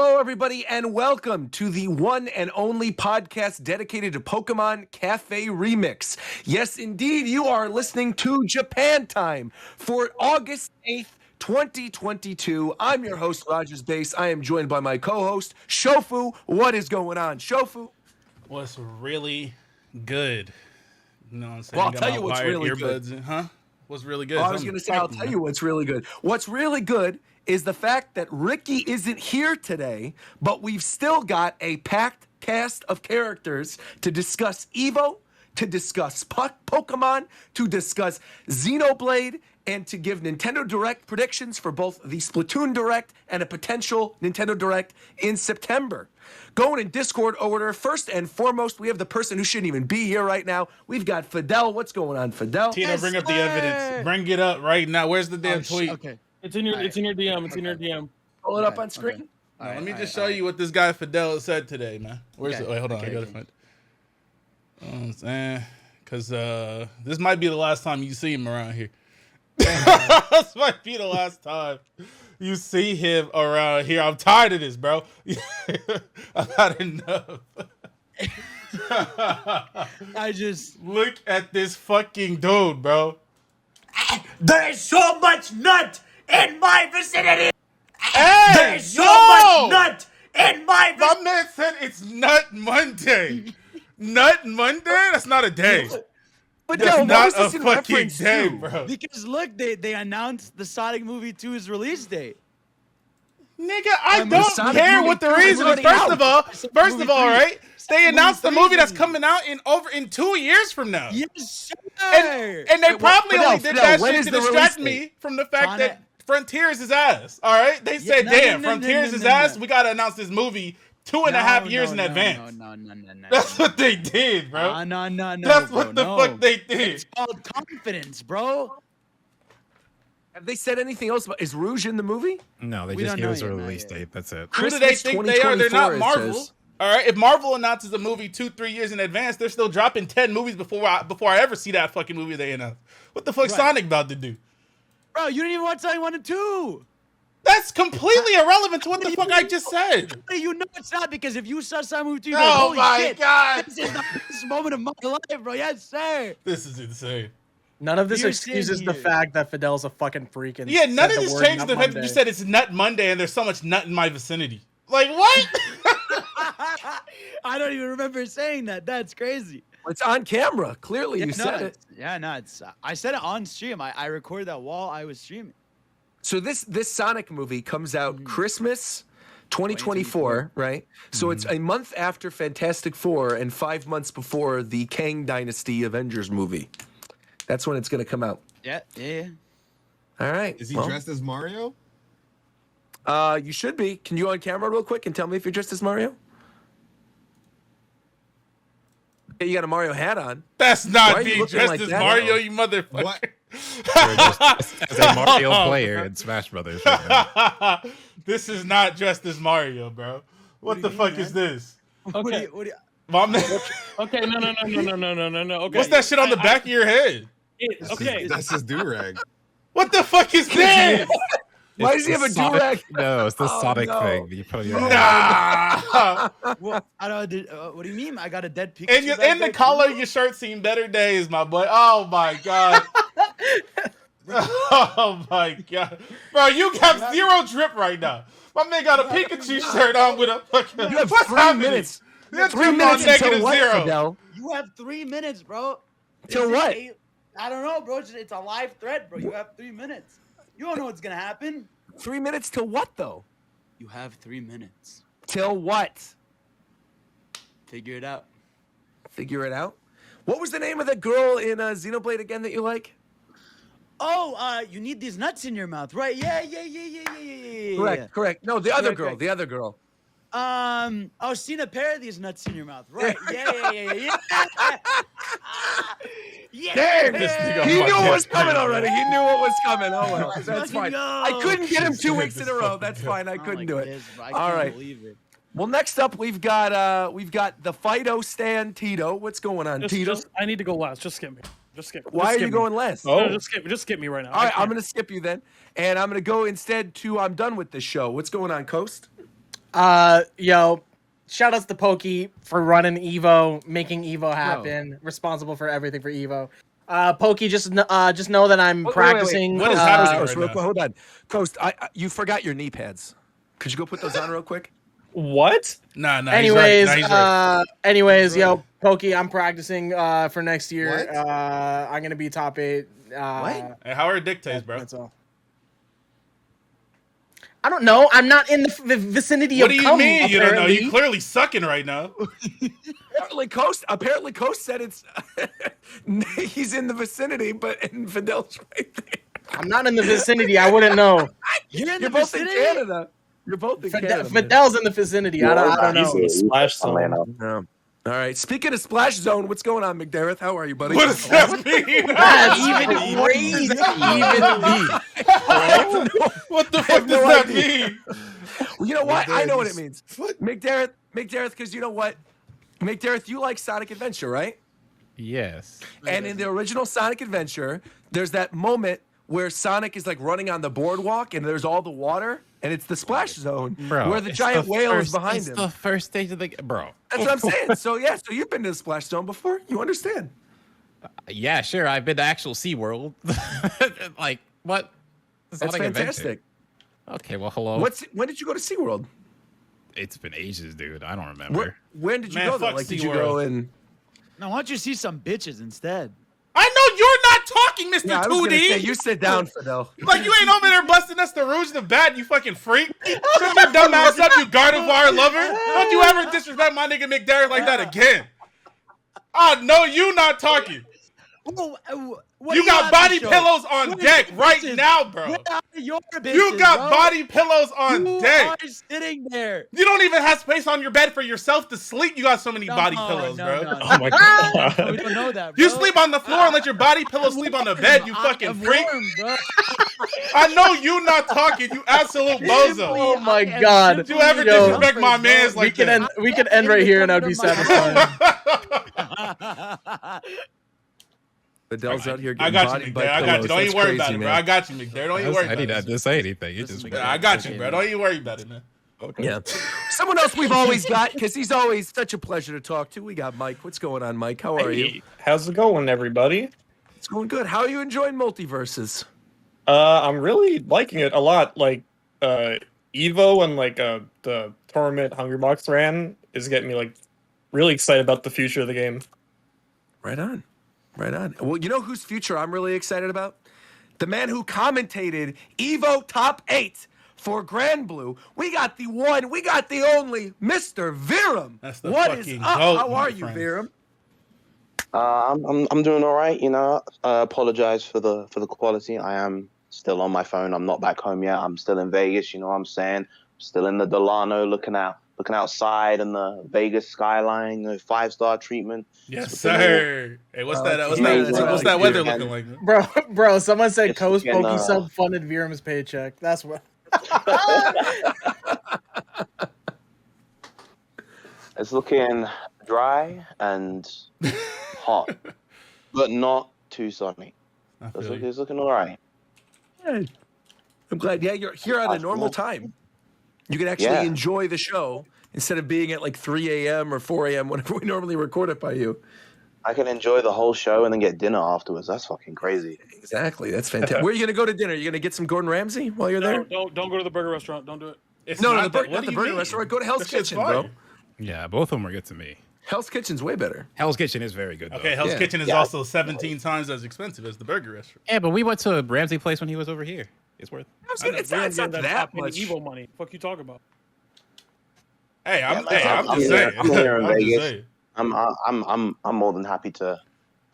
Hello, everybody, and welcome to the one and only podcast dedicated to Pokemon Cafe Remix. Yes, indeed, you are listening to Japan Time for August 8th, 2022. I'm your host, Rogers Base. I am joined by my co-host, Shofu. What is going on, Shofu? What's really good? You know what I'm saying? Well, I'll tell you what's really good. In, huh? What's really good? Oh, I was going to say, I'll tell you what's really good. What's really good is the fact that Ricky isn't here today, but we've still got a packed cast of characters to discuss EVO, to discuss Pokemon, to discuss Xenoblade, and to give Nintendo Direct predictions for both the Splatoon Direct and a potential Nintendo Direct in September. Going in Discord order, first and foremost, we have the person who shouldn't even be here right now. We've got Fidel. What's going on, Fidel? Tina, bring up the evidence. Bring it up right now. Where's the damn tweet? Okay. It's in your DM. It's in your DM. Pull it up on screen. Okay. Let me just show you what this guy Fidel said today, man. Where's it? Wait, hold on. I gotta find it. I'm saying, because this might be the last time you see him around here. This might be the last time you see him around here. I'm tired of this, bro. I've had enough. I just look at this fucking dude, bro. There's so much nut in my vicinity. Hey, There's so much nut in my vicinity. My man said it's Nut Monday. Nut Monday? That's not a day. But that's no, not a fucking day, bro. because look, they announced the Sonic movie 2's release date. Nigga, I don't care what the reason is. First of all, right? They announced the movie that's coming out in 2 years from now. Yes, sir. And they probably only did that shit to distract me from the fact that Frontiers is ass. All right? They said, damn, Frontiers is ass. We got to announce this movie 2.5 years in advance. No. That's what they did, bro. No. That's what the fuck they did. It's called confidence, bro. Have they said anything else about, is Rouge in the movie? No, they just gave us a release date. That's it. Who do they think they are? They're not Marvel. All right, if Marvel announces a movie 2-3 years in advance, they're still dropping 10 movies before I ever see that fucking movie they announced. What the fuck Sonic about to do? Bro, you didn't even watch Sonic 1 and 2. That's completely irrelevant to what the fuck I just said. You know it's not, because if you saw Sonic movie 2, oh holy my shit, god, this is the best moment of my life, bro. Yes, sir. This is insane. None of this excuses the fact that Fidel's a fucking freak. And yeah, none of this changes the fact that you said it's Nut Monday and there's so much nut in my vicinity. Like, what? I don't even remember saying that. That's crazy. It's on camera. Clearly, you said it. Yeah, no, I said it on stream. I recorded that while I was streaming. So this Sonic movie comes out Christmas 2024, right? So it's a month after Fantastic Four and 5 months before the Kang Dynasty Avengers movie. That's when it's going to come out. Yeah. All right. Is he dressed as Mario? You should be. Can you on camera real quick and tell me if you're dressed as Mario? Yeah, you got a Mario hat on. That's not being dressed like as Mario, you motherfucker. What? As a Mario player in Smash Brothers right now. This is not dressed as Mario, bro. What the fuck is this? Okay. My man. Okay, no. Okay. What's that shit on the back of your head? Okay. That's his do-rag. What the fuck is this? Why does he have a do-rag? No, it's the Sonic thing that you put on your head. Nah. Well, I don't. What do you mean? I got a dead Pikachu. And the color of your shirt seen better days, my boy. Oh my god. Oh my god, bro, you got zero drip right now. My man got a Pikachu shirt on with a fucking. You have 3 minutes. You have 3 minutes until what, zero. Fidel? You have 3 minutes, bro. Till what? I don't know, bro. It's a live thread, bro. You have 3 minutes. You don't know what's gonna happen. 3 minutes till what, though? You have 3 minutes. Till what? Figure it out. Figure it out? What was the name of the girl in Xenoblade again that you like? Oh, you need these nuts in your mouth, right? Yeah. Correct. No, the other girl. The other girl. Seen a pair of these nuts in your mouth, right? Yeah. Damn, this nigga. He knew what was coming already. He knew what was coming. Oh well, that's fine. I couldn't get him 2 weeks in a row. That's fine. I couldn't do it. All right. Well, next up we've got the Fido Stan Tito. What's going on, Tito? I need to go last. Just skip me. Why are you going last? Oh, no, just skip me right now. All right, I'm gonna skip you then, and I'm gonna go instead to I'm done with this show. What's going on, Coast? Yo, shout outs to Pokey for running EVO, making EVO happen, responsible for everything for EVO. Pokey, just know that I'm practicing. What is happening Coast, right now? hold on. Coast, you forgot your knee pads. Could you go put those on real quick? What? Nah. Anyways, he's right. Yo, Pokey, I'm practicing for next year. What? I'm gonna be top 8. What? Hey, how are dictates, bro? That's all. I don't know. I'm not in the vicinity What of do you cum, mean? You don't know? apparently. You clearly sucking right now. Apparently Coast said it's he's in the vicinity, but Fidel's right there. I'm not in the vicinity. I wouldn't know. You're both in Canada. You're both in Canada. Fidel's in the vicinity. I don't know. He's splash zone. No. All right. Speaking of Splash Zone, what's going on, McDareth? How are you, buddy? What does that mean? That's even crazy. What the fuck does that mean? Well, you know what? I know what it means. McDareth, because you know what? McDareth, you like Sonic Adventure, right? Yes. And in the original Sonic Adventure, there's that moment where Sonic is like running on the boardwalk and there's all the water and it's the splash zone where the giant whale is behind him. It's the first stage of the bro. That's what I'm saying. So yeah, so you've been to the splash zone before. You understand. Yeah, sure. I've been to actual SeaWorld. Like, what? That's fantastic. Okay, well, hello. When did you go to SeaWorld? It's been ages, dude. I don't remember. When did you Man, go there? fuck Like, did you SeaWorld. go in? Now, why don't you see some bitches instead? I know you're not talking, Mr. Yeah, I was gonna 2D. say, you sit down, Fidel. Like, you ain't over there busting us the Rouge the Bat, you fucking freak. Shut your dumb ass up, you Gardevoir lover. Don't you ever disrespect my nigga McDarrett like that again. I know you not talking. You got body pillows on deck right now, bro. Your bitches, You got bro. body pillows on deck. You are sitting there. You don't even have space on your bed for yourself to sleep. You got so many body pillows, bro. Oh my god. We don't know that, bro. You sleep on the floor and let your body pillow sleep on the bed, you fucking I'm freak. warm, bro. I know you not talking, you absolute bozo. Oh my god. Did you ever Yo, disrespect my mans like that? we can end right here and I'd be satisfied. Fidel's out here I getting got bodied you, by McDarrett. I got pillows. you. Don't That's even worry crazy, about it, bro. man. I got you, McDarrett. Don't even worry I about did it. not to say anything. You just I got you, bro. Don't even worry about it, man. Okay. Yeah. Someone else we've always got, because he's always such a pleasure to talk to. We got Mike. What's going on, Mike? How are you? Hey, how's it going, everybody? It's going good. How are you enjoying Multiverses? I'm really liking it a lot. Like, Evo and like the tournament Hungry Box ran is getting me like really excited about the future of the game. Right on. Right on. Well, you know whose future I'm really excited about? The man who commentated EVO Top 8 for Granblue. We got the one, we got the only, Mr. Virum. That's the What is fucking up? goat, How my are you, friend. Virum? I'm doing all right. You know, apologize for the quality. I am still on my phone. I'm not back home yet. I'm still in Vegas. You know what I'm saying? Still in the Delano, looking outside and the Vegas skyline, the 5-star treatment. Yes, sir. Hey, what's that? What's amazing. that weather looking like? Bro, someone said It's Coast looking, Pokey sub-funded Virum's paycheck. That's what. It's looking dry and hot, but not too sunny. I feel you. It's looking all right. I'm glad. Yeah, you're here at a normal time. You can actually enjoy the show instead of being at like 3 a.m. or 4 a.m. whenever we normally record it by you. I can enjoy the whole show and then get dinner afterwards. That's fucking crazy. Exactly. That's fantastic. Where are you going to go to dinner? You going to get some Gordon Ramsay while you're there? Don't go to the burger restaurant. Don't do it. It's No, not not what the do you burger mean? restaurant. Go to Hell's That shit's Kitchen, bro. fire. Yeah, both of them are good to me. Hell's Kitchen's way better. Hell's Kitchen is very good, though. Okay, Hell's Yeah. Kitchen is Yeah. also 17 times as expensive as the burger restaurant. Yeah, but we went to Ramsey Place when he was over here. It's worth it. It's not that much. Evo money. Fuck you talking about? Hey, I'm I'm just here- saying. I'm here in I'm just Vegas. saying. I'm more than happy to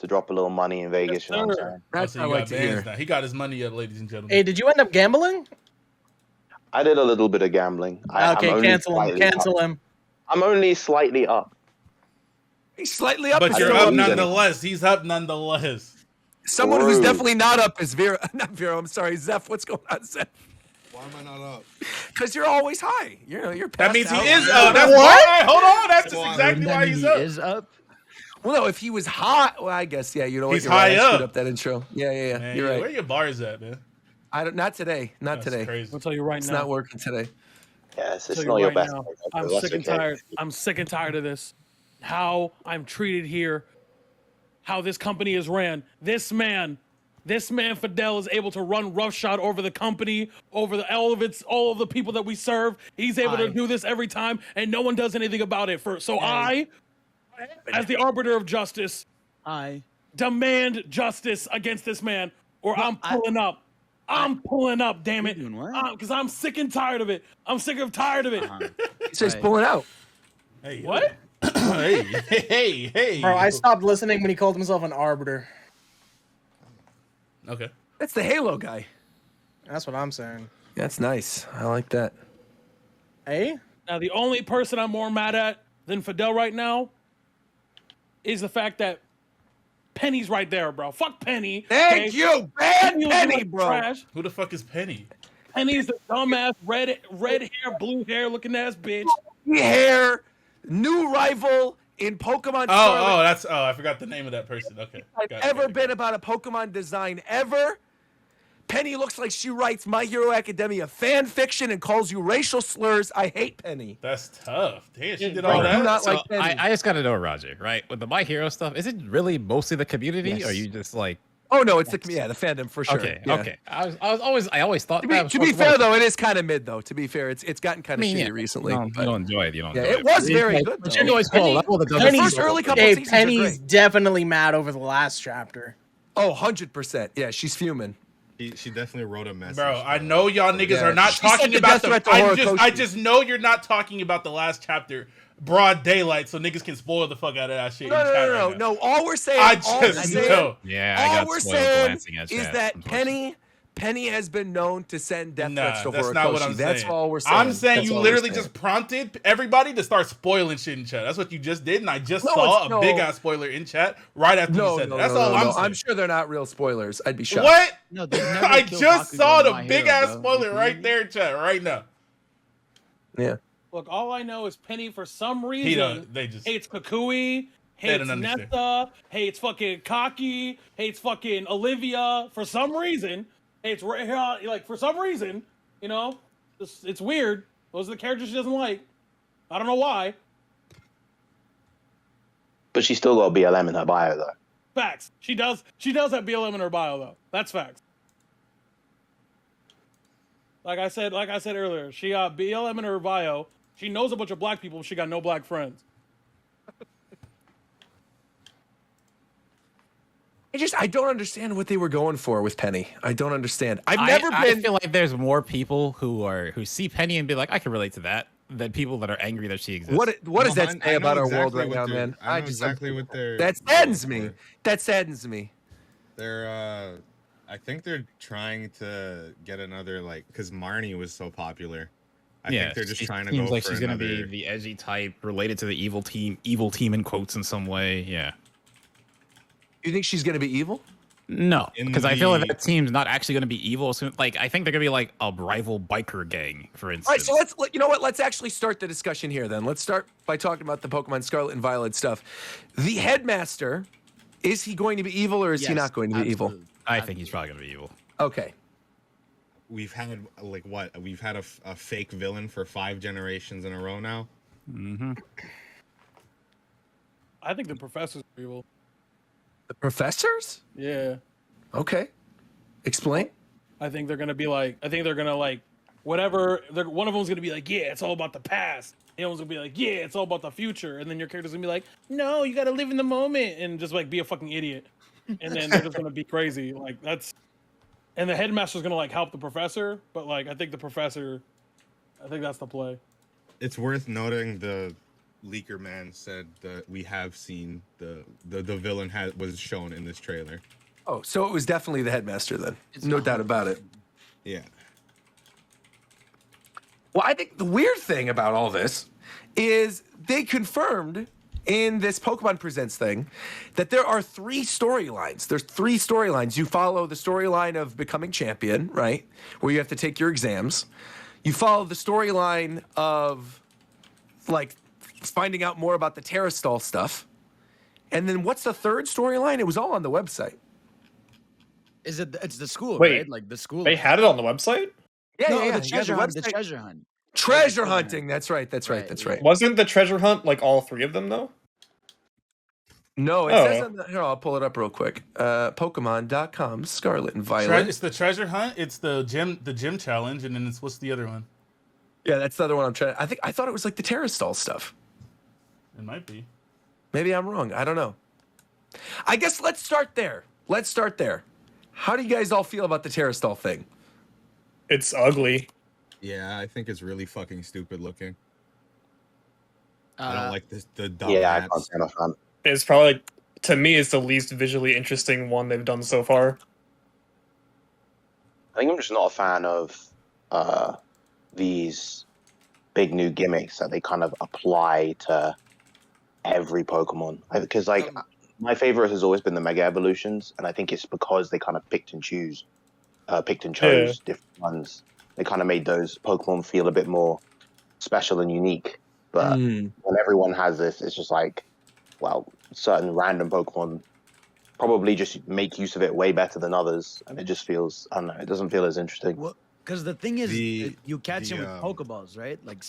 drop a little money in Vegas. You know what I'm saying? That's So I you like got to bands hear. now. He got his money up, ladies and gentlemen. Hey, did you end up gambling? I did a little bit of gambling. I'm Okay, only cancel him. slightly Cancel up. him. I'm only slightly up. He's slightly up. But is you're still up up. nonetheless. He's up nonetheless. Someone who's Rude. definitely not up is Vera. Not Vera. I'm sorry, Zeph. What's going on, Zeph? Why am I not up? Because you're always high. You're That passed means he out. is up. That's why. Hold on. That's just exactly why he's up. Is up. Well, no, if he was high, well, I guess yeah. You know what? He's You're right. high I screwed up. up that intro. Yeah. Man, You're Where right. your bars at, man? I don't. Not today. Not That's today. crazy. I'll tell you right It's now. not working today. Yes, Tell it's you not your right best. now, day, I'm bro. That's sick and okay. tired. I'm sick and tired of this. How I'm treated here. How this company is ran. This man Fidel is able to run roughshod over the company, over all of the people that we serve. He's able to do this every time, and no one does anything about it. I, as the arbiter of justice, demand justice against this man, or I'm pulling up. I'm pulling up, damn it. Because I'm sick and tired of it. I'm sick and tired of it. He's just pulling out. Hey, What? hey. Bro, I stopped listening when he called himself an arbiter. Okay. That's the Halo guy. That's what I'm saying. That's nice. I like that. Hey? Now, the only person I'm more mad at than Fidel right now is the fact that Penny's right there, bro. Fuck Penny. Thank you. Bad looking Penny, like bro. trash. Who the fuck is Penny? Penny's the dumbass red hair, blue hair looking ass bitch. Hair, new rival in Pokemon Scarlet. I forgot the name of that person. Okay. Ever been about a Pokemon design ever. Penny looks like she writes My Hero Academia fan fiction and calls you racial slurs. I hate Penny. That's tough. Damn, she did I all do that. not So like Penny. I just gotta know, Roger, right? With the My Hero stuff, is it really mostly the community, Yes. or are you just like? Oh no, it's the fandom for sure. Okay, Yeah. okay. I always thought To that. be fair though, it is kind of mid though. To be fair, it's gotten kind of shitty recently. You but- don't enjoy it. You don't. Yeah, enjoy it was very Like, good, but though. you always call a level that doesn't. The Penny's- first early couple Hey, seasons are Penny's great. definitely mad over the last chapter. Oh, 100%. Yeah, she's fuming. She definitely wrote a message. Bro, I know y'all niggas Yeah, are not she sent talking the about death threat to I Horikoshi. just know you're not talking about the last chapter, broad daylight, so niggas can spoil the fuck out of that shit. No, in chat right now. no. All we're saying, I all just we're saying- know. Yeah, I all got we're spoiled saying glancing at is chat, that unfortunately. Penny has been known to send death Nah, threats to that's Horikoshi. not what I'm That's saying. all we're saying. I'm saying That's you all we're literally saying. just prompted everybody to start spoiling shit in chat. That's what you just did, and I just No, saw it's- a big ass spoiler in chat right after you said that. That's all I'm saying. I'm sure they're not real spoilers. I'd be shocked. What? No, they've never I killed just Bakugo saw in the My big Hero, ass bro. spoiler right there in chat right now. Yeah. Look, all I know is Penny for some He reason don't. They just. hates Kukui, They hates don't understand. Nessa, hates fucking Kaki, hates fucking Olivia for some reason. Hates like for some reason, you know, it's weird. Those are the characters she doesn't like. I don't know why. But she's still got a BLM in her bio, though. Facts. She does have BLM in her bio though. That's facts. Like I said earlier, she got BLM in her bio. She knows a bunch of black people, but she got no black friends. I don't understand what they were going for with Penny. I don't understand. I feel like there's more people who see Penny and be like, I can relate to that, than people that are angry that she exists. What does that say I know about our world exactly right what now, they're- man? I know exactly what they're. That saddens me. That saddens me. They're. I think they're trying to get another because Marnie was so popular. I think they're just trying to go seems like for she's another. gonna be the edgy type related to the evil team in quotes in some way. Yeah. You think she's gonna be evil? No, In because I feel like the- that team's not actually going to be evil. So, like, I think they're going to be like a rival biker gang, for instance. All right, so you know what? Let's actually start the discussion here. Then let's start by talking about the Pokemon Scarlet and Violet stuff. The headmaster, is he going to be evil or is he not going to be evil? I think he's probably going to be evil. Okay. We've had what? We've had a fake villain for 5 generations in a row now. Mm-hmm. I think the professors are evil. The professors? Yeah. Okay. Explain. I think they're gonna be like. I think they're gonna like whatever. One of them's gonna be like, yeah, it's all about the past. The other one's gonna be like, yeah, it's all about the future. And then your character's gonna be like, no, you gotta live in the moment and just like be a fucking idiot. And then they're just gonna be crazy. Like that's. And the headmaster's gonna like help the professor, but like I think the professor. I think that's the play. It's worth noting the leaker man said that we have seen the villain was shown in this trailer. Oh, so it was definitely the headmaster then. No doubt about it. Yeah. Well, I think the weird thing about all this is they confirmed in this Pokemon Presents thing that there are 3 storylines. There's 3 storylines. You follow the storyline of becoming champion, right? Where you have to take your exams. You follow the storyline of like finding out more about the Terastall stuff. And then what's the third storyline? It was all on the website. It's the school, Wait, right? Like the school. They had it on the website? Yeah, no, yeah, yeah. the treasure Yeah, hunt. the The website- treasure hunt. Treasure hunting. That's right. That's right. Right, That's yeah. right. Wasn't the treasure hunt like all three of them though? No, it Oh. says on the, here. I'll pull it up real quick. Pokemon.com. Scarlet and Violet. It's the treasure hunt. It's the gym challenge, and then it's what's the other one? Yeah, that's the other one I'm trying. I thought it was like the Terastall stuff. It might be. Maybe I'm wrong. I don't know. I guess let's start there. Let's start there. How do you guys all feel about the Terastall thing? It's ugly. Yeah, I think it's really fucking stupid looking. I don't like the dumb Yeah, I hats. can't stand a fan. It's probably like, to me, it's the least visually interesting one they've done so far. I think I'm just not a fan of these big new gimmicks that they kind of apply to every Pokemon. Because like my favorite has always been the Mega Evolutions, and I think it's because they kind of picked and chose different ones. They kind of made those Pokemon feel a bit more special and unique. But when everyone has this, it's just like, well, certain random Pokemon probably just make use of it way better than others, and it just feels, I don't know, it doesn't feel as interesting. Well, because the thing is, you catch him with the, Pokeballs, right? Like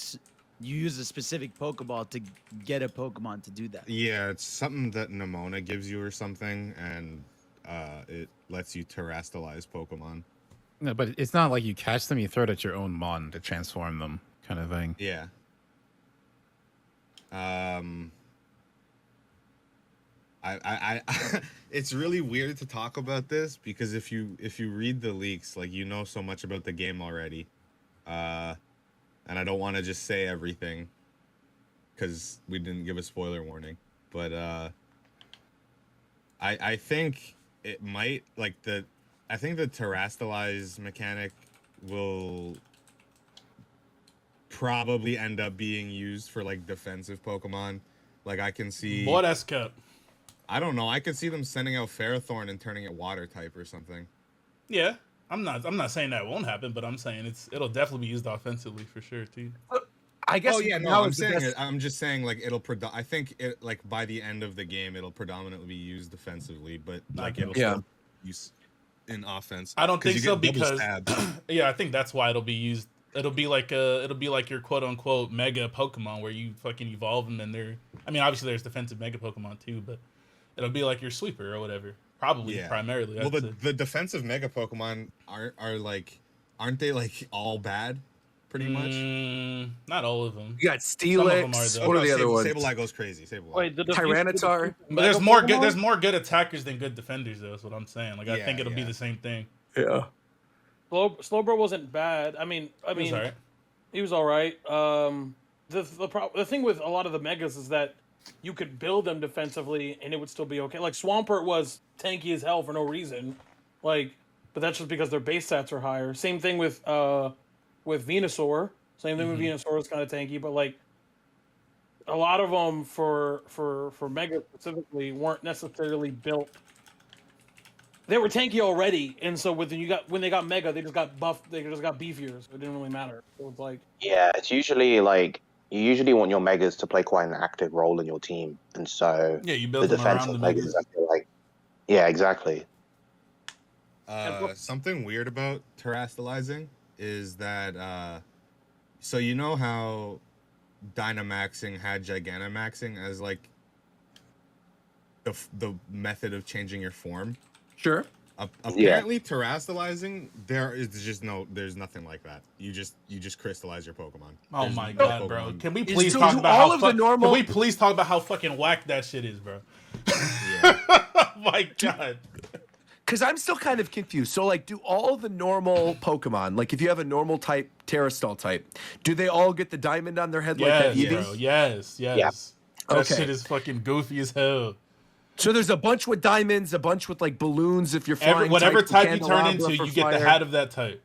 you use a specific Pokeball to get a Pokemon to do that. Yeah, it's something that Nimona gives you or something, and it lets you terastallize Pokemon. No, but it's not like you catch them, you throw it at your own mon to transform them, kind of thing. Yeah. I it's really weird to talk about this because if you read the leaks, like, you know so much about the game already, and I don't want to just say everything because we didn't give a spoiler warning, but I think it might, like, I think the Terastallize mechanic will probably end up being used for like defensive Pokemon. Like, I can see What S-Cup? I don't know. I could see them sending out Ferrothorn and turning it water type or something. Yeah, I'm not saying that won't happen, but I'm saying it'll definitely be used offensively for sure too. I guess. Oh yeah, no, now I'm is the saying best- it. I'm just saying, like, I think it, like, by the end of the game, it'll predominantly be used defensively, but like it'll still be used in offense. I don't 'cause think you so get double because stabs. yeah, I think that's why it'll be used. It'll be like your quote unquote mega Pokemon where you fucking evolve them and they're. I mean, obviously there's defensive mega Pokemon too, but it'll be like your sweeper or whatever. Probably primarily. Well, the defensive mega Pokemon aren't they like all bad? Pretty much. Not all of them. You got Steelix. What are the other ones? Sableye goes crazy. Sableye. Wait, Tyranitar. But there's more good. There's more good attackers than good defenders, though. That's what I'm saying. Like, I think it'll be the same thing. Yeah. Slowbro wasn't bad. I mean, He was alright. He was all right. The thing with a lot of the megas is that you could build them defensively and it would still be okay. Like Swampert was tanky as hell for no reason, like, but that's just because their base stats are higher. Same thing with Venusaur. Same thing with Venusaur was kind of tanky, but like a lot of them for mega specifically weren't necessarily built. They were tanky already, and so when they got mega, they just got buffed. They just got beefier, so it didn't really matter. So it's like, Yeah, it's usually like you usually want your megas to play quite an active role in your team, and so Yeah, you the build them around defensive the megas, megas. I feel like, yeah, exactly. Something weird about Terastallizing is that so you know how Dynamaxing had Gigantamaxing as like the method of changing your form? Sure. Apparently, Terastallizing, there's nothing like that. You just crystallize your Pokemon. Oh There's my no god, bro! Pokemon. Can we please So talk do about all how of the normal- Can we please talk about how fucking whack that shit is, bro? Yeah. Oh my god. Because I'm still kind of confused. So, like, do all the normal Pokemon, like if you have a normal type Terastall type, do they all get the diamond on their head like that Yes, Eevee? bro. Yes. Yeah. That Okay. shit is fucking goofy as hell. So there's a bunch with diamonds, a bunch with like balloons. If you're flying, Whatever type you turn candelabra into, for you get the fire. hat of that type.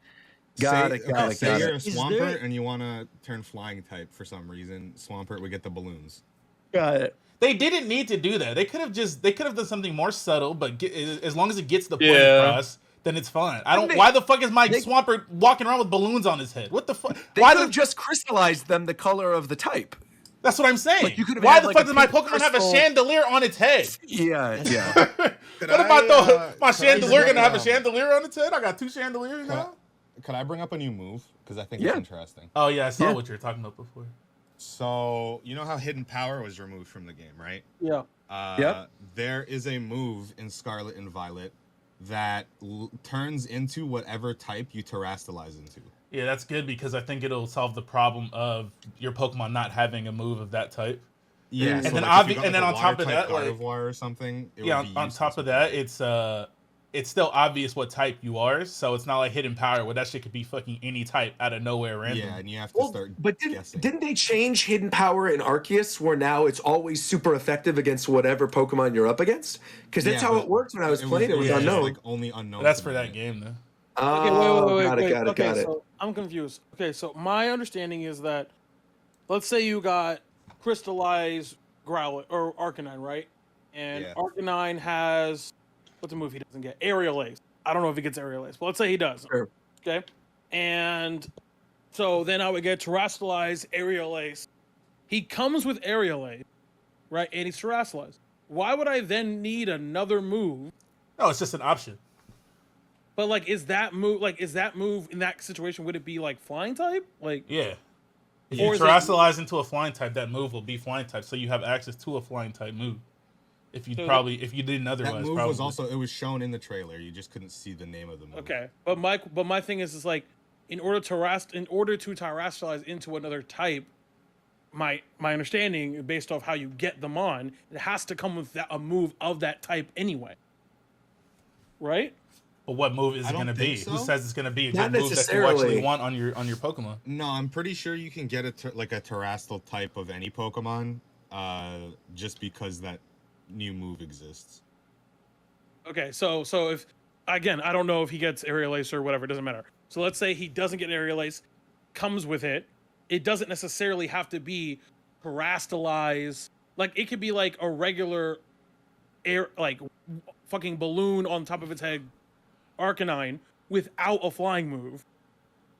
Got Say it. Got you're a Is Swampert there- and you want to turn flying type for some reason. Swampert would get the balloons. Got it. They didn't need to do that. They could have done something more subtle, but as long as it gets the point Yeah. across, then it's fine. I don't. They- Why the fuck is my they- Swampert walking around with balloons on his head? What the fuck? They Why could have just crystallized them the color of the type. That's what I'm saying. Like, you could have Why had, the like, fuck a does my pink Pokemon have a crystal- chandelier on its head? Yeah, yeah. What if I throw my try chandelier to, gonna have a chandelier on its head? I got two chandeliers now. could I bring up a new move? Because I think Yeah. it's interesting. Oh yeah, I saw Yeah. what you were talking about before. So you know how hidden power was removed from the game, right? Yeah. Yep. There is a move in Scarlet and Violet that turns into whatever type you terastallize into. Yeah, that's good because I think it'll solve the problem of your Pokemon not having a move of that type. Yeah, And so then like if you got, and then like, on a top of water-type that, like Gardevoir or something, it yeah, would be on top of that, it's still obvious what type you are, so it's not like hidden power where that shit could be fucking any type out of nowhere random. Yeah, and you have to start But guessing. didn't they change hidden power in Arceus where now it's always super effective against whatever Pokemon you're up against? Because that's Yeah, how but it worked when I was playing. It was yeah, just, unknown. like only unknown. But that's to for me. that game though. Okay, Oh, wait. got it. Okay, Got it. so I'm confused. Okay, so my understanding is that, let's say you got Crystallized Growlithe or Arcanine, right? And Yeah. Arcanine has what's a move he doesn't get? Aerial Ace. I don't know if he gets Aerial Ace, but let's say he does. Sure. Okay, and so then I would get Terastallized Aerial Ace. He comes with Aerial Ace, right? And he's Terastallized. Why would I then need another move? No, it's just an option. But like, is that move in that situation? Would it be like Flying type? Like, Yeah. If Or you is it- terastallize into a flying type, that move will be flying type, so you have access to a flying type move. If you didn't otherwise. That move probably. was also it was shown in the trailer. You just couldn't see the name of the move. okay, but my thing is like, in order to terastallize into another type, my understanding based off how you get them on, it has to come with a move of that type anyway, right? But what move is I it going to don't be? think Who so. says it's going to be a Not good move that you actually necessarily. want on your Pokemon? No, I'm pretty sure you can get a Terastal type of any Pokemon, just because that new move exists. Okay, so if again, I don't know if he gets Aerial Ace or whatever, it doesn't matter. So let's say he doesn't get Aerial Ace, comes with it. It doesn't necessarily have to be Terastallize. Like it could be like a regular air, like fucking balloon on top of its head, Arcanine without a flying move,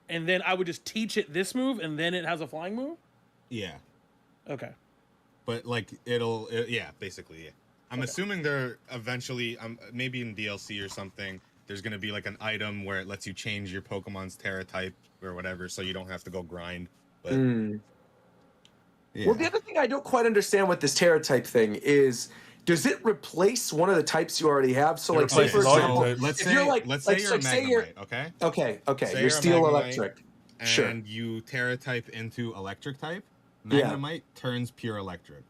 and then I would just teach it this move, and then it has a flying move. Yeah, Okay. but like yeah, basically, yeah. I'm assuming they're eventually, maybe in DLC or something, there's gonna be like an item where it lets you change your Pokemon's Terra type or whatever, so you don't have to go grind. But yeah. Well, the other thing I don't quite understand with this Terra type thing is, does it replace one of the types you already have? So, It like, say for replaces all your example, types. let's if say you're like, let's like, say you're a say you're Magnemite, okay? okay, Say you're you're a Steel Magnemite, Electric, and sure. you Terra type into Electric type. Yeah. Magnemite turns pure Electric.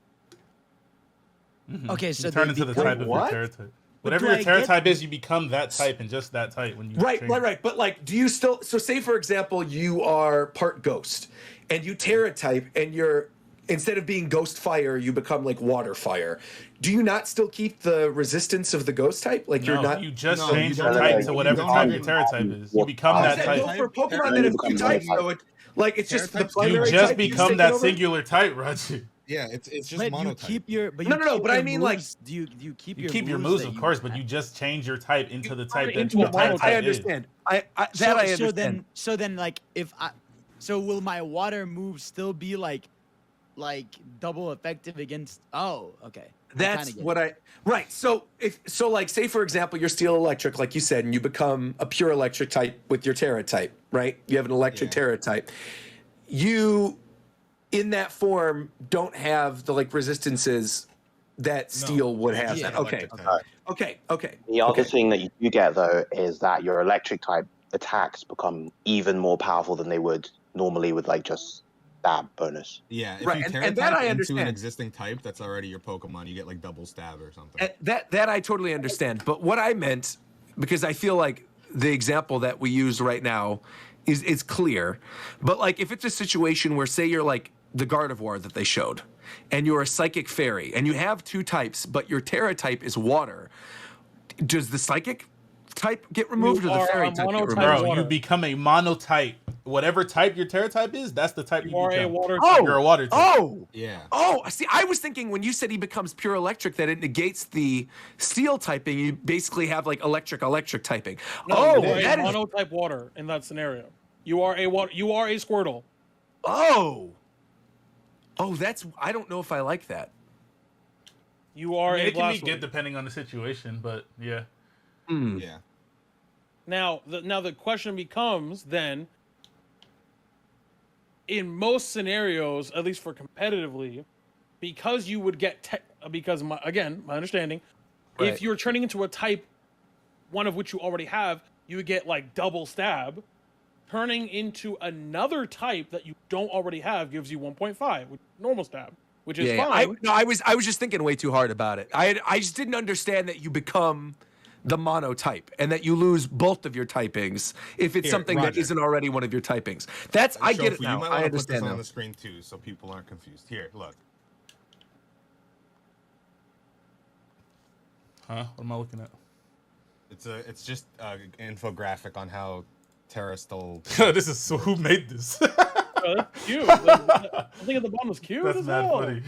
Okay, so You turn they into the become- type of your what? Terra type. Whatever do your I Terra get- type is, you become that type and just that type when you Right. change. But like, do you still? So, say for example, you are part Ghost, and you Terra type, and you're instead of being Ghost Fire, you become like Water Fire. Do you not still keep the resistance of the Ghost type? Like you're No, not. you just No, change you your don't. type You to whatever don't type have your to- Terra type is. You become How that does that go type. for Pokemon Terra that have becomes two types? Terra So it's Terra just the types- primary You type just you've become taken that over? singular type, Raji. Yeah, it's just But you monotype. keep your but No, you no, no, keep but I your mean, like- moves- do you keep You your keep your moves moves, that of you course, but have? you just change your type into the type that into your a type monotype. I is. understand. That I understand. So then like if I so will my water move still be like double effective against okay. That's what right. So like say for example you're Steel Electric like you said and you become a pure electric type with your Terra type, right? You have an electric Yeah. Terra type. You in that form don't have the like resistances that Steel would have. Yeah, then. Okay. electric type. Okay. The other thing that you get though is that your electric type attacks become even more powerful than they would normally with like just stab bonus. Yeah, if Right, you and Terra that I type into understand. an existing type that's already your Pokemon, you get like double stab or something. That I totally understand. But what I meant, because I feel like the example that we use right now is clear. But like if it's a situation where say you're like the Gardevoir that they showed, and you're a Psychic Fairy, and you have two types, but your Terra type is Water, does the Psychic type get removed You or the are Fairy a type get monotype removed? Bro, water. you become a monotype. Whatever type your Terra type is, that's the type you You are a become. water Oh, type. You're a water type. Oh, Yeah. oh! See, I was thinking when you said he becomes pure electric that it negates the Steel typing. You basically have like electric typing. No, Oh, you are that a is. monotype water in that scenario. You are a water. You are a Squirtle. Oh, that's. I don't know if I like that. You are I mean, a it can be Blastoise. good depending on the situation, but yeah. Yeah. Now the question becomes then, in most scenarios, at least for competitively, because you would get my understanding, Right. if you're turning into a type, one of which you already have, you would get like double stab. Turning into another type that you don't already have gives you 1.5, which is normal stab, which is fine. I was just thinking way too hard about it. I just didn't understand that you become the monotype and that you lose both of your typings if it's something that isn't already one of your typings. That's I get it now. You might I want to put this understand on now. the screen too, so people aren't confused. Here, look. Huh? What am I looking at? It's just an infographic on how Terastall. This is so. Who made this? Oh, that's cute. I think at the bottom is cute. That's as mad hell. funny.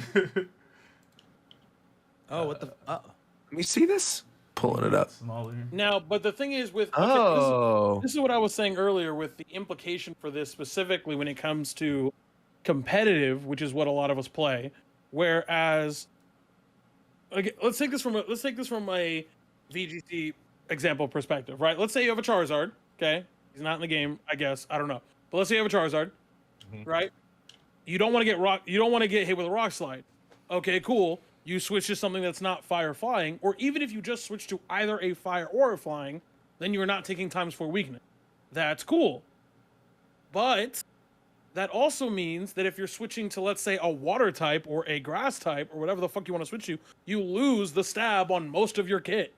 Oh, what the? Let me see this. Pulling it up. Smaller. Now, but the thing is with this is what I was saying earlier with the implication for this specifically when it comes to competitive, which is what a lot of us play. Whereas, okay, let's take this from a VGC example perspective, right? Let's say you have a Charizard. Okay, he's not in the game, I guess. I don't know, but let's say you have a Charizard, right? You don't want to get hit with a rock slide. Okay, cool. You switch to something that's not fire flying, or even if you just switch to either a fire or a flying, then you are not taking ×4 weakness. That's cool. But that also means that if you're switching to, let's say, a water type or a grass type or whatever the fuck you want to switch to, you lose the stab on most of your kit.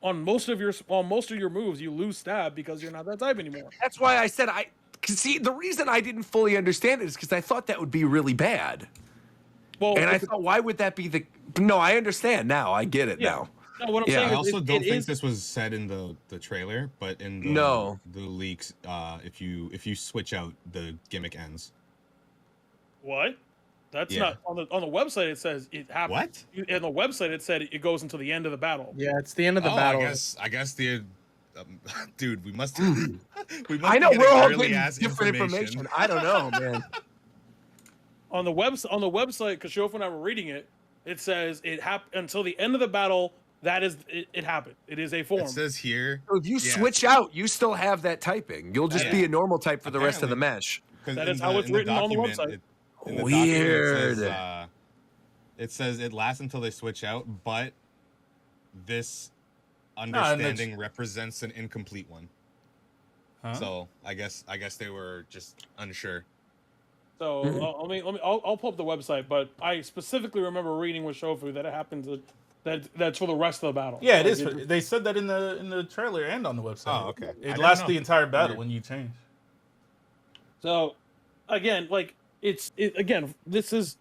On most of your moves, you lose stab because you're not that type anymore. That's why I said see, the reason I didn't fully understand it is because I thought that would be really bad. Well, and I thought, why would that be the? No, I understand now. I get it now. No, what I'm saying I is also don't think this was said in the trailer, but in the leaks, if you switch out, the gimmick ends. What? That's not on the website. It says it happens. What? In the website, it said it goes until the end of the battle. Yeah, it's the end of the battle. I guess the dude, we must. I know we're all getting different information. I don't know, man. On the website, because Shofu and I were reading it, it says it happened until the end of the battle. That is, it happened. It is a form. It says here. So if you switch out, you still have that typing. You'll just be a normal type for the rest of the mesh. That is how it's written on the website. Weird. It says it lasts until they switch out, but this understanding represents an incomplete one. Huh? So I guess they were just unsure. So I'll pull up the website, but I specifically remember reading with Shofu that it happens that's for the rest of the battle. Yeah, it is. They said that in the trailer and on the website. Oh, okay. It lasts the entire battle when you change. So, again, like this is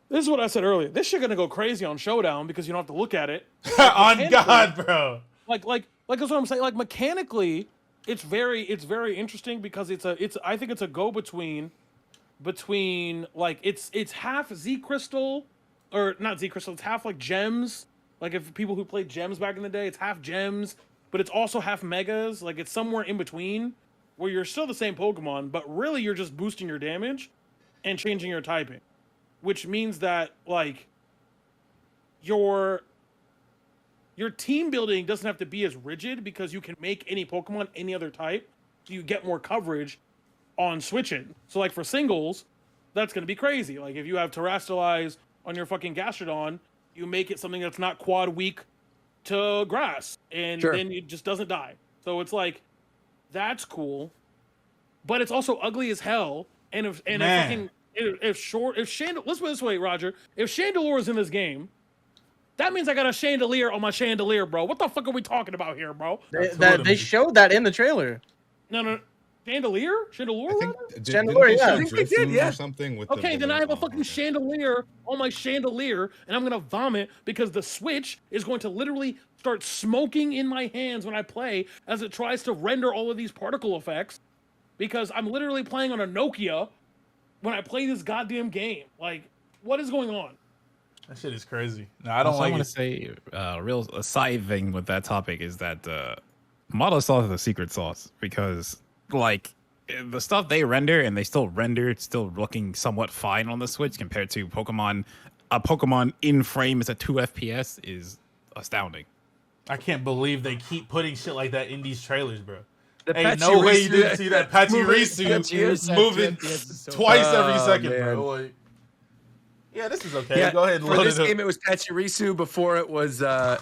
what I said earlier. This shit gonna go crazy on Showdown because you don't have to look at it. On God, bro. Like that's what I'm saying. Like mechanically, it's very interesting because I think it's a go between like it's half Z Crystal or not Z Crystal. It's half like gems. Like if people who played gems back in the day, it's half gems, but it's also half megas. Like it's somewhere in between where you're still the same Pokemon, but really you're just boosting your damage and changing your typing, which means that like your team building doesn't have to be as rigid because you can make any Pokemon any other type, so you get more coverage on switching. So like for singles, that's gonna be crazy. Like if you have Terastallize on your fucking Gastrodon, you make it something that's not quad weak to grass, and then it just doesn't die. So it's like that's cool, but it's also ugly as hell. And let's put it this way, Roger, if Chandelure is in this game, that means I got a chandelier on my chandelier, bro. What the fuck are we talking about here, bro? They showed that in the trailer. No. Chandelier? Chandelier, yeah. I think they did, yeah. Or something with okay, then I have a fucking chandelier on my chandelier, and I'm gonna vomit because the Switch is going to literally start smoking in my hands when I play as it tries to render all of these particle effects because I'm literally playing on a Nokia when I play this goddamn game. Like, what is going on? That shit is crazy. No, I don't also, like I want to say a side thing with that topic is that model sauce is a secret sauce because like the stuff they render and they still render, it's still looking somewhat fine on the Switch compared to Pokemon. A Pokemon in frame is a 2 FPS is astounding. I can't believe they keep putting shit like that in these trailers, bro. Ain't no way you didn't see that Pachirisu moving twice every second, bro. Like, yeah, this is okay. Yeah, Go ahead and for load this it up. game, it was Pachirisu. Before it was the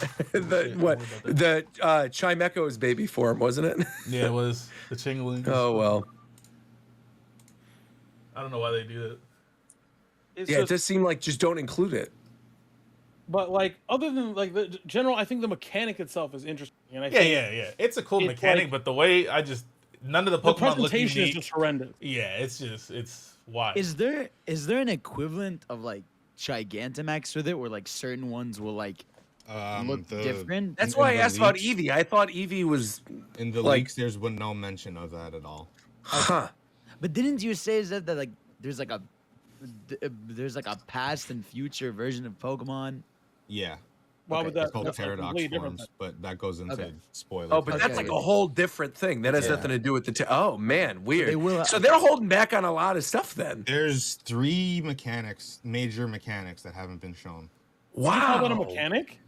Chimecho's baby form, wasn't it? Yeah, it was the Chingling. Oh well. I don't know why they do that. It does seem like just don't include it. But like, other than like the general, I think the mechanic itself is interesting. And I Yeah. It's a cool mechanic, but the way none of the Pokemon look unique. presentation is just horrendous. Yeah, it's wild. Is there an equivalent of like Gigantamax with it, where like certain ones will like look different? That's why I asked about Eevee. I thought Eevee was in the leaks. There's been no mention of that at all. Huh? But didn't you say that like there's like a past and future version of Pokemon? Yeah. Why would that? It's called That's Paradox completely forms, different. but that goes into spoilers. Oh, but that's like a whole different thing. That has nothing to do with the. Oh man, weird. They will, so they're holding back on a lot of stuff then. There's 3 major mechanics that haven't been shown. Wow. You call that a mechanic?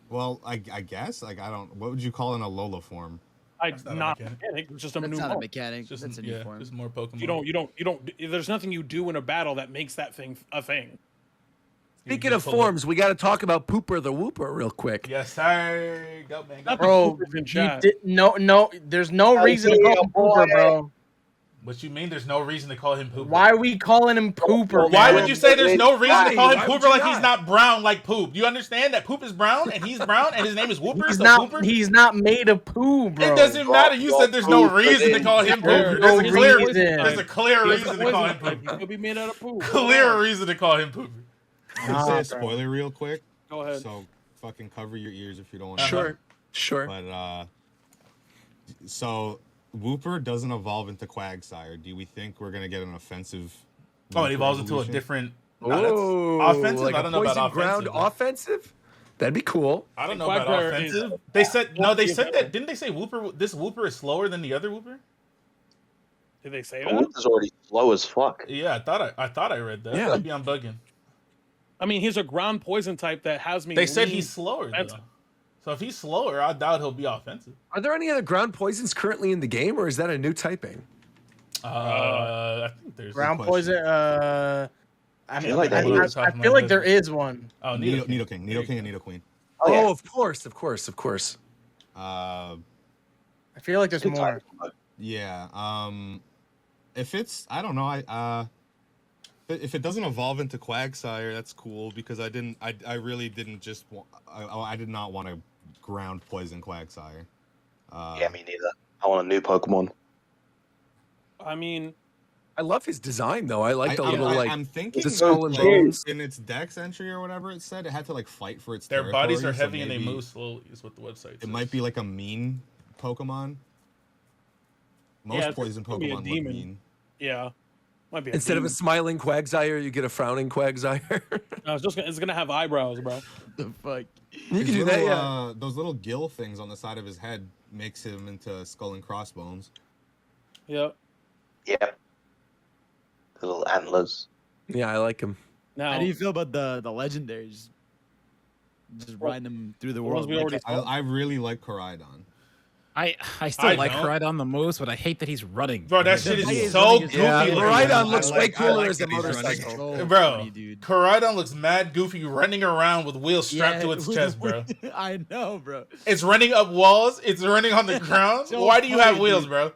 Well, I guess like I don't. What would you call an Alola form? Not a mechanic. It's just a new. That's not a form. mechanic. That's a new form. Just more Pokemon. You don't. There's nothing you do in a battle that makes that thing a thing. Speaking of forms, we got to talk about Pooper the Whooper real quick. Yes, sir. Go, man. Go. Bro, no, there's no reason to call him Pooper, bro. What you mean? There's no reason to call him Pooper? Why are we calling him Pooper? Why man? would you say there's no reason to call him Why Pooper like he's not brown like Poop? Do you understand that Poop is brown and he's brown and his name is Whooper? He's so not. Pooper? He's not made of poo, bro. It doesn't matter. You said there's no reason to call him Pooper. There's a clear reason to call him He Pooper. could be made out of poo. Clear reason to call him Pooper. Can I say a spoiler real quick? Go ahead. So fucking cover your ears if you don't want to. Sure. But so Whooper doesn't evolve into Quagsire. Do we think we're gonna get an offensive? Oh, it evolves into a evolution? different. Oh, offensive. like I don't a know about poison ground offensive. offensive. That'd be cool. I don't know about Quagsire offensive. They said no. They said that. Didn't they say Whooper? This Whooper is slower than the other Whooper. Did they say The that? Whooper's already slow as fuck. Yeah, I thought I read that. Yeah. Maybe I'm bugging. I mean, he's a ground poison type that has me. They said lean he's slower. Though. offensive. So if he's slower, I doubt he'll be offensive. Are there any other ground poisons currently in the game, or is that a new typing? I think there's Ground question. poison. I feel like I feel like there is one. Oh, Nidoking, and Nidoqueen. Oh, yeah. of course. Uh, I feel like there's more. yeah. If it's, I don't know. If it doesn't evolve into Quagsire, that's cool because I really didn't just. I did not want to ground poison Quagsire. Yeah, me neither. I want a new Pokemon. I mean, I love his design though. I like the little I'm thinking the skull and like, bones. in its Dex entry or whatever it said, it had to like fight for its. Their bodies territory, are so heavy and they maybe move slowly. Is what the website says. It might be like a mean Pokemon. Most Yeah, poison it could be a Pokemon look demon. mean. yeah, might be. Instead of a smiling Quagsire, you get a frowning Quagsire. No, it's gonna have eyebrows, bro. The fuck? You can His do that, little, yeah. Those little gill things on the side of his head makes him into Skull and Crossbones. Yep. Yep. The little antlers. Yeah, I like him. Now, How do you feel about the legendaries? Just riding them through the world. we already I really like Koraidon. I still I like don't. Koraidon the most, but I hate that he's running. Bro, that shit He is is so running goofy. his- Yeah, looking. Koraidon looks I way like cooler that as a he's running. motorcycle. So Bro, funny, dude. Koraidon looks mad goofy running around with wheels strapped to its with- chest, bro. I know, bro. It's running up walls. It's running on the ground. So Why do you have funny, wheels, dude. bro?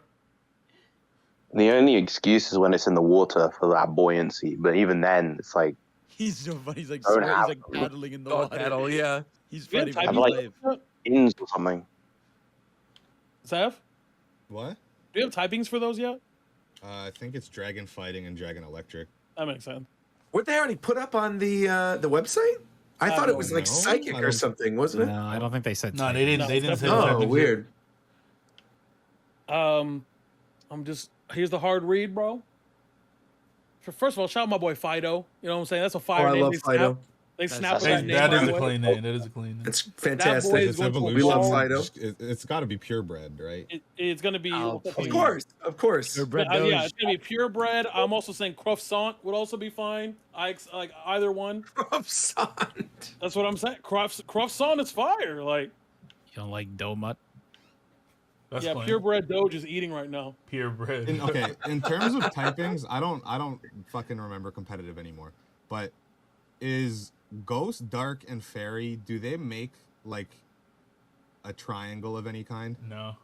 The only excuse is when it's in the water for that buoyancy, but even then, it's like He's so funny. He's like Don't sweating. He's have like them. paddling in the Dog water. battle, yeah. He's We funny. have but I'm like- he's typings. fins or something. Zev, What? do you have typings for those yet? I think it's Dragon Fighting and Dragon Electric. That makes sense. What they already put up on the website? I thought it was like know. psychic I or don't- something, wasn't it? No, I don't think they said. No, they didn't. No, They didn't say definitely that. Oh, weird. Here's the hard read, bro. First of all, shout out my boy Fido. You know what I'm saying? That's a fire Oh, I name. love Fido. They snap with That's- that name. That is by a the way. clean name. That is a clean name. It's boy fantastic. is It's going to evolution. We love evolve. Fido. It's got to be purebred, right? It's going to be. Oh, Of course. They're bred Yeah, Doge. it's going to be purebred. I'm also saying croissant would also be fine. I like either one. Croissant. That's what I'm saying. Croissant is fire. Like, You don't like Domut? That's Yeah, clean. purebred Doge is eating right now. Purebred. Okay, in terms of typings, I don't fucking remember competitive anymore. But is Ghost, Dark, and Fairy, do they make like a triangle of any kind? No,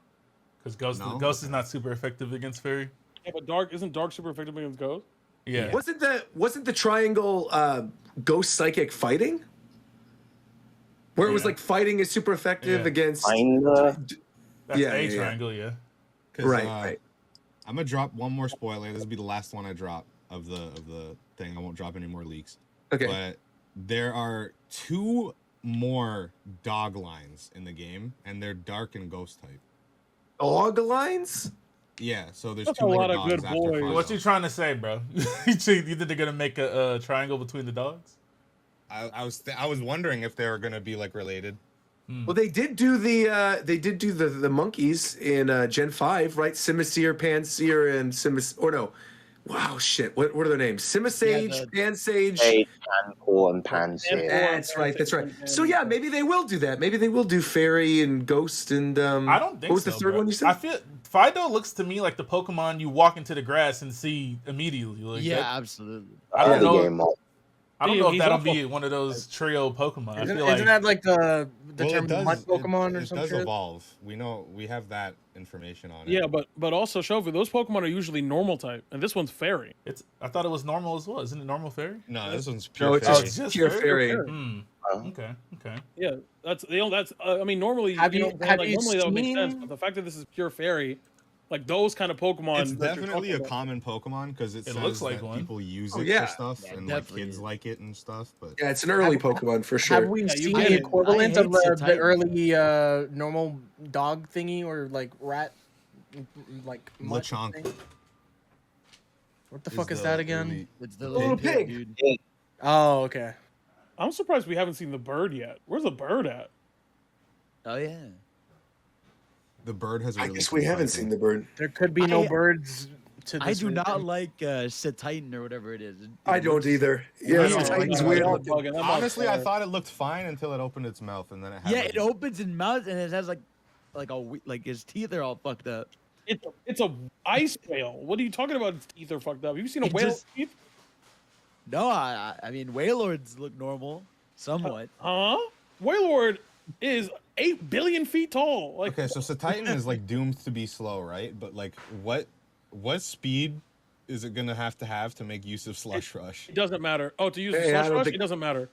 because Ghost No? is not super effective against Fairy. Yeah, but isn't Dark super effective against Ghost? Yeah. Wasn't the triangle Ghost Psychic fighting? Where it was like fighting is super effective against. Kinda. That's Yeah, a yeah, yeah. triangle, yeah. Right. I'm gonna drop one more spoiler. This will be the last one I drop of the thing. I won't drop any more leaks. Okay. But there are 2 more dog lines in the game, and they're dark and ghost type. Dog lines? Yeah, so there's That's 2 a more lot of dogs good after boys. Fido. What you trying to say, bro? You think they're gonna make a triangle between the dogs? I was wondering if they were gonna be like related. Well, they did do the monkeys in Gen 5, right? Simisear, Pansear, and or no. Wow, shit. What are their names? Simisage, Pansage. Hey, Pancor and Pansy. That's right. So yeah, maybe they will do that. Maybe they will do Fairy and Ghost and I don't think what was so, the third bro. one you said? I feel Fido looks to me like the Pokemon you walk into the grass and see immediately. Like Yeah, that, absolutely. I don't know. Game mode. I don't Dude, know if he's that'll also- be one of those trio Pokemon. I feel Isn't that like the Well, term mud Pokemon or it some does shit? evolve. We have that information on it. Yeah, but also Shofu, those Pokemon are usually normal type, and this one's fairy. I thought it was normal as well. Isn't it normal fairy? No, this one's pure. No, it's fairy. just pure Fairy. Hmm. Okay. Yeah, that's I mean, normally Have you- have like you normally that would make sense, seen- but the fact that this is pure fairy, like those kind of Pokemon. It's that you're definitely talking a about- common Pokemon because it says looks like that one. people use Oh, it yeah. for stuff Yeah, and like definitely kids is. like it and stuff. But Yeah, it's an early Pokemon for sure. Have we you seen get the it. equivalent I of hate the Titan. early normal dog thingy or like rat, like mutt Lechonk thing? What the fuck is that again? It's the Little little pig. dude. Oh, okay. I'm surprised we haven't seen the bird yet. Where's the bird at? Oh yeah. the bird has a I really guess cool we haven't fighting. seen the bird. There could be no I- birds to this. I do not region. like Titan or whatever it is. I don't either. Yeah, I it's don't Titan's like weird it. looking. Honestly, I thought it looked fine until it opened its mouth, and then it had Yeah, like, it opens its mouth and it has like his teeth are all fucked up. It's a ice whale. What are you talking about? Its teeth are fucked up. Have you seen a It whale's just- teeth? No, I mean Wailords look normal, somewhat. Huh? Wailord is 8 billion feet tall. Like, Okay, so Titan is like doomed to be slow, right? But like, what speed is it gonna have to make use of Slush Rush? it doesn't matter. Oh, to use Hey, I Slush don't Rush, think- it doesn't matter.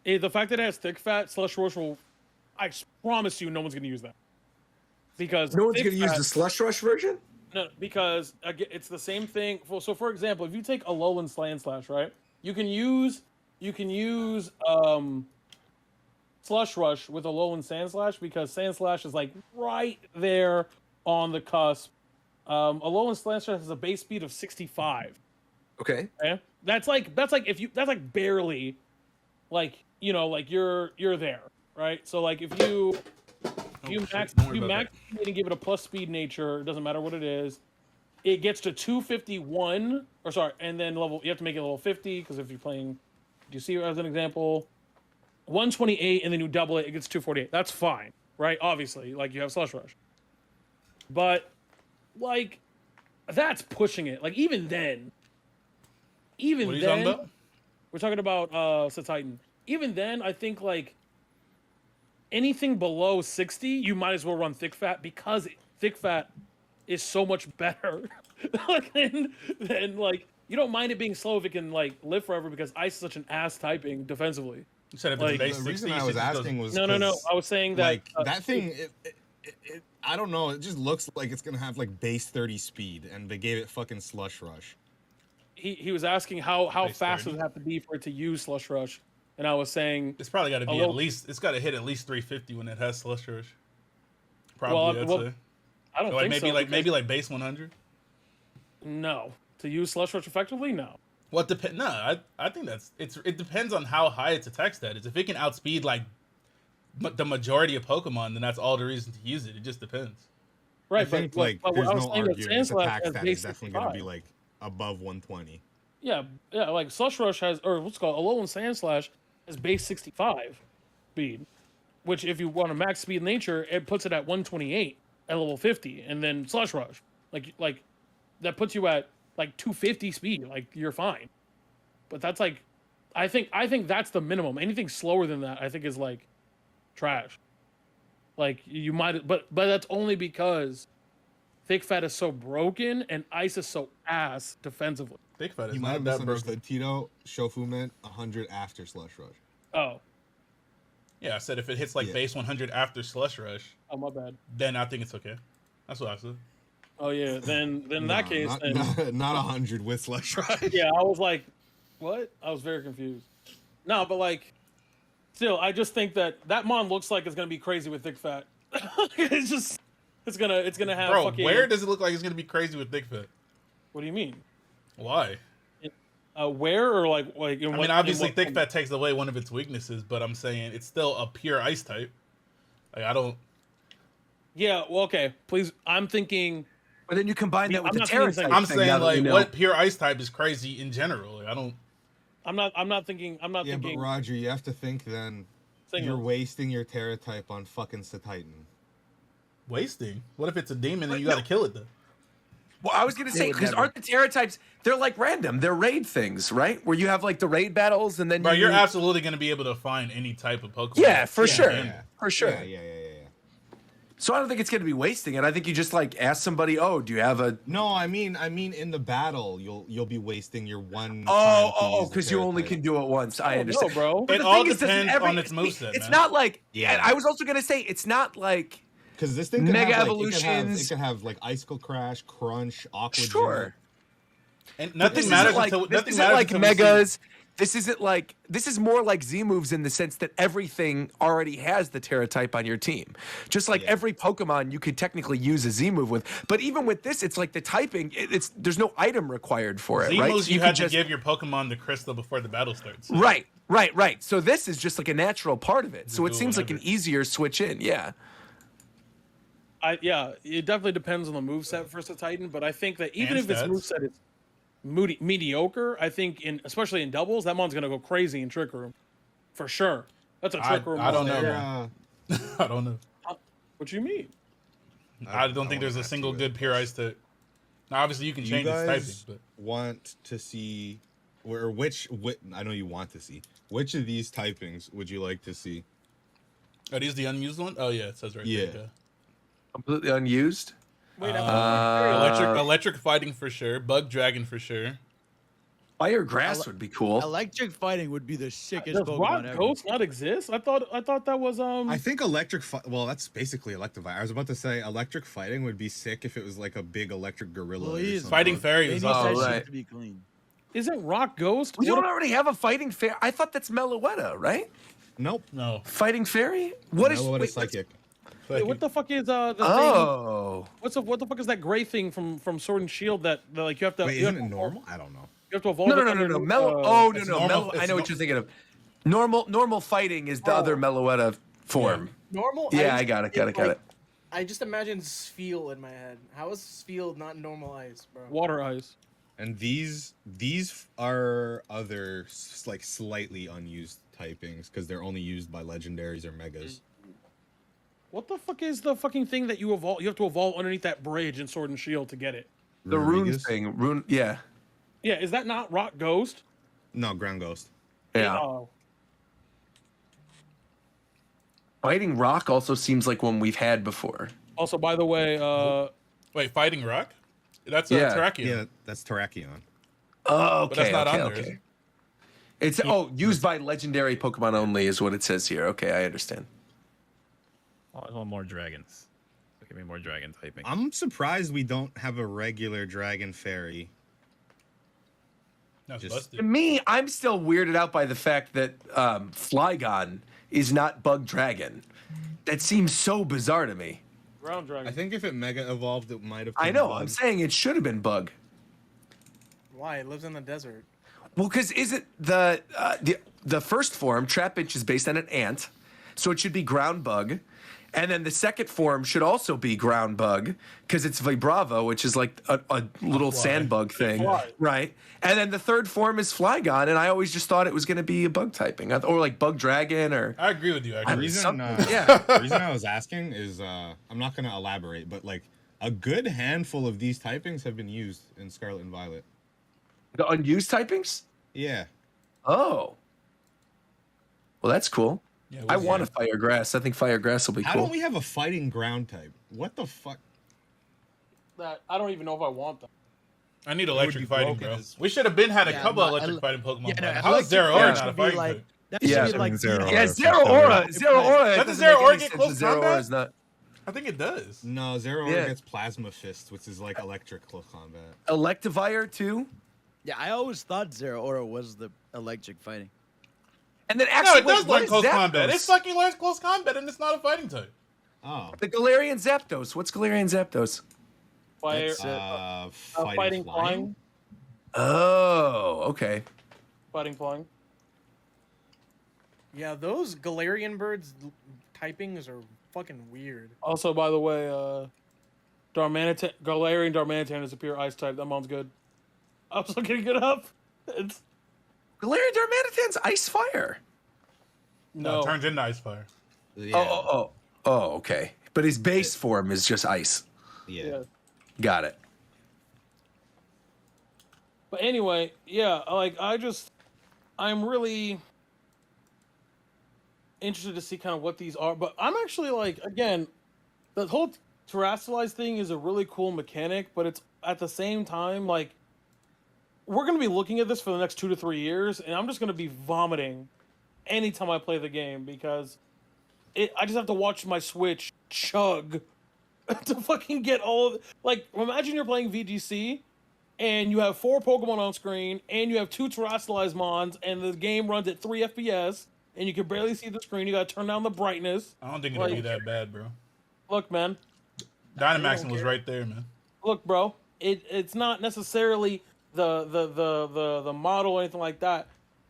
The fact that it has thick fat, Slush Rush will. I promise you, no one's gonna use that. Because No one's thick gonna use fat- the Slush Rush version. No, because again, it's the same thing. So, for example, if you take a Alolan Sand Slash, right? You can use Slush Rush with Alolan Sand Slash because Sand Slash is like right there on the cusp. Alolan Sand Slash has a base speed of 65. Okay. Okay, that's like barely, like like you're there, right? So like if you max speed and give it a plus speed nature, it doesn't matter what it is. It gets to 251, or sorry, and then you have to make it level 50 because if you're playing, do you see as an example, 128, and then you double it, it gets 248. That's fine, right? Obviously, like you have Slush Rush, but like that's pushing it. Like even then, What are you talking about? we're talking about Titan. Even then, I think like anything below 60, you might as well run thick fat because thick fat is so much better than like you don't mind it being slow if it can like live forever because ice is such an ass typing defensively. You said if Like- it's base The 60, reason you I was should just go- asking was No. 'cause, I was saying that like that thing. It, I don't know. It just looks like it's gonna have like base 30 speed, and they gave it fucking Slush Rush. he was asking how Base fast 30. does it have to be for it to use Slush Rush, and I was saying It's probably got to be Alo- at least. It's got to hit at least 350 when it has Slush Rush. Well, Probably, well, I'd say. I don't Like think maybe so. like because- maybe like base 100. no to use Slush Rush effectively. No. What depend? No, I think it depends on how high its attack stat is. If it can outspeed like the majority of Pokemon, then that's all the reason to use it. It just depends. Right, I think but, like but there's what I was no saying that arguing. Sand Its Slash attack has stat base is definitely gonna be 65. like above 120. Yeah, like Slush Rush has, or what's it called Alolan Sand Slash has base 65 speed, which if you want a max speed nature, it puts it at 128. at level 50, and then Slush Rush. Like that puts you at like 250 speed. Like you're fine. But that's like, I think that's the minimum. Anything slower than that, I think is like trash. Like you might, but that's only because Thick Fat is so broken and Ice is so ass defensively. Thick Fat is You might have not that broken. misunderstood. Tito, Shofu meant 100 after Slush Rush. Oh, Yeah, I said if it hits like base 100 after Slush Rush, oh my bad. then I think it's okay. That's what I said. Oh yeah, then in that case, not 100 with Slush Rush. yeah, I was like, what? I was very confused. No, but like, still, I just think that mon looks like it's gonna be crazy with Thick Fat. It's gonna have. Bro, fucking, where does it look like it's gonna be crazy with Thick Fat? What do you mean? Why? Where or like? I mean, obviously, Thick Fat takes away one of its weaknesses, but I'm saying it's still a pure ice type. Like I don't. Yeah. Well, okay. Please, I'm thinking. But then you combine that with the Terra Terra. I'm saying like what pure ice type is crazy in general. Like, I don't. I'm not thinking. Yeah, but Roger, you have to think then. You're wasting your Terra type on fucking Titan. Wasting? What if it's a demon and you gotta kill it though? Well, I was gonna say because aren't the Terra types? They're like random. They're raid things, right? Where you have like the raid battles and then. Bro, you're absolutely gonna be able to find any type of Pokemon. Yeah, for sure. For sure. Yeah. So I don't think it's gonna be wasting it. I think you just like ask somebody, "Oh, do you have a?" No, I mean in the battle, you'll be wasting your one. Because you only can do it once. I understand, no, bro. It all depends on its moveset. It's not like. Yeah. And I was also gonna say it's not like. Because this thing can Mega have, Evolutions. It can have like Icicle Crash, Crunch, Aqua. Sure. And nothing matters until this isn't like Megas. This isn't like this is more like Z moves in the sense that everything already has the Terra type on your team. Just like every Pokemon you could technically use a Z move with. But even with this, it's like the typing, there's no item required for it, Z right? moves So you had to just give your Pokemon the crystal before the battle starts. Right. So this is just like a natural part of it. So it seems like an easier switch in, yeah. It definitely depends on the moveset for Titan, but I think that even if its moveset is mediocre, I think especially in doubles, that mon's gonna go crazy in Trick Room, for sure. That's a Trick Room. I don't know. Man. I don't know. What do you mean? I don't think there's a single good pure ice type. Now, obviously, you can change its typing. But want to see, or which? I know you want to see. Which of these typings would you like to see? Are these the unused one? Oh yeah, it says right there. Completely unused. Wait, electric fighting for sure. Bug dragon for sure. Fire grass would be cool. Electric fighting would be the sickest Does Pokemon Rock ever. Ghost not exist? I thought that was I think well, that's basically Electivire. I was about to say electric fighting would be sick if it was like a big electric gorilla. Please. Fighting fairy They is need also that shit to be clean. Isn't Rock Ghost? We don't already have a fighting fairy. I thought that's Meloetta, right? Nope. No. Fighting fairy? What is Meloetta psychic? Wait, what the fuck is the thing? What the fuck is that gray thing from Sword and Shield that like you have to? Wait, isn't it normal? I don't know. You have to evolve. No. Mellow. Mellow. I know what you're thinking of. Normal fighting is the other Meloetta form. Normal. Yeah, I got it. I just imagine Spheal in my head. How is Spheal not normal ice, bro? Water ice. And these are other like slightly unused typings because they're only used by legendaries or megas. What the fuck is the fucking thing that you evolve? You have to evolve underneath that bridge in Sword and Shield to get it. The rune thing. Yeah. Yeah, is that not Rock Ghost? No, Ground Ghost. Yeah. Oh. Fighting Rock also seems like one we've had before. Also, by the way, wait, Fighting Rock? That's Terrakion. Yeah, that's Terrakion. Oh, okay. But that's not on there, okay. is it? It's used by legendary Pokemon only is what it says here. Okay, I understand. Oh, I want more dragons. Give me more dragon typing. I'm surprised we don't have a regular dragon fairy. To me, I'm still weirded out by the fact that Flygon is not Bug Dragon. That seems so bizarre to me. Ground Dragon. I think if it mega evolved, it might have. I know. Bug. I'm saying it should have been Bug. Why? It lives in the desert. Well, because isn't the first form Trapinch is based on an ant, so it should be Ground Bug, And then the second form should also be ground bug because it's Vibravo, which is like a little sand bug thing, right? And then the third form is Flygon, and I always just thought it was going to be a bug typing or like Bug Dragon or. I agree with you. The Actually. reason, yeah. The reason I was asking is I'm not going to elaborate, but like a good handful of these typings have been used in Scarlet and Violet. The unused typings? Yeah. Oh. Well, that's cool. Yeah, I want a Fire Grass. I think Fire Grass will be How cool. don't we have a fighting ground type? What the fuck? That I don't even know if I want that. I need electric fighting, broken bro. as- We should have been had a Yeah, couple no, electric fighting Pokemon. Yeah, no, How is electric Zeraora fire not a should be fighting like- type? That Yeah. should be like Zero Yeah, Aura. Zero Aura. Doesn't Zero Aura get close Zero Aura combat? is not. I think it does. No, Zeraora Yeah. gets Plasma Fist, which is like electric close combat. Electivire too. Yeah, I always thought Zero Aura was the electric fighting. And then No, actually, it does what learn is close Zapdos? combat. It fucking learns close combat, and it's not a fighting type. Oh. The Galarian Zapdos. What's Galarian Zapdos? Fire, That's, fighting flying. Oh, okay. Fighting flying. Yeah, those Galarian birds typings are fucking weird. Also, by the way, Galarian Darmanitan is a pure ice type. That one's good. I was looking it up. It's Galarian Darmanitan's Ice Fire. no. It turns into Ice Fire. Yeah. Oh, okay. But his base form is just ice. Yeah. Yeah. Got it. But anyway, yeah, like I'm really interested to see kind of what these are. But I'm actually like, again, the whole Terastallized thing is a really cool mechanic, but it's at the same time like we're gonna be looking at this for the next 2 to 3 years, and I'm just gonna be vomiting anytime I play the game because I just have to watch my Switch chug to fucking get all of like. Imagine you're playing VGC. And you have 4 Pokemon on screen, and you have 2 Terastallized Mons, and the game runs at 3 FPS, and you can barely see the screen. You gotta turn down the brightness. I don't think it'll be that bad, bro. Look, man. Dynamaxing was right there, man. Look, bro. It's not necessarily the model or anything like that.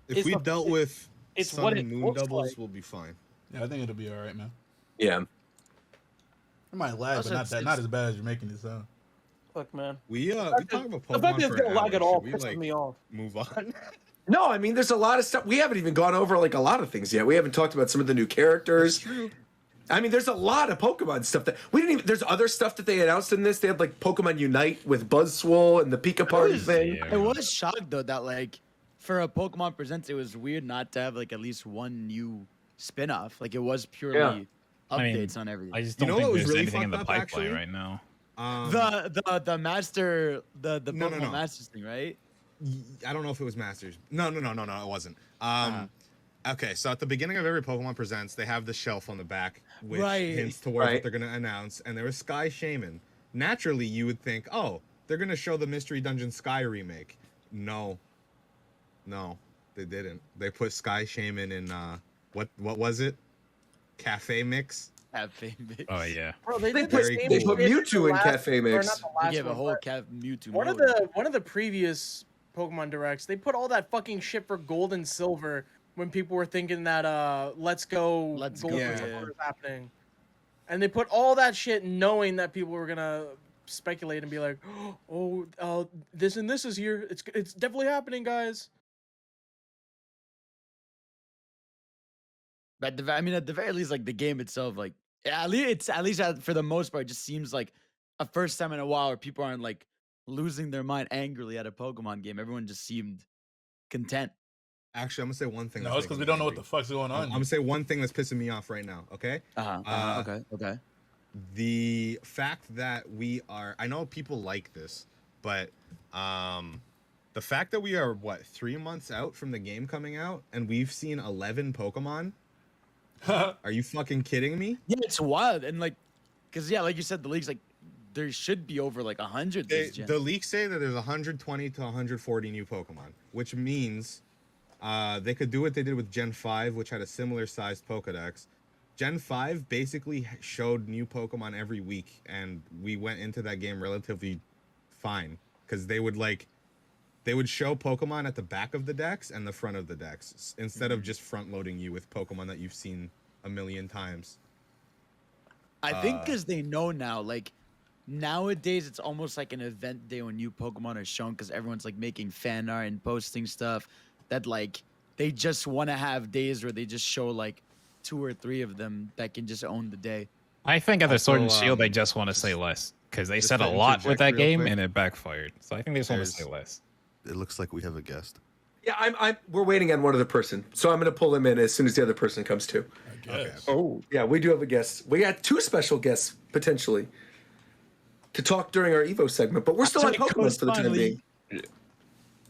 If we dealt with it's Sun what and it Moon looks doubles, like. we'll be fine. Yeah, I think it'll be all right, man. Yeah. It might lag, Also, but not as bad as you're making it sound. Look, man. We talk about The Pokemon fact that it's for gonna an lag hour. at all Should we, pisses like, me off. move on? No, I mean, there's a lot of stuff. We haven't even gone over like a lot of things yet. We haven't talked about some of the new characters. That's true. I mean, there's a lot of Pokemon stuff that we didn't even. There's other stuff that they announced in this. They had like Pokemon Unite with Buzzswole and the Pika Party thing. I was shocked though that like for a Pokemon Presents, it was weird not to have like at least one new spin-off. Like it was purely updates on everything. I just You don't know what think was there's really anything in the fucked up, pipeline actually? right now. the master the No, Pokemon no. Masters thing, right? I don't know if it was Masters. No, it wasn't. Okay, so at the beginning of every Pokemon Presents, they have the shelf on the back, which Right. hints towards what they're going to announce. And there was Sky Shaman. Naturally, you would think, oh, they're going to show the Mystery Dungeon Sky remake. No, they didn't. They put Sky Shaman in what was it? Cafe Mix. Cafe Mix. Oh yeah. Bro, they They did put, the same they put shit Mewtwo the in last- Cafe or Mix. not the They last gave a one, whole but Mewtwo. One of the previous Pokemon Directs, they put all that fucking shit for Gold and Silver when people were thinking that Let's Go Let's Gold Go, and yeah. Silver was happening. And they put all that shit knowing that people were gonna speculate and be like, oh, this and this is here. It's definitely happening, guys. But I mean, at the very least, like the game itself, like at least for the most part, it just seems like a first time in a while where people aren't like losing their mind angrily at a Pokemon game. Everyone just seemed content. Actually, I'm going to say one thing. No, that's it's because we making don't know me what the fuck's going angry. on. I'm going to say one thing that's pissing me off right now, okay? Okay. The fact that I know people like this, but the fact that we are 3 months out from the game coming out and we've seen 11 Pokemon. Are you fucking kidding me? Yeah, it's wild. And like, because like you said, the league's like there should be over like 100 this gen. The leaks say that there's 120 to 140 new Pokemon, which means they could do what they did with Gen 5, which had a similar sized Pokedex. Gen 5 basically showed new Pokemon every week, and we went into that game relatively fine because they would show Pokemon at the back of the decks and the front of the decks instead of just front loading you with Pokemon that you've seen a million times. I think because they know now, like nowadays it's almost like an event day when new Pokemon are shown because everyone's like making fan art and posting stuff that like they just want to have days where they just show like 2 or 3 of them that can just own the day. I think at the Sword and Also, Shield, they just want to say less because they just said a to lot with that interject real game quick. and it backfired. So I think they just want to say There's- less. It looks like we have a guest. Yeah, we're waiting on one other person, so I'm going to pull him in as soon as the other person comes too. Okay. Oh, Yeah, we do have a guest. We got 2 special guests potentially to talk during our Evo segment, but we're still on Pokemon for the time being.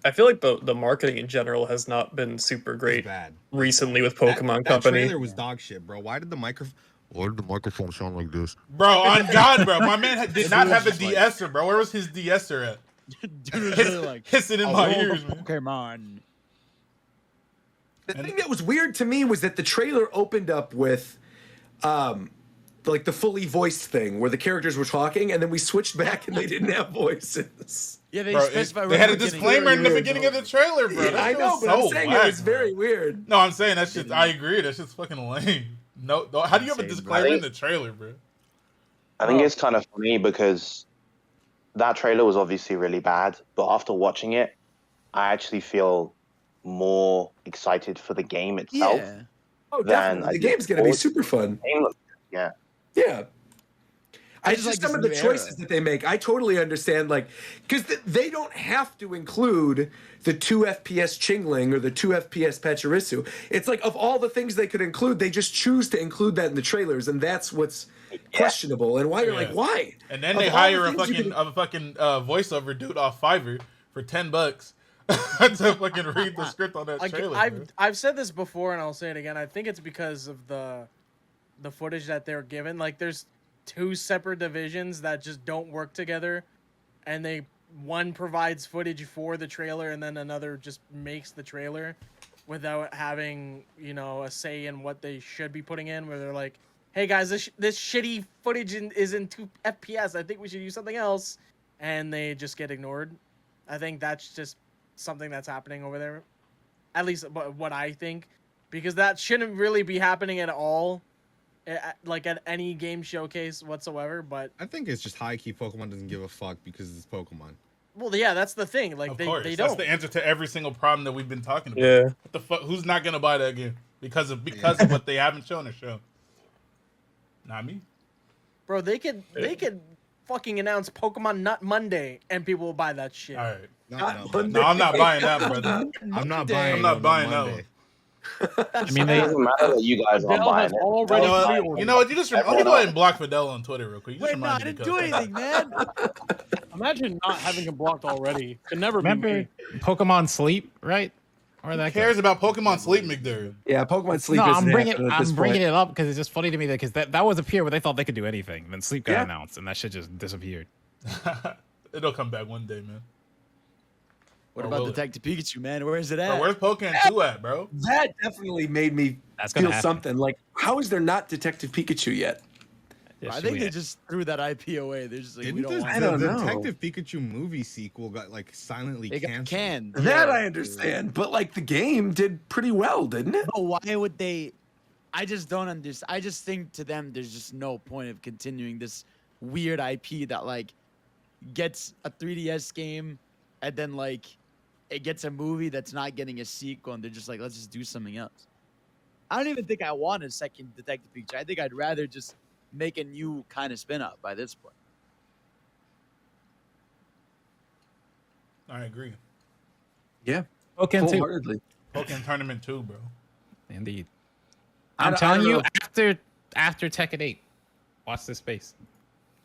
I feel like the marketing in general has not been super great bad. recently with That- Pokemon that Company. trailer was dog shit, bro. Why did the microphone sound like this? Bro, on God, bro. My man did not have a Everyone's just like- de-esser, bro. Where was his de-esser at? Dude was really like, Hissing in "I my love ears, man. Pokemon. The thing that was weird to me was that the trailer opened up with like the fully voiced thing where the characters were talking and then we switched back and they didn't have voices. Yeah, they Bro, specify they had a right from the beginning. disclaimer in the Weird, beginning bro. of the trailer, bro. That I shit know, was but I'm so saying whack, it was bro. very weird. No, I'm saying that shit. I agree. That shit's fucking lame. No, how do you have a Insane, disclaimer bro. in the trailer, bro? I think it's kind of funny because that trailer was obviously really bad, but after watching it, I actually feel more excited for the game itself. Yeah. Oh, Then definitely. I The think game's going to be forward- super fun. Game looks- Yeah. Yeah. I I just just like some of this the new choices era. that they make. I totally understand, like, because they don't have to include the 2 FPS Chingling or the 2 FPS Pachirisu. It's like of all the things they could include, they just choose to include that in the trailers, and that's what's questionable. And why you're like, Yeah. why? And then Of they all the hire a things you fucking voiceover dude off Fiverr for $10 to fucking read the script on that Like, trailer. bro. I've said this before and I'll say it again. I think it's because of the footage that they're given. Like there's 2 separate divisions that just don't work together, and one provides footage for the trailer and then another just makes the trailer without having, you know, a say in what they should be putting in, where they're like, hey guys, this shitty footage is in 2 FPS. I think we should use something else, and they just get ignored. I think that's just something that's happening over there, at least what I think, because that shouldn't really be happening at all, like at any game showcase whatsoever. But I think it's just high key Pokemon doesn't give a fuck because it's Pokemon. well, yeah, that's the thing. Like Of they course, don't. that's the answer to every single problem that we've been talking about. Yeah. What the fuck? Who's not gonna buy that game because of what they haven't shown or shown? Not me. Bro, they could fucking announce Pokemon Nut Monday and people will buy that shit. All right. No, I'm not buying that, brother. I'm not I'm buying. not buying that one. I mean, It they doesn't matter that you guys aren't Fidel buying has it. already You know what? You just let me go ahead and block Fidel on Twitter real quick. You just Wait, no, I reminded me didn't do of- anything, man. Imagine not having him blocked already. Could never be remember me. Pokemon Sleep, right? Or Who that cares about Pokemon Sleep, McDurd? Yeah, Pokemon Sleep. No, isn't I'm happening at this bringing point. it up because it's just funny to me because that was a period where they thought they could do anything. Then Sleep got Yeah. announced, and that shit just disappeared. It'll come back one day, man. What Or about will it? Detective Pikachu, man? Where is it at? Bro, where's Pokemon 2 at, bro? That definitely made me That's gonna feel happen. something. Like, how is there not Detective Pikachu yet? I think they just threw that IP away. They're just like, we Didn't don't the, want I it. don't the know. Detective Pikachu movie sequel got like silently They got canceled? canned. That Yeah. I understand, but like the game did pretty well, didn't it? But why would they? I just don't understand. I just think to them, there's just no point of continuing this weird IP that like gets a 3DS game and then like it gets a movie that's not getting a sequel, and they're just like, let's just do something else. I don't even think I want a second Detective Pikachu. I think I'd rather just make a new kind of spin-off by this point. I agree. Yeah, Pokemon 2. wholeheartedly. Pokemon Tournament 2, bro. Indeed. I I'm don't telling you, know. after Tekken 8, watch this space.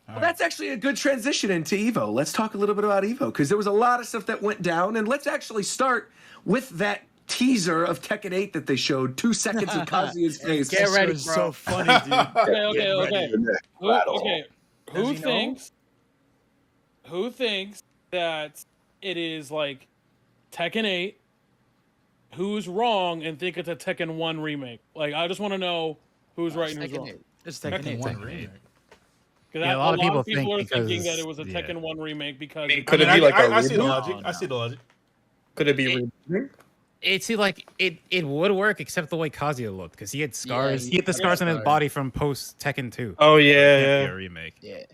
Well, that's actually a good transition into Evo. Let's talk a little bit about Evo because there was a lot of stuff that went down, and let's actually start with that teaser of Tekken 8 that they showed. 2 seconds of Kazuya's face. Get ready, It's bro. so funny, dude. Okay. Okay. Does he know? Who thinks that it is like Tekken 8? Who's wrong and think it's a Tekken 1 remake? Like, I just want to know who's right and who's wrong. It's Tekken 8. Tekken 1 Tekken 8. remake. Because Yeah, a lot of people think are thinking because- that it was a yeah. Tekken 1 remake because Could it be like a I see the reboot? logic. No, I see the logic. Could it be rebooting? It seemed like it would work except the way Kazuya looked because he had scars. he he had the had scars on his scars. body from post Tekken 2. Oh So it yeah, can't be yeah. a remake. Yeah.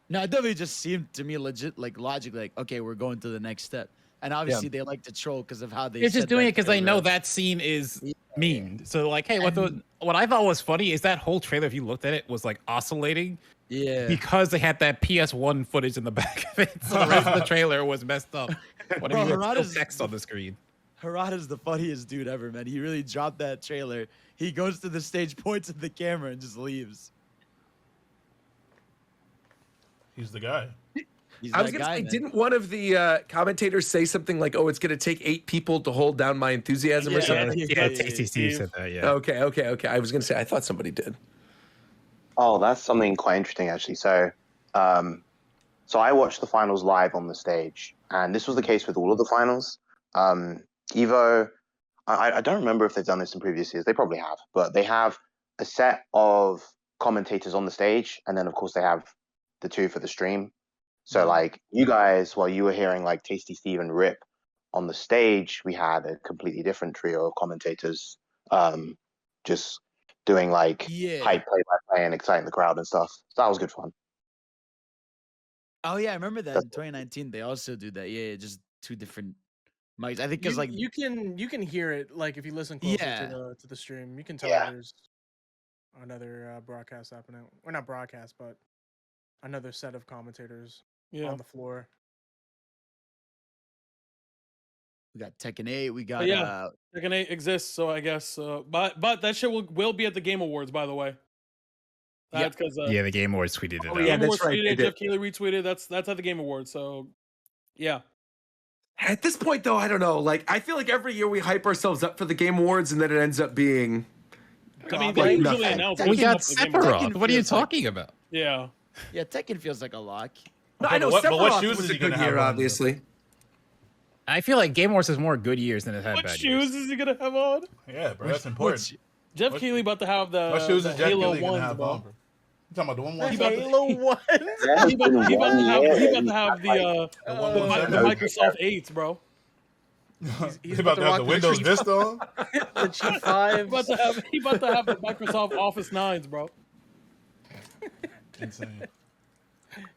No, it definitely just seemed to me legit, like logically, like okay, we're going to the next step. And obviously they like to troll because of how they. They're just said doing that it because they know trailer. that scene is memed. So like, hey, what I thought was funny is that whole trailer, if you looked at it, was like oscillating. Yeah. Because they had that PS1 footage in the back of it. So the rest of the trailer was messed up. Whatever, you had still text on the screen. Harada's the funniest dude ever, man. He really dropped that trailer. He goes to the stage, points at the camera, and just leaves. He's the guy. He's I was that gonna guy, say, man. didn't one of the commentators say something like, "Oh, it's gonna take 8 people to hold down my enthusiasm" or something? Yeah, TCC said that. Yeah. Okay. I was gonna say, I thought somebody did. Oh, that's something quite interesting, actually. So I watched the finals live on the stage, and this was the case with all of the finals. EVO, I don't remember if they've done this in previous years. They probably have, but they have a set of commentators on the stage, and then of course they have the 2 for the stream. So like you guys, while you were hearing like Tasty Steve and Rip on the stage, we had a completely different trio of commentators, just doing like hype play-by-play and exciting the crowd and stuff. So that was good fun. Oh yeah, I remember that in 2019. They also do that. Yeah, just 2 different mics. I think because like you can hear it like if you listen closer to the stream, you can tell there's another broadcast happening, or not broadcast, but another set of commentators on the floor. we got Tekken 8. We got Tekken 8 exists, so I guess. But that shit will be at the Game Awards, by the way. That's because the Game Awards tweeted it. Oh yeah, that's right. Tweeted, Jeff Keighley retweeted. That's at the Game Awards. So yeah. At this point, though, I don't know. Like, I feel like every year we hype ourselves up for the Game Awards, and then it ends up being. I mean, like they usually nothing. announce. We got what's up for the Game Awards. Sephiroth. What are you talking about? Yeah. Yeah, Tekken feels like a lock. No, I know But what Sephiroth shoes was is a he good gonna have year, on, obviously. I feel like Game Awards has more good years than it had What bad shoes years. is he gonna have on? Yeah, bro, that's important. Jeff Keighley about to have What shoes the is Jeff Halo Keighley gonna ones, have bro. on, bro? You talking about the one? He about to- Halo 1. He about to have the Microsoft 8s, bro. He's about to have the Windows Vista on? The G5. He about to have the Microsoft Office 9s, bro. Insane.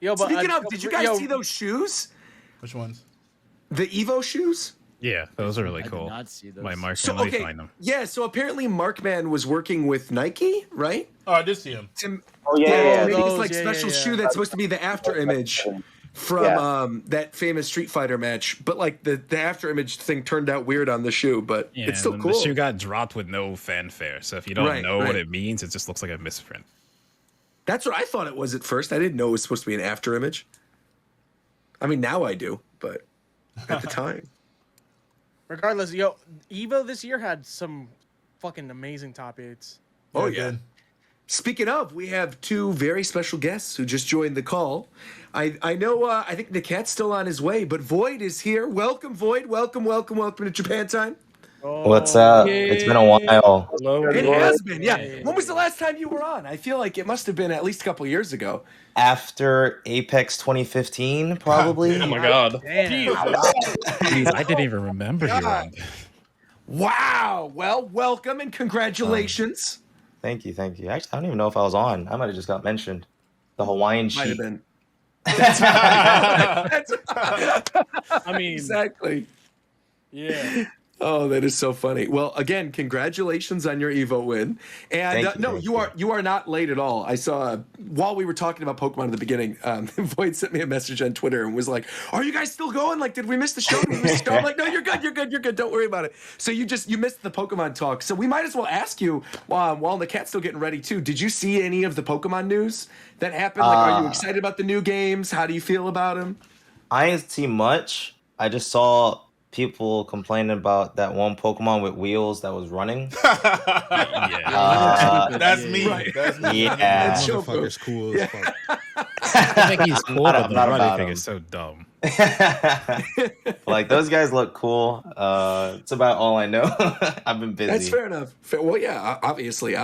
Yo, but Speaking of, did you guys see those shoes? Which ones? The EVO shoes? Yeah, those are really I did cool. not see those. My Mark So let me okay, find them. yeah. So apparently, Markman was working with Nike, right? Oh, I did see him. Oh yeah, Maybe those, it's like special shoe that's supposed to be the after image from that famous Street Fighter match. But like the after image thing turned out weird on the shoe, but Yeah, it's still and cool. The shoe got dropped with no fanfare. So if you don't know what it means, it just looks like a misprint. That's what I thought it was at first. I didn't know it was supposed to be an after image. I mean, now I do, but at the time. Regardless, yo, EVO this year had some fucking amazing top 8s. Oh yeah. Speaking of, we have 2 very special guests who just joined the call. I know. I think NAKAT's still on his way, but Void is here. Welcome, Void. Welcome to Japan Time. What's up? It's been a while. Hello. It has been, yeah. When was the last time you were on? I feel like it must have been at least a couple years ago. After Apex 2015, probably. Oh my god. Jeez, I didn't even remember you on. Wow. Well, welcome and congratulations. Thank you. Actually, I don't even know if I was on. I might have just got mentioned. The Hawaiian Might have sheet. been. That's right. I mean, exactly. Yeah. Oh, that is so funny. Well, again, congratulations on your EVO win. And Thank you are not late at all. I saw while we were talking about Pokemon at the beginning, Void sent me a message on Twitter and was like, "Are you guys still going? Like, did we miss the show? I'm like, "No, you're good. Don't worry about it." So you missed the Pokemon talk. So we might as well ask you while NAKAT's still getting ready too. Did you see any of the Pokemon news that happened? Like, are you excited about the new games? How do you feel about them? I didn't see much. I just saw people complaining about that one Pokemon with wheels that was running. That's me. Right. That's me. Yeah. That motherfucker's cool as fuck. I think he's cool, but the not running about thing him. is so dumb. Like, those guys look cool. It's about all I know. I've been busy. That's fair enough. Well, yeah, obviously.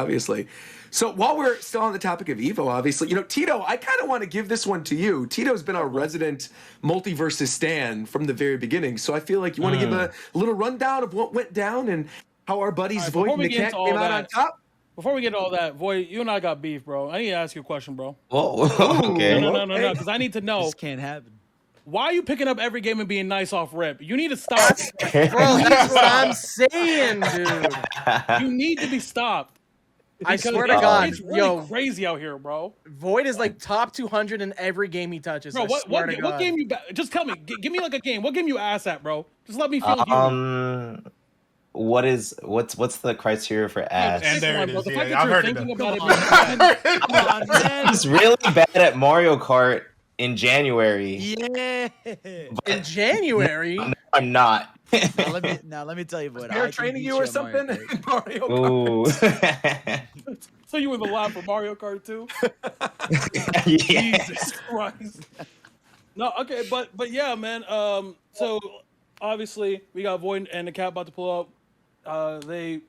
So while we're still on the topic of Evo, obviously, Tito, I kind of want to give this one to you. Tito's been our resident Multiverses stan from the very beginning, so I feel like you want to give a little rundown of what went down and how our buddies Void and NAKAT came out on top. Before we get to all that, Void, you and I got beef, bro. I need to ask you a question, bro. Whoa, okay. No, because I need to know. This can't happen. Why are you picking up every game and being nice off rip? You need to stop. Bro, that's what I'm saying, dude. You need to be stopped. I swear to God, it's really crazy out here, bro. Void is like top 200 in every game he touches. Bro, what game you? Just tell me. Give me like a game. What game you ass at, bro? Just let me feel human. What's the criteria for ass? And there it is. The fact Yeah, I've that you're heard thinking it. about it. I was really bad at Mario Kart in January. Yeah. In January? No, I'm not. now let me tell you what. They're training you or something? Mario Ooh. So you in the lab for Mario Kart too? Yeah. Jesus Christ. No, okay, but yeah, man. So obviously we got Void and NAKAT about to pull up. They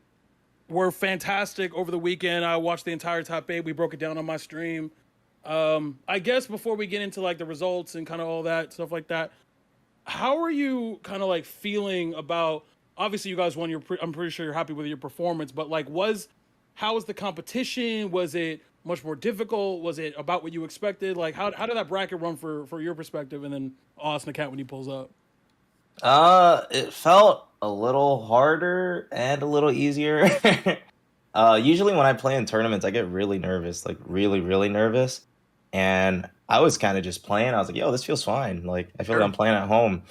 were fantastic over the weekend. I watched the entire top 8. We broke it down on my stream. I guess before we get into like the results and kind of all that stuff like that, how are you kind of like feeling about? Obviously, you guys won. I'm pretty sure you're happy with your performance, but like, how was the competition? Was it much more difficult? Was it about what you expected? Like, how did that bracket run for your perspective? And then I'll ask NAKAT when he pulls up. It felt a little harder and a little easier. Usually when I play in tournaments, I get really nervous, like really, really nervous. And I was kind of just playing. I was like, yo, this feels fine. Like, I feel like I'm playing at home.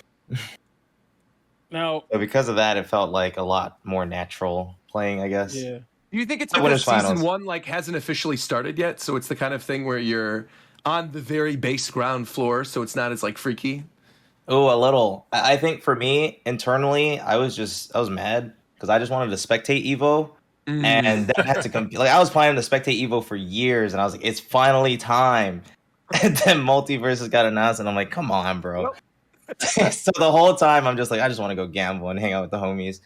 Now, so because of that, it felt like a lot more natural playing, I guess. Yeah. Do you think it's Like because winners season finals. 1 like hasn't officially started yet? So it's the kind of thing where you're on the very base ground floor, so it's not as like freaky? Oh, a little. I think for me, internally, I was mad because I just wanted to spectate EVO. And then I had to compete. Like, I was planning to spectate EVO for years, and I was like, it's finally time. And then Multiverses got announced, and I'm like, come on, bro. So the whole time, I'm just like, I just want to go gamble and hang out with the homies.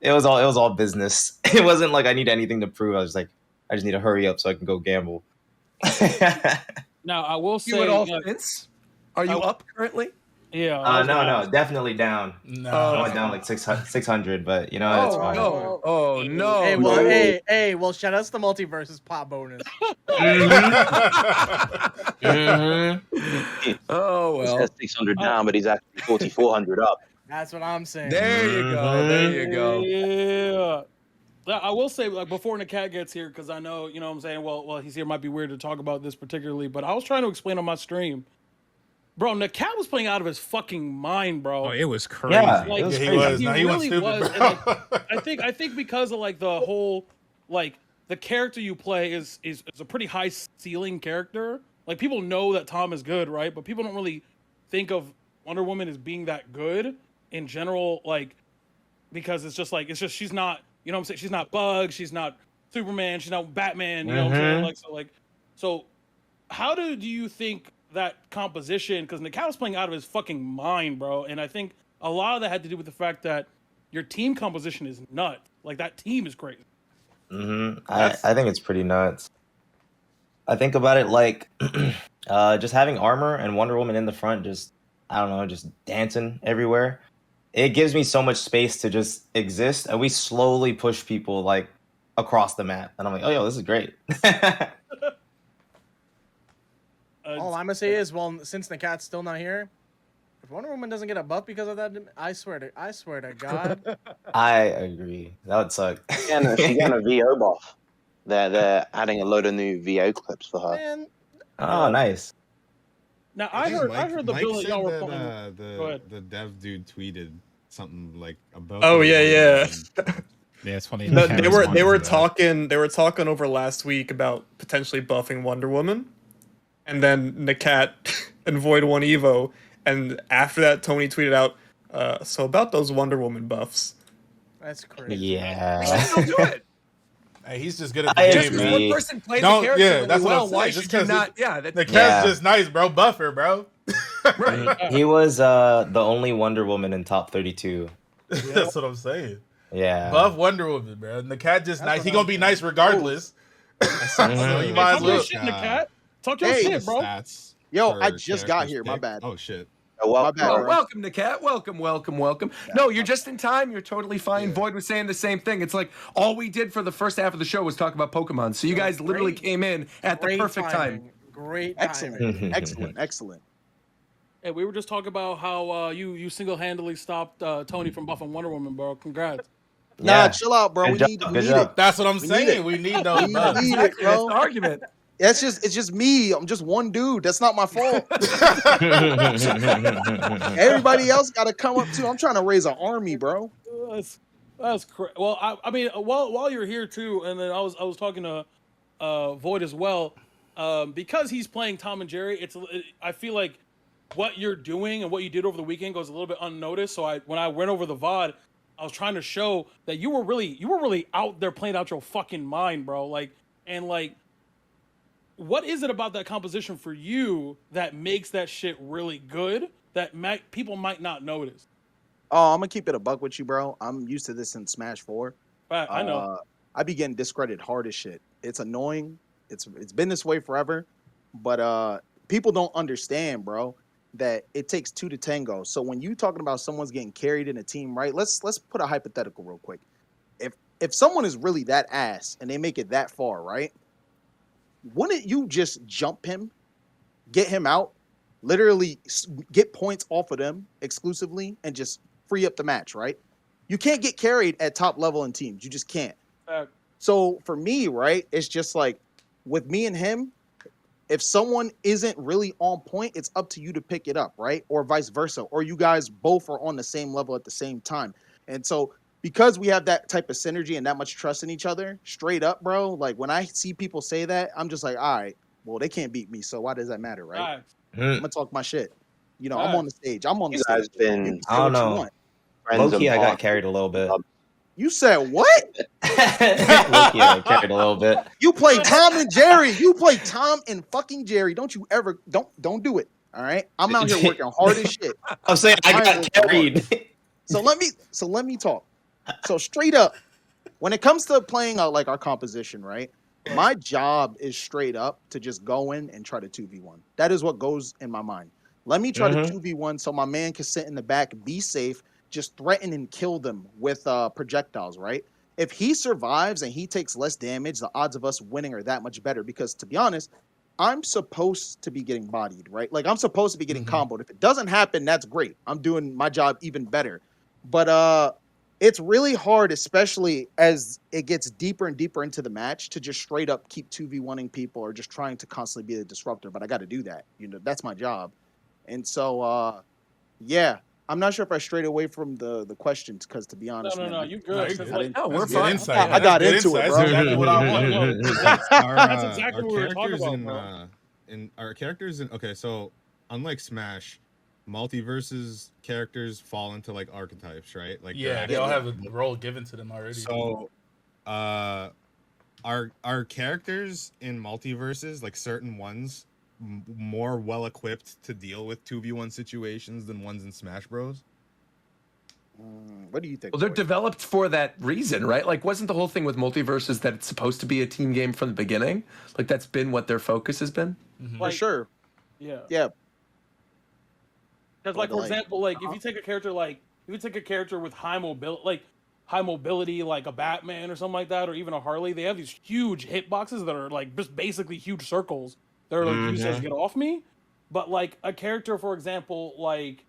It was all business. It wasn't like I need anything to prove. I was like, I just need to hurry up so I can go gamble. Now I will say, You at all, Vince? Are you up currently? Yeah. No, definitely down. No. I went down like 600, but you know, it's fine. no. Oh, no. Hey, well, no. well, shout out to the Multiverses pop bonus. Oh, well. He says 600 down, but he's actually 4,400 up. That's what I'm saying. There you go. There you go. Yeah. I will say, like, before NAKAT gets here, because I know, you know what I'm saying, well, he's here, might be weird to talk about this particularly, but I was trying to explain on my stream. Bro, NAKAT was playing out of his fucking mind, bro. Oh, it was crazy. Yeah, Like, it was he crazy. was. He No, he went really stupid, was. bro. And, like, I think because of like the whole, like, the character you play is a pretty high ceiling character. Like, people know that Tom is good, right? But people don't really think of Wonder Woman as being that good in general, like, because it's just she's not, you know what I'm saying? She's not Bug, she's not Superman, she's not Batman, you know what I'm saying? So how do you think that composition, because NAKAT was playing out of his fucking mind, bro, and I think a lot of that had to do with the fact that your team composition is nuts. Like, that team is crazy. I think it's pretty nuts. I think about it like just having armor and Wonder Woman in the front, just, I don't know, just dancing everywhere. It gives me so much space to just exist, and we slowly push people like across the map. And I'm like, oh, yo, this is great. All I'm gonna say is, well, since NAKAT's still not here, if Wonder Woman doesn't get a buff because of that, I swear to God. I agree. That would suck. She's getting a VO buff. They're adding a load of new VO clips for her. Man, Oh, nice. Now, I heard the bill that y'all were said playing. Go ahead. the dev dude tweeted something like about. Oh yeah. Yeah, it's funny. No, Can't they were respond to that. talking over last week about potentially buffing Wonder Woman, and then NAKAT and Void won EVO, and after that Tony tweeted out, so about those Wonder Woman buffs. that's crazy. Yeah. Still do it. Hey, he's just good at I the Just game, because man. one person plays Don't- the character yeah, really that's what I'm well, saying. why Just should you 'cause not? Yeah, The that, cat's Yeah. just nice, bro. Buffer, bro. He was the only Wonder Woman in top 32. That's what I'm saying. Yeah. Buff Wonder Woman, bro. And the cat just That's nice. what He gonna I'm be saying. nice regardless. So you might as Talk your well. shit, NAKAT. Talk your Hey, shit, bro. stats Yo, I for just got characters here. My picked. bad. Oh shit. My bad, Oh, bro. welcome, NAKAT. Welcome. No, you're just in time. You're totally fine. Yeah. Void was saying the same thing. It's like all we did for the first half of the show was talk about Pokemon. So you guys literally came in at the Great perfect time. timing. Great Excellent, excellent. Hey, we were just talking about how you single-handedly stopped Tony from buffing Wonder Woman, bro. Congrats. Nah, chill out, bro. Good We job, need good job. it. That's what I'm We need saying. it. We need those We buffs. need it, Exactly. That's bro. the argument. It's just me. I'm just one dude. That's not my fault. Everybody else got to come up too. I'm trying to raise an army, bro. That's crazy. Well, I mean, while you're here too, and then I was talking to Void as well, because he's playing Tom and Jerry. I feel like what you're doing and what you did over the weekend goes a little bit unnoticed. So when I went over the VOD, I was trying to show that you were really out there playing out your fucking mind, bro. What is it about that composition for you that makes that shit really good that people might not notice? Oh, I'm gonna keep it a buck with you, bro. I'm used to this in Smash 4. I know. I be getting discredited hard as shit. It's annoying. It's been this way forever, but people don't understand, bro, that it takes two to tango. So when you talking about someone's getting carried in a team, right? Let's put a hypothetical real quick. If someone is really that ass and they make it that far, right? Wouldn't you just jump him, get him out, literally get points off of them exclusively, and just free up the match, right? You can't get carried at top level in teams. You just can't. So for me, right, it's just like with me and him, if someone isn't really on point, it's up to you to pick it up, right? Or vice versa. Or you guys both are on the same level at the same time. And so because we have that type of synergy and that much trust in each other, straight up, bro, like when I see people say that, I'm just like, all right, well, they can't beat me, so why does that matter, right? I'm gonna talk my shit. You know, I'm on the stage. I'm on the stage. I don't know. Low key, I got carried a little bit. You said what? Low key, I got carried a little bit. You play Tom and Jerry. You play Tom and fucking Jerry. Don't you ever don't do it. All right. I'm out here working hard as shit. I'm saying I got carried. So let me talk. So straight up, when it comes to playing like our composition, right? My job is straight up to just go in and try to 2v1. That is what goes in my mind. Let me try to 2v1 so my man can sit in the back, be safe, just threaten and kill them with projectiles, right? If he survives and he takes less damage, the odds of us winning are that much better because, to be honest, I'm supposed to be getting bodied, right? Like, I'm supposed to be getting comboed. If it doesn't happen, that's great. I'm doing my job even better. But it's really hard, especially as it gets deeper and deeper into the match, to just straight up keep 2v1ing people or just trying to constantly be a disruptor. But I got to do that. You know, that's my job. And so, yeah, I'm not sure if I strayed away from the questions because, to be honest, No, you good. We're fine. I got into it, bro. That's exactly what I want. That's exactly what we were talking about, bro. Our characters okay, so unlike Smash, Multiverses characters fall into like archetypes, right? Like yeah, they all have a role given to them already. So, our characters in Multiverses, like certain ones, more well equipped to deal with 2v1 situations than ones in Smash Bros. What do you think? Well, they're developed for that reason, right? Like, wasn't the whole thing with Multiverses that it's supposed to be a team game from the beginning? Like, that's been what their focus has been? For sure. Yeah. Yeah. Because, like, for example, like if you take a character with high mobility, like a Batman or something like that, or even a Harley, they have these huge hitboxes that are like just basically huge circles. They're like used as get off me. But like a character, for example, like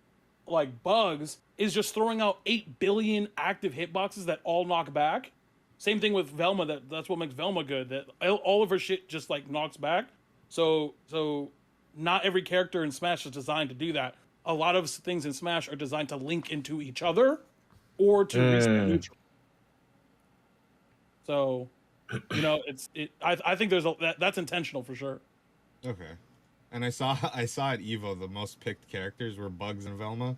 Bugs is just throwing out 8 billion active hitboxes that all knock back. Same thing with Velma. That's what makes Velma good. That all of her shit just like knocks back. So not every character in Smash is designed to do that. A lot of things in Smash are designed to link into each other or to reset neutral. So, you know, I think that's intentional for sure. Okay. And I saw at EVO the most picked characters were Bugs and Velma.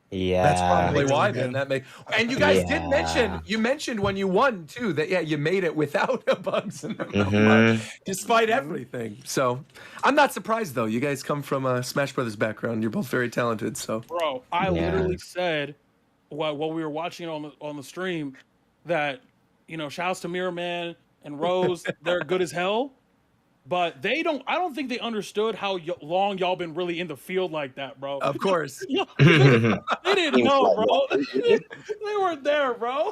Yeah, that's probably why. Then and you guys did mention when you won too that you made it without a Bugs and Velma, despite everything. So I'm not surprised though. You guys come from a Smash Brothers background. You're both very talented. So, bro, I literally said while we were watching it on the stream that, you know, shouts to Mirror Man and Rose, they're good as hell. But I don't think they understood how long y'all been really in the field like that, bro. Of course. they didn't know, bro. They weren't there, bro.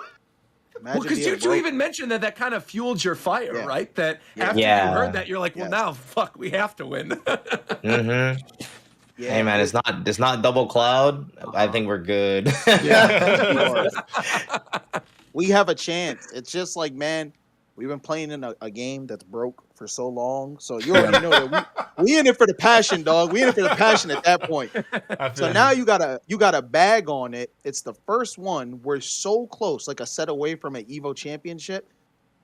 Imagine Because being you broke. even mentioned that kind of fueled your fire, Yeah. right? That Yeah. after Yeah. you heard that, you're like, well, Yes. now, fuck, we have to win. Mm-hmm. Yeah, Hey man, it's not double cloud. I think we're good. Yeah. We have a chance. It's just like, man, we've been playing in a game that's broke for so long. So you already know that we in it for the passion, dog. We in it for the passion at that point. So now you got a bag on it. It's the first one. We're so close, like a set away from an EVO championship.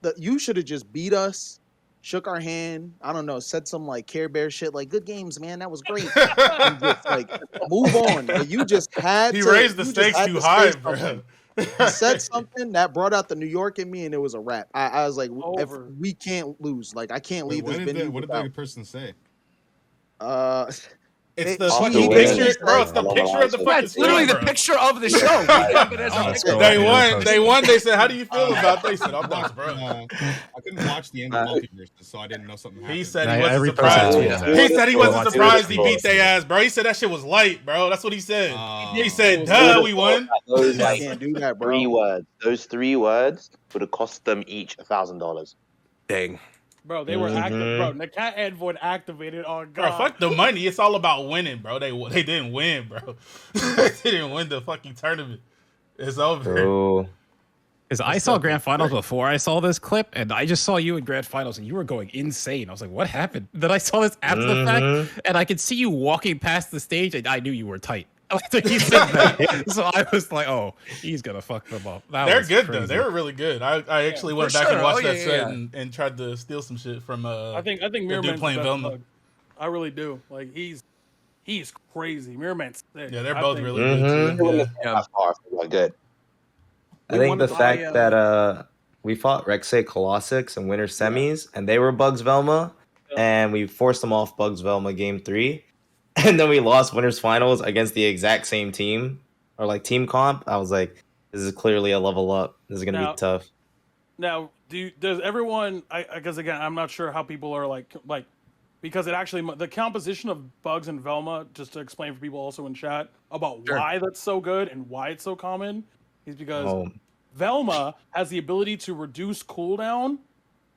That you should have just beat us, shook our hand. I don't know, said some like Care Bear shit, like good games, man. That was great. And just like move on. But you just had He to. raised the you just stakes had too to high, say bro. something. He said something that brought out the New York in me, and it was a wrap. I was like, if Over. we can't lose, like I can't Wait, leave this venue what did without. the person say? It's It- the she- fucking he picture, basically bro. said- It's the picture of the Yeah, fucking it's literally team, the bro. picture of the show. We have it as a Oh, picture. They won. They said, "How do you feel about?" They said, "I'm not, bro." I couldn't watch the end of Multiverses, so I didn't know something happened. He said he I wasn't reposted surprised. tweets. He said he wasn't Watch surprised it. he beat their ass, bro. He said that shit was light, bro. That's what he said. Oh. He said, "Duh, we won." Those You like can't do that, bro. 3 words. Those 3 words would have cost them each $1,000. Dang. Bro, they were active. Bro, NAKAT and Void activated on Bro, God. fuck the money. It's all about winning, bro. They didn't win, bro. They didn't win the fucking tournament. It's over. Bro. Because I saw Grand Finals before I saw this clip, and I just saw you in Grand Finals, and you were going insane. I was like, what happened? Then I saw this after the fact, and I could see you walking past the stage, and I knew you were tight. You said that. So I was like, oh, he's going to fuck them up. They're was good, crazy. though. They were really good. I actually went for back and sure. watched Oh, that yeah, set yeah. And tried to steal some shit from I think the Mirror dude Man's playing the best Velma. bug. I really do. Like he's crazy. Mirror Man's sick. Yeah, they're I both think- really good. Too. Yeah. That's far from good. I think the won fact by, that we fought Rek'Sai Colossix in winter semis, and they were Bugs Velma, and we forced them off Bugs Velma game 3, and then we lost winners finals against the exact same team, or like team comp. I was like, this is clearly a level up. This is gonna Now- be tough. Now, does everyone? Because again, I'm not sure how people are like because it actually the composition of Bugs and Velma. Just to explain for people also in chat about why that's so good and why it's so common is because Velma has the ability to reduce cooldown,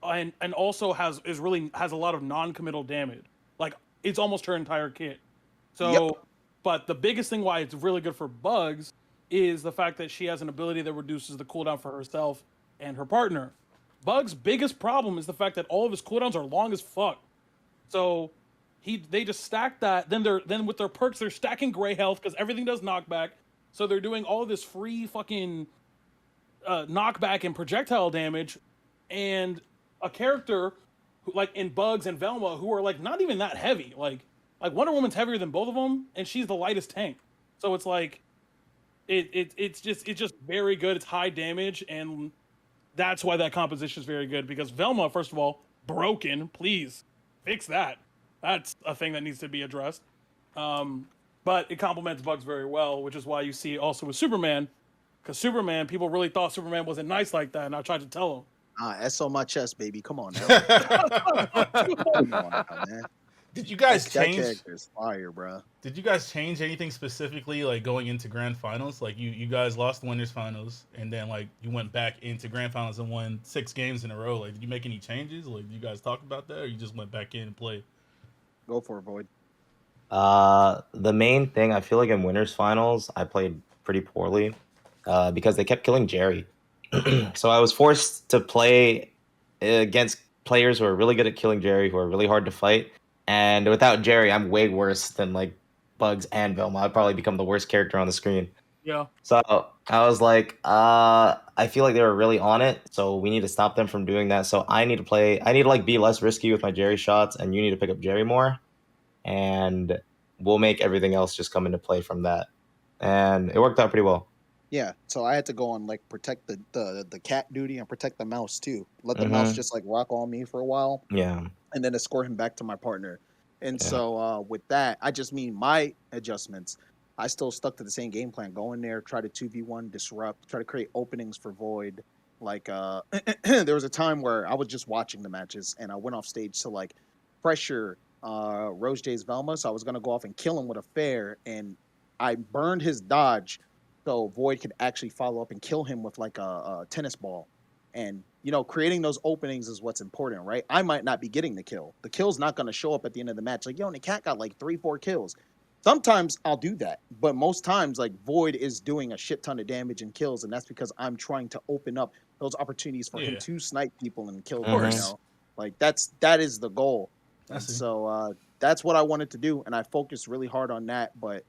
and also has a lot of non-committal damage. Like it's almost her entire kit. So, but the biggest thing why it's really good for Bugs is the fact that she has an ability that reduces the cooldown for herself and her partner. Bugs' biggest problem is the fact that all of his cooldowns are long as fuck. So they just stack that. Then with their perks, they're stacking gray health because everything does knockback. So they're doing all this free fucking knockback and projectile damage, and a character who, like in Bugs and Velma, who are like not even that heavy. Like Wonder Woman's heavier than both of them, and she's the lightest tank. So it's like it's just very good. It's high damage, and that's why that composition is very good. Because Velma, first of all, broken. Please fix that. That's a thing that needs to be addressed. But it complements Bugs very well, which is why you see also with Superman. Because Superman, people really thought Superman wasn't nice like that, and I tried to tell them. That's on my chest, baby. Come on now. Come on now, man. Did you guys That change? character is fire, bro. Did you guys change anything specifically, like going into grand finals? Like you guys lost the winners finals, and then like you went back into grand finals and won 6 games in a row. Like, did you make any changes? Like, did you guys talk about that, or you just went back in and played? Go for it, Void. The main thing, I feel like in winners finals, I played pretty poorly because they kept killing Jerry. So I was forced to play against players who are really good at killing Jerry, who are really hard to fight. And without Jerry, I'm way worse than like Bugs and Velma. I'd probably become the worst character on the screen. Yeah. So I was like, I feel like they were really on it. So we need to stop them from doing that. So I need to like be less risky with my Jerry shots, and you need to pick up Jerry more. And we'll make everything else just come into play from that. And it worked out pretty well. Yeah, so I had to go on like protect the cat duty and protect the mouse too. Let the mouse just like rock on me for a while. Yeah. And then escort him back to my partner. And so with that, I just mean my adjustments. I still stuck to the same game plan. Go in there, try to 2v1, disrupt, try to create openings for Void. Like there was a time where I was just watching the matches and I went off stage to like pressure Rose J's Velma, so I was gonna go off and kill him with a fair, and I burned his dodge so Void could actually follow up and kill him with like a tennis ball. And you know, creating those openings is what's important, right? I might not be getting the kill. The kill's not gonna show up at the end of the match. Like, yo, NAKAT got like 3-4 kills. Sometimes I'll do that, but most times, like Void is doing a shit ton of damage and kills, and that's because I'm trying to open up those opportunities for him to snipe people and kill them. You know, like that is the goal. And so that's what I wanted to do, and I focused really hard on that. But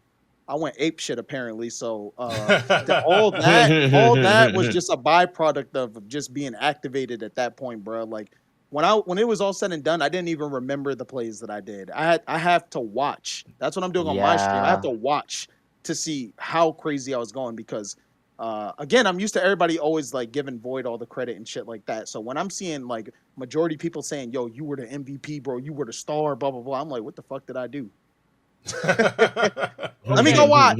I went ape shit apparently. So all that was just a byproduct of just being activated at that point, bro. Like when it was all said and done, I didn't even remember the plays that I did. I have to watch. That's what I'm doing on my stream. I have to watch to see how crazy I was going because again, I'm used to everybody always like giving Void all the credit and shit like that. So when I'm seeing like majority people saying, "Yo, you were the MVP, bro. You were the star," blah blah blah, I'm like, "What the fuck did I do?" Let me go watch.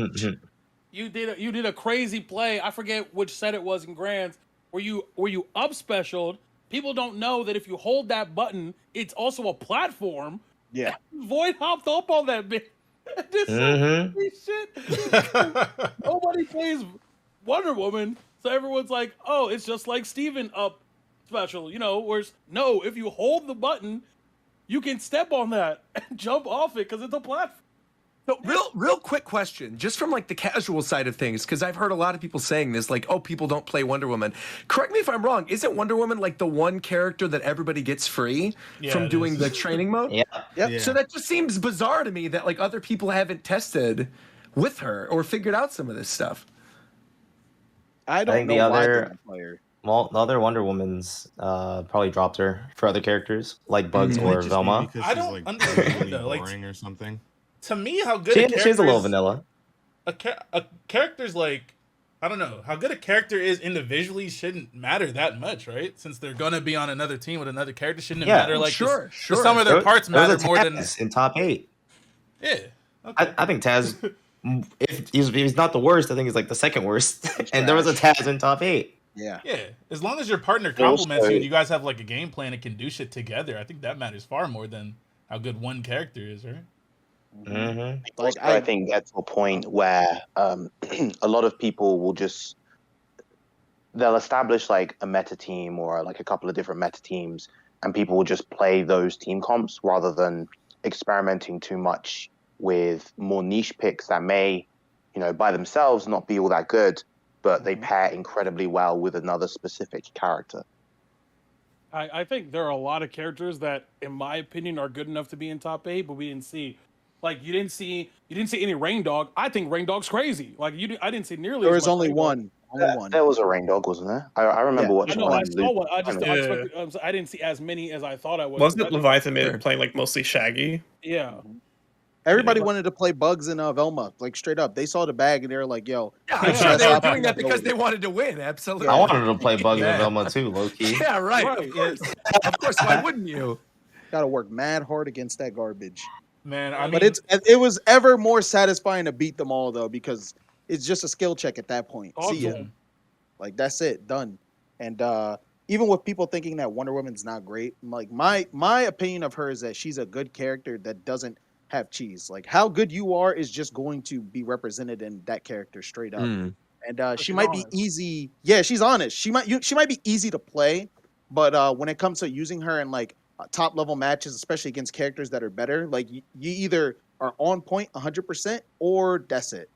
You did a crazy play. I forget which set it was in Grands where you up specialed. People don't know that if you hold that button, it's also a platform. Yeah. Void hopped up on that bitch. This shit. Nobody plays Wonder Woman, so everyone's like, "Oh, it's just like Steven up special," you know. Whereas no, if you hold the button, you can step on that and jump off it because it's a platform. So real quick question, just from like the casual side of things, because I've heard a lot of people saying this, like, oh, people don't play Wonder Woman. Correct me if I'm wrong. Isn't Wonder Woman like the one character that everybody gets free from doing the training mode? Yeah. So that just seems bizarre to me that like other people haven't tested with her or figured out some of this stuff. I don't think know the why they other didn't play her. well, the other Wonder Woman's probably dropped her for other characters like Bugs Might or just be Velma. because I she's, don't like, understand really though, like- boring or something. To me, how good a character She's a little is, vanilla. a character's like, I don't know, how good a character is individually shouldn't matter that much, right? Since they're gonna be on another team with another character, shouldn't it matter? Like, sure. the sum of their parts There was matter a more than. Taz in top 8. Yeah. Okay. I think Taz, if he's not the worst, I think he's like the second worst. And there was a Taz in top 8. Yeah. Yeah, as long as your partner Also- compliments you and you guys have like a game plan and can do shit together, I think that matters far more than how good one character is, right? Mm-hmm. Like I think get to a point where a lot of people will just they'll establish like a meta team or like a couple of different meta teams, and people will just play those team comps rather than experimenting too much with more niche picks that may, you know, by themselves not be all that good, but they pair incredibly well with another specific character. I think there are a lot of characters that, in my opinion, are good enough to be in top 8, but we didn't see. Like you didn't see any Rain Dog. I think Rain Dog's crazy. Like I didn't see nearly. There as was much only Rain Dog. one. Only one. There was a Rain Dog, wasn't there? I remember Yeah. watching I know I one. saw one. I just Yeah. expected, I didn't see as many as I thought I would. Wasn't it Leviathan playing like mostly Shaggy? Yeah. Everybody wanted to play Bugs and Velma, like straight up. They saw the bag and they were like, "Yo, Yeah, I'm sure they were doing that because they wanted to win. Absolutely. I wanted to play Bugs Yeah. and Velma too, low key. Yeah, right. Of course. Of course. Why wouldn't you? got to work mad hard against that garbage." Man, I mean, But it was ever more satisfying to beat them all though, because it's just a skill check at that point. See ya. Awesome. Like that's it, done. And even with people thinking that Wonder Woman's not great, like my opinion of her is that she's a good character that doesn't have cheese. Like how good you are is just going to be represented in that character straight up. And she she's might be honest. easy. Yeah, she's honest. She might be easy to play, but when it comes to using her in like top level matches, especially against characters that are better, like you either are on point 100% or that's it.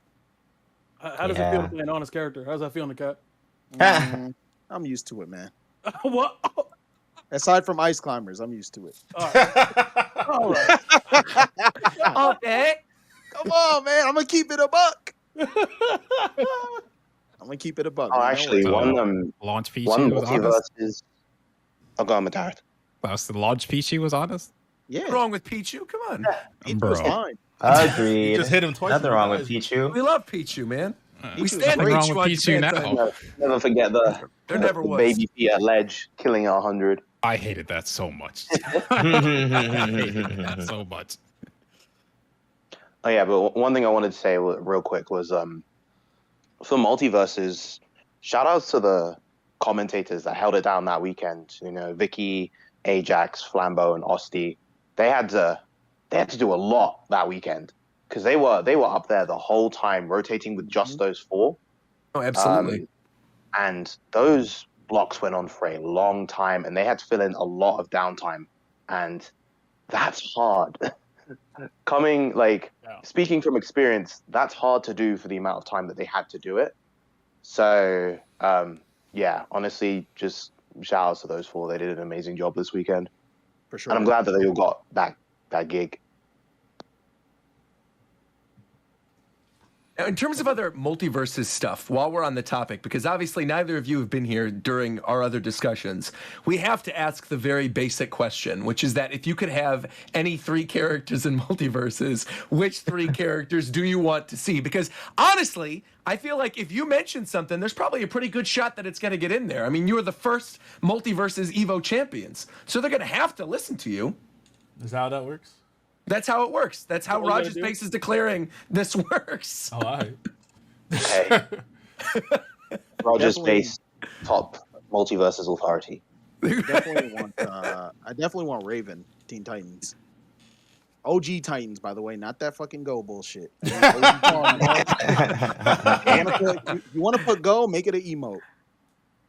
How does it feel to play an honest character? How does that feel in the cat? I'm used to it, man. What? Aside from Ice Climbers, I'm used to it. All right. Okay. Come on, man. I'm gonna keep it a buck. I'm gonna keep it a buck. Oh, man. actually, Don't Launch Peachy one was honest. multiverses. I'll go on with Darth. That's the Launch Peachy was honest. yeah, What's wrong with Pichu? Come on. it was Bro. fine. Agreed. You just hit him twice. Nothing in the wrong with eyes. Pichu. We love Pichu, man. We Pichu's stand Nothing with wrong with Pichu on Pichu Japan. now. Never forget the never was. baby P at ledge killing at 100. I hated that so much. I hated that so much. Oh yeah, but one thing I wanted to say real quick was for Multiverses, shout outs to the commentators that held it down that weekend. You know, Vicky, Ajax, Flambeau, and Osti. They had to do a lot that weekend because they were up there the whole time, rotating with just those four. Oh, absolutely. And those blocks went on for a long time, and they had to fill in a lot of downtime, and that's hard. Speaking from experience, that's hard to do for the amount of time that they had to do it. So, yeah, honestly, just shout outs to those four. They did an amazing job this weekend. For sure. And I'm glad that they all got that gig. Now, in terms of other multiverses stuff, while we're on the topic, because obviously neither of you have been here during our other discussions, we have to ask the very basic question, which is that if you could have any 3 characters in multiverses, which 3 characters do you want to see? Because honestly, I feel like if you mention something, there's probably a pretty good shot that it's going to get in there. I mean, you were the first Multiverses EVO champions, so they're going to have to listen to you. Is that how that works? That's how it works. That's how Roger's Space is declaring this works. Oh, all right. Okay. Roger's Space, top Multiverses authority. I definitely want Raven, Teen Titans. OG Titans, by the way, not that fucking Go bullshit. You want to put Go, make it an emote.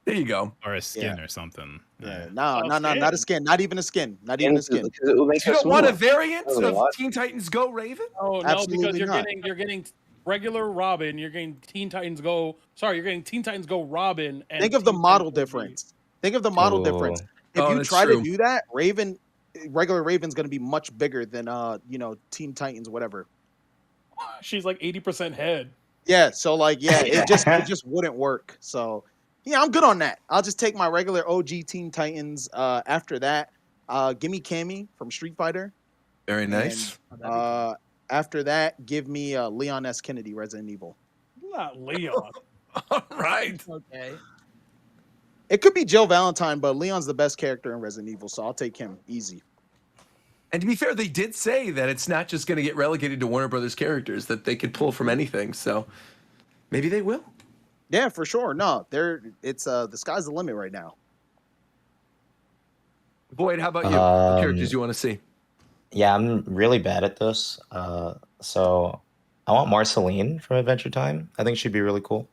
There you go. Or a skin or something. Yeah. No, not a skin. Not even a skin. Not even a skin. You don't want a variant of Teen Titans Go Raven? Oh no, Absolutely because not. you're getting regular Robin. You're getting Teen Titans Go. Sorry, you're getting Teen Titans Go Robin. And Think of the Teen model Titans difference. Think of the model difference. If Oh, you that's try true. to do that, regular Raven's going to be much bigger than Teen Titans, whatever. She's like 80% head. Yeah, so it just wouldn't work. So yeah, I'm good on that. I'll just take my regular OG Teen Titans. After that, give me Cammy from Street Fighter. Very nice. And, after that, give me Leon S. Kennedy, Resident Evil. Not Leon. All right. Okay. It could be Jill Valentine, but Leon's the best character in Resident Evil, so I'll take him easy. And to be fair, they did say that it's not just going to get relegated to Warner Brothers characters, that they could pull from anything. So maybe they will. Yeah, for sure. No, it's the sky's the limit right now. Boyd, how about you? What characters you want to see? Yeah, I'm really bad at this. So I want Marceline from Adventure Time. I think she'd be really cool.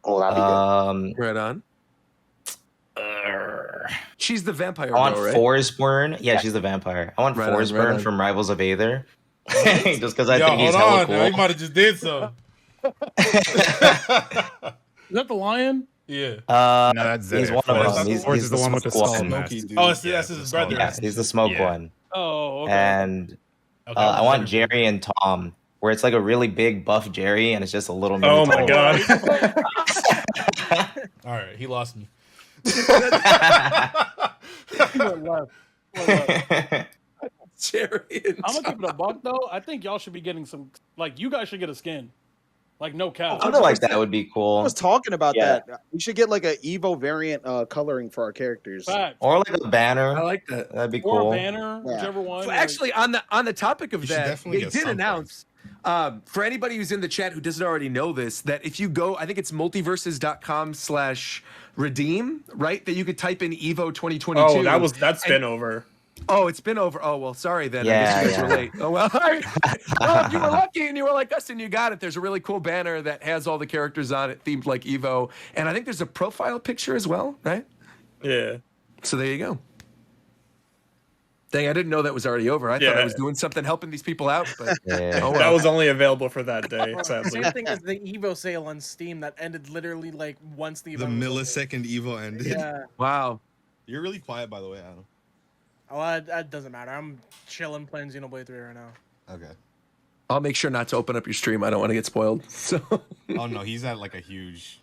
Oh, that'd be good. Right on. She's the vampire. I want girl, right? Forsburn. Yeah, she's the vampire. I want Right on, Forsburn right on. from Rivals of Aether. Just because I think he's hold hella on. cool. Now, you might have just did so. Is that the lion? Yeah. No, that's He's Zedek. one of Forrest- them. He's Forrest is the one with the smoke skull one. mask. Oh, that's his brother. Yeah, he's the smoke Yeah. one. Oh, okay. And Okay, I want Jerry and Tom, where it's like a really big buff Jerry, and it's just a little. mini Oh my Tom. god. All right, he lost me. He went left. Jerry and I'm gonna keep it a buck though. I think y'all should be getting some. Like, you guys should get a skin. Like, no cap. Something like that would be I cool. was talking about Yeah. that. We should get like a Evo variant coloring for our characters. Fact. Or like a banner. I like that. That'd be Or cool. a banner, Yeah. whichever one. So like- actually, on the topic of You should that, definitely they get did something. announce for anybody who's in the chat who doesn't already know this, that if you go, I think it's multiverses.com/redeem, right? That you could type in Evo 2022. Oh, that's been over. Oh, it's been over. Oh, well, sorry then. I Yeah, guess you guys were yeah. late. Oh, well, all right. Well, if you were lucky and you were like us and you got it, there's a really cool banner that has all the characters on it themed like Evo. And I think there's a profile picture as well, right? Yeah. So there you go. Dang, I didn't know that was already over. I thought I Yeah. was doing something helping these people out. But Yeah. oh, well. That was only available for that day, Bro, sadly. Same thing as the Evo sale on Steam that ended literally like once the The event was over. millisecond Evo ended. Yeah. Wow. You're really quiet, by the way, Adam. Oh, that doesn't matter. I'm chilling playing Xenoblade 3 right now. Okay. I'll make sure not to open up your stream. I don't want to get spoiled. So. Oh no, he's at like a huge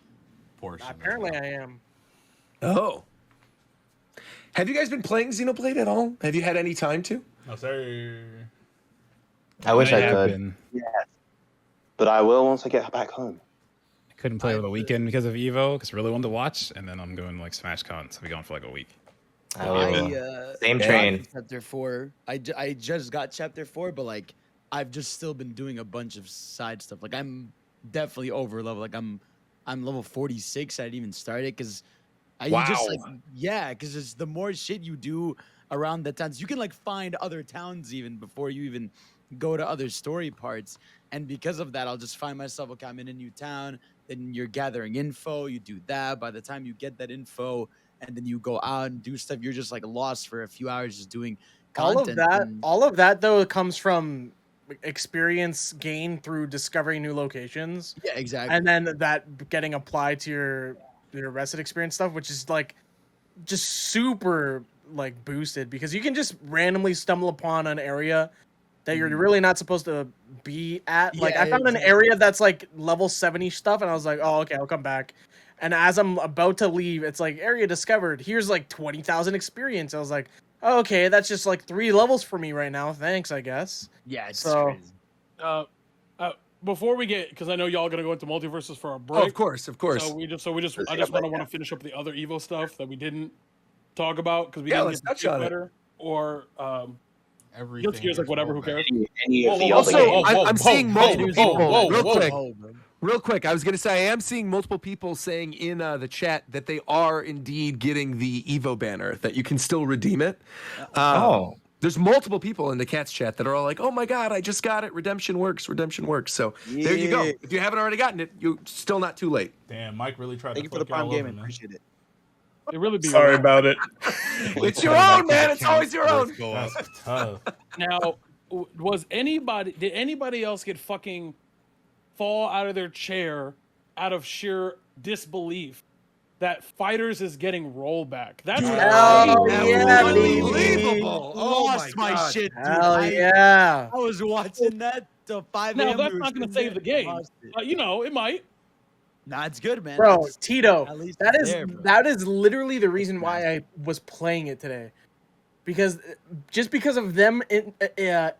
portion. Apparently, I am. Oh. Have you guys been playing Xenoblade at all? Have you had any time to? No, sir. I wish I have could. been. But I will once I get back home. I couldn't play over the weekend because of Evo, because I really wanted to watch, and then I'm going to like SmashCon, so I'll be gone for like a week. I will. Same got train. Chapter 4. I just got Chapter 4, but like I've just still been doing a bunch of side stuff. Like I'm definitely over level. Like I'm level 46. I didn't even start it because You just like, yeah, because it's the more shit you do around the towns, you can like find other towns even before you even go to other story parts. And because of that, I'll just find myself, okay, I'm in a new town. Then you're gathering info. You do that. By the time you get that info, and then you go out and do stuff, you're just like lost for a few hours just doing content. All of that though comes from experience gained through discovering new locations. Yeah, exactly. And then that getting applied to your Resident experience stuff, which is like just super like boosted because you can just randomly stumble upon an area that you're really not supposed to be at. Like I found an area that's like level 70 stuff, and I was like, oh, okay, I'll come back. And as I'm about to leave, it's like area discovered. Here's like 20,000 experience. I was like, oh, okay, that's just like 3 levels for me right now. Thanks, I guess. Yeah, it's so crazy. Before we get, because I know y'all gonna go into Multiverses for a break. Oh, of course. I just want to finish up the other EVO stuff that we didn't talk about because we didn't let's get touch on it. better or Everything. Guilty Gear's like whatever. Who cares? Any of the other Also, games. I'm seeing multiple people. Real quick. Oh, man. Real quick, I was going to say, I am seeing multiple people saying in the chat that they are indeed getting the EVO banner, that you can still redeem it. There's multiple people in the Cats chat that are all like, oh my God, I just got it. Redemption works. So there you go. If you haven't already gotten it, you're still not too late. Damn, Mike really tried Thank to you for the fuck y'all Prime game. over, man. Appreciate it. It really be Sorry about it. It's your own, man. It's always your own. That's tough. Now, did anybody else get fucking fall out of their chair out of sheer disbelief that FighterZ is getting rollback? That's unbelievable. Oh Lost my God. shit, dude. Hell yeah. I was watching that till 5 Now a.m. that's we were not going to sitting save the there, game. lost it. It might. Nah, it's good, man. Bro, It's- Tito, at least that it's is there, bro. that is literally the reason why I was playing it today, because just because of them announcing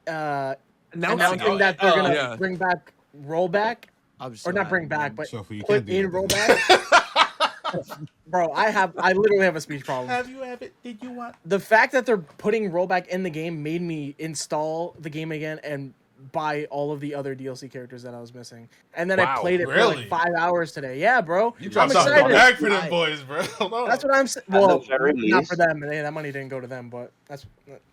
that they're gonna bring back rollback, I'm so or not happy, bring back, man. but Sophie, you put can't do in that. rollback. Bro, I literally have a speech problem. Have you ever? Did you want? The fact that they're putting rollback in the game made me install the game again and buy all of the other DLC characters that I was missing. And then I played it for really? like 5 hours today. Yeah, bro. You I'm dropped something excited. back for them boys, bro. Hold on. That's what I'm saying. At the Well, very not least- for them. That money didn't go to them, but that's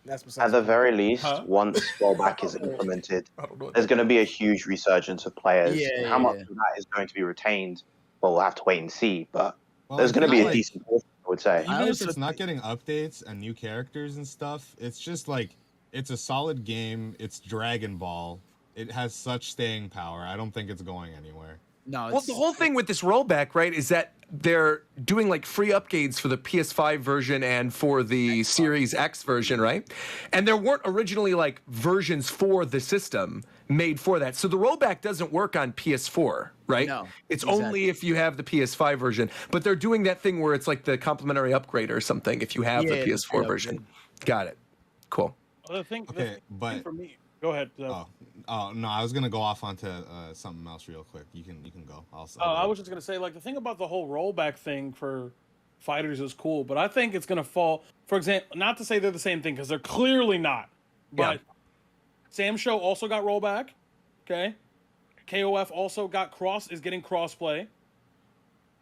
besides. At the very least, Huh? once rollback is implemented, I don't know what there's going to be a huge resurgence of players. Yeah, How much yeah. of that is going to be retained? Well, we'll have to wait and see. But Well, there's I going to feel be a like decent portion, I would say. even if also it's not getting updates and new characters and stuff, it's just like it's a solid game. It's Dragon Ball. It has such staying power. I don't think it's going anywhere. No, Well, the whole thing with this rollback, right, is that they're doing like free upgrades for the PS5 version and for the Series X version, right? And there weren't originally like versions for the system made for that. So the rollback doesn't work on PS4, right? No, It's exactly. only if you have the PS5 version. But they're doing that thing where it's like the complimentary upgrade or something if you have Yeah, the the PS4 free version. Got it. Cool. The thing Okay, but for me. Go ahead. oh no, I was gonna go off onto something else real quick. You can go. I was just gonna say, like, the thing about the whole rollback thing for fighters is cool, but I think it's gonna fall. For example, not to say they're the same thing because they're clearly not. But Sam Show also got rollback. Okay, KOF also is getting crossplay.